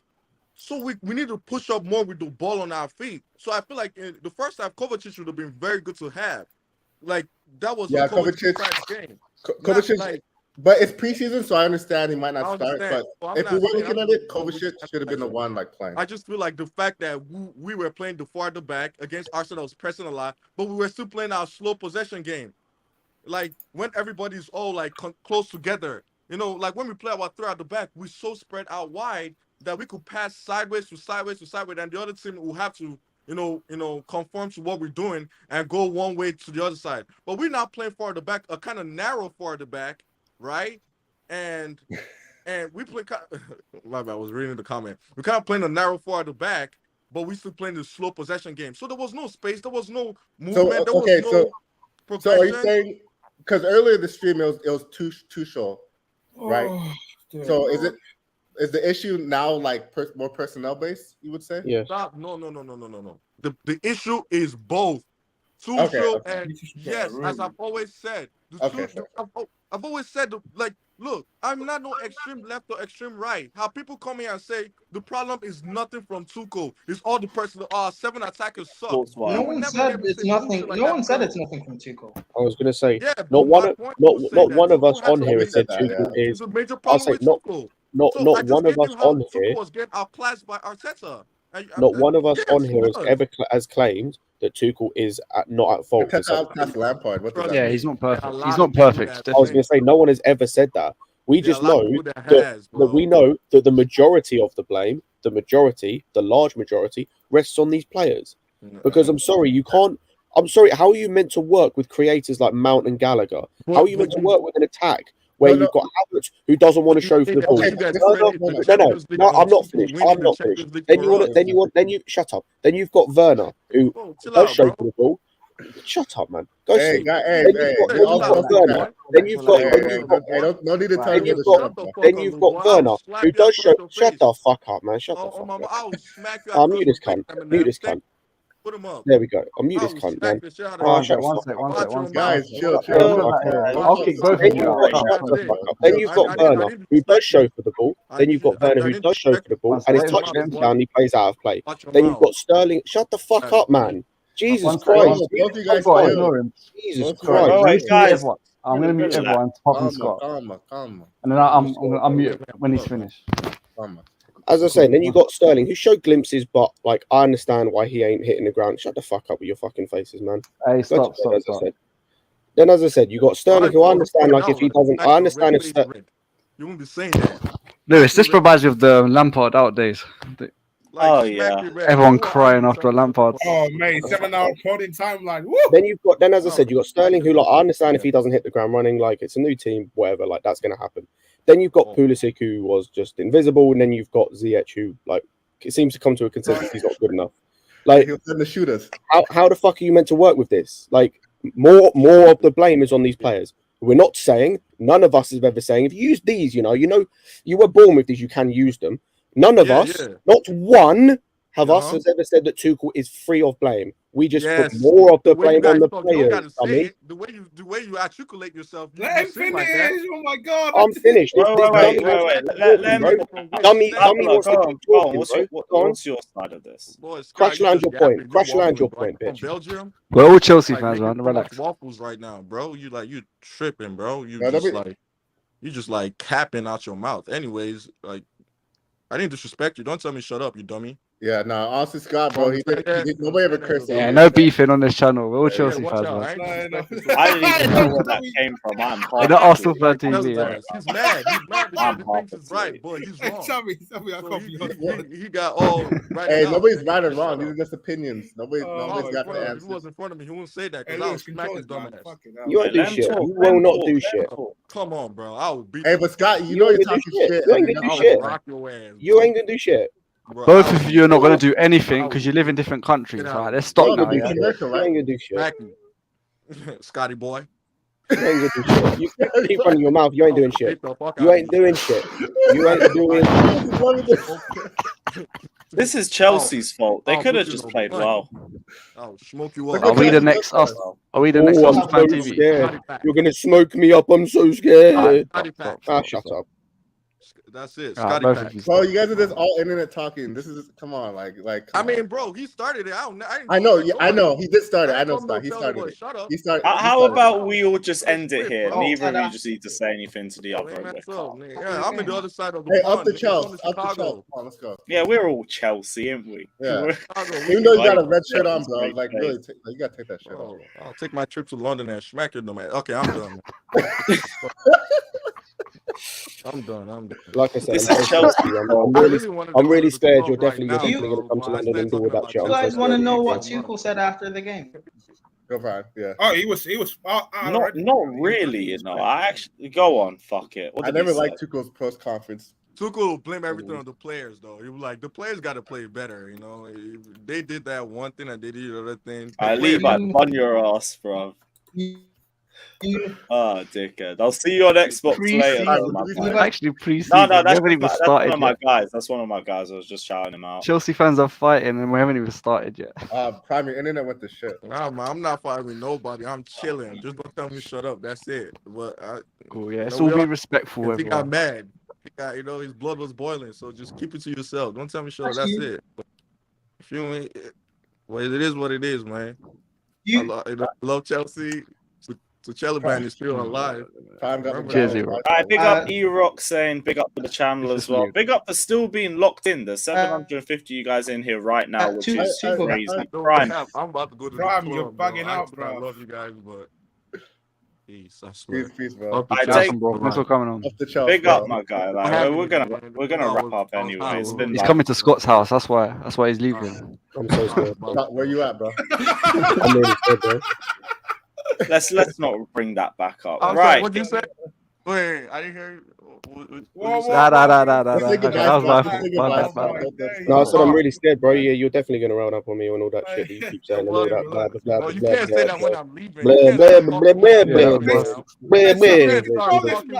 So we need to push up more with the ball on our feet. So I feel like in the first half, Kovacic would have been very good to have. Like, that was a Kovacic game. Kovacic. But it's preseason, so I understand he might not start. But if we were looking at it, Kovacic should have been the one playing. I just feel like the fact that we were playing the far the back against Arsenal was pressing a lot, but we were still playing our slow possession game. Like, when everybody's all close together, like when we play our throw at the back, we're so spread out wide that we could pass sideways to sideways, and the other team will have to conform to what we're doing and go one way to the other side. But we're not playing far the back, a kind of narrow far the back. Right, and we play. My bad, I was reading the comment. We kind of playing a narrow forward at the back, but we still playing the slow possession game. So there was no space, there was no movement, there was no progression. So are you saying, because earlier the stream it was Tuchel, right? So is the issue now more personnel based? You would say? Yeah. Stop. No. The issue is both Tuchel and yes, as I've always said. I've always said, look, I'm not no extreme left or extreme right. How people come here and say the problem is nothing from Tuchel. It's all the person. 7 attackers suck. No one said it's nothing. No one said it's nothing from Tuchel. I was gonna say, not one of us on here has said Tuchel is. I'll say not one of us on here. Was getting outclassed by Arteta. Not one of us on here has claimed that Tuchel is not at fault. That's Lampard. Yeah, he's not perfect. He's not perfect. I was going to say, no one has ever said that. We just know that we know that the majority of the blame, the large majority, rests on these players. Because I'm sorry, you can't. I'm sorry, how are you meant to work with creators like Mount and Gallagher? How are you meant to work with an attack where you've got Havertz who doesn't want to show for the ball? No, I'm not finished. I'm not finished. Then you shut up. Then you've got Werner who does show for the ball. Shut up, man. Go sleep. Then you've got Werner who does show. Shut the fuck up, man. Shut the fuck up. I'll mute this cunt. Put him up. There we go. I'll mute this cunt, man. One sec. Guys, chill. I'll kick both of you. Then you've got Werner, who does show for the ball. Then you've got Werner, who does show for the ball, and his touch is down, he plays out of play. Then you've got Sterling. Shut the fuck up, man. Jesus Christ. Jesus Christ. I'm going to mute everyone to Pop and Scott. And then I'll mute when he's finished. As I say, then you got Sterling, who showed glimpses, but I understand why he ain't hitting the ground. Shut the fuck up with your fucking faces, man. Hey, stop. Then, as I said, you got Sterling, who I understand, if he doesn't, I understand if you won't be saying that. Lewis, this provides you with the Lampard out days. Like, smack your back. Everyone Four crying hours after a Lampard. Oh, mate, 7-hour coding timeline. Woo! Then as I said, you've got Sterling, who, like, I understand if he doesn't hit the ground running, like, it's a new team, whatever, like, that's going to happen. Then you've got Pulisic, who was just invisible, and then you've got Ziyech, who, like, it seems to come to a consensus he's not good enough. Like, he'll send the shooters. How the fuck are you meant to work with this? Like, more of the blame is on these players. We're not saying, none of us is ever saying, if you use these, you were born with these, you can use them. None of us, not one of us has ever said that Tuchel is free of blame. We just put more of the blame on the players. The way you articulate yourself, Let him finish. like that. Oh my god. I'm finished. Wait. Let me. Dummy wants to keep talking, bro. What's your side of this? Crash land your point. Crash land your point, bitch. Belgium. We're all Chelsea fans, man. Relax. Waffles right now, bro. You tripping, bro. You just like capping out your mouth. Anyways, like, I didn't disrespect you. Don't tell me shut up, you dummy. Yeah, no, honestly, Scott, bro, nobody ever cursed. Yeah, no beefing on this channel. We're all Chelsea fans, man. I didn't even know where that came from. I'm We're not Arsenal fan TV. Yeah. He's mad. He's mad because he thinks it's right, but he's wrong. Tell me, I can't be he got all right. Hey, nobody's right or wrong. These are just opinions. Nobody's got the answer. If he was in front of me, he wouldn't say that because I would smack his dumb ass. You won't do shit. You will not do shit. Come on, bro. I will beat. Hey, but Scott, you know you're talking shit. You ain't gonna do shit. You ain't gonna do shit. Both of you are not going to do anything because you live in different countries. Right? Let's stop now. You ain't gonna do shit. Scotty boy. You ain't gonna do shit. You keep running your mouth. You ain't doing shit. You ain't doing shit. You ain't doing. This is Chelsea's fault. They could have just played well. I'll smoke you up. Are we the next us? Are we the next Arsenal fan TV? Scared. You're gonna smoke me up. I'm so scared. Shut up. That's it. Scotty bro, you guys are just all internet talking. This is come on, like. I mean, bro, he started it. I know. Yeah, I know. He did start it. I know. Scott. He started it. Shut up. He started. How about we all just end it here? Neither of you just need to say anything to the other. Yeah, I'm in the other side of the Hey, pond. up the Chelsea. Up the Chelsea. Come on, let's go. Yeah, we're all Chelsea, aren't we? Yeah. Even though you got a red shirt on, bro, like really, you gotta take that shirt off. I'll take my trip to London and smack your dumb ass. Okay, I'm done. I'm done. Like I said, this is Chelsea. I'm really scared. You're definitely going to come to London and do all that shit. You guys want to know what Tuchel said after the game? Go fine. Yeah. Oh, he was. Not really. You know, I actually go on. Fuck it. I never liked Tuchel's post conference. Tuchel will blame everything on the players, though. He was like, the players got to play better. You know, they did that one thing and they did the other thing. I leave. I bun your ass, bro. Oh, dickhead. I'll see you on Xbox later. Actually, pre-season. No, that's one of my guys. That's one of my guys. I was just shouting him out. Chelsea fans are fighting and we haven't even started yet. Prime, your internet went to shit. Nah, man, I'm not fighting with nobody. I'm chilling. Just don't tell me shut up. That's it. But cool, yeah. It's all be respectful. He got mad. His blood was boiling. So just keep it to yourself. Don't tell me shut up. That's it. But if you ain't, well, it is what it is, man. I love Chelsea. So Chelaban is still alive. Cheers, Alright, big up E-Rock saying big up to the channel as well. Big up for still being locked in. There's 750 you guys in here right now, which is crazy. Prime. I'm about to go to Prime, the club, you're bugging out, bro. I love you guys, but peace. I swear. Peace, bro. Thanks for coming on. Big up, my guy. Like, we're gonna wrap up anyway. It's been he's coming to Scott's house. That's why he's leaving. I'm so scared. Where you at, bro? I'm really scared, bro. Let's not bring that back up. I'm right. Sorry, what'd you say? Wait, I didn't hear you. Nah. No, I said I'm really scared, bro. Yeah, you're definitely gonna round up on me and all that shit that you keep saying and all that blah blah blah. You can't say that when I'm leaving.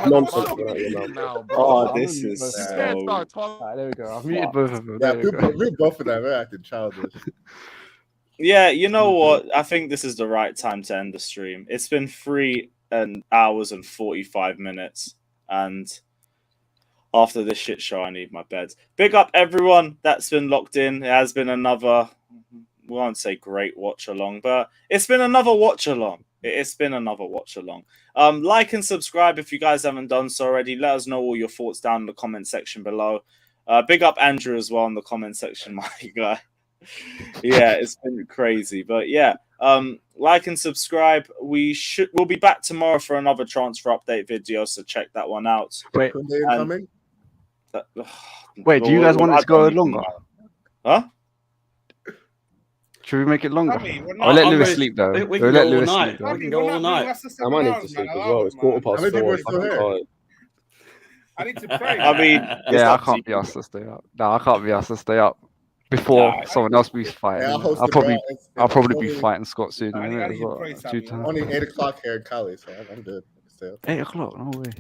Nonsense. Oh, this is so. There we go. I've muted both of them. Yeah, we both of them. We're acting childish. Yeah, you know what? I think this is the right time to end the stream. It's been 3 hours and 45 minutes. And after this shit show, I need my bed. Big up everyone that's been locked in. It has been another, we won't say great watch along, but it's been another watch along. It's been another watch along. Like and subscribe if you guys haven't done so already. Let us know all your thoughts down in the comment section below. Big up Andrew as well in the comment section, my guy. Yeah, it's been crazy, but yeah, like and subscribe. We'll be back tomorrow for another transfer update video, so check that one out. Wait, coming? Wait, do you guys want it to go longer? Huh? Should we make it longer? I mean, we're I'll not- let I'm Lewis ready- sleep though. we We'll can let go all Lewis night. sleep though. We can go all night. I might need to sleep as well. It's How many 4:15. people are still here? I need to pray. I mean, Yeah, I can't be asked to stay up. No, I can't be asked to stay up before Nah, someone else be fighting. Hey, I'll host I'll it, bro. probably, It's I'll probably be only- fighting Scott soon. I innit, need as you to well, pray, due Sammy. to- Only 8 o'clock here in Cali, so I'm good. Stay up. 8 o'clock, no way.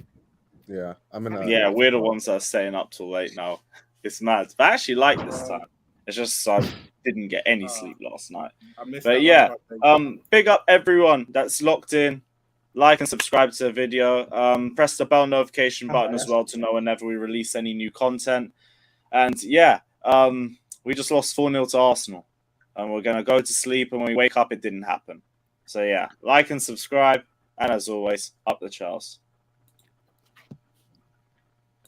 Yeah, I'm in. Yeah, we're the ones that are staying up till late now. It's mad. But I actually like this time. It's just I didn't get any sleep last night. I missed But that yeah, last night. big up everyone that's locked in. Like and subscribe to the video. Press the bell notification button as well to know whenever we release any new content. And yeah, we just lost 4-0 to Arsenal. And we're going to go to sleep, and when we wake up, it didn't happen. So yeah, like and subscribe. And as always, up the Charles.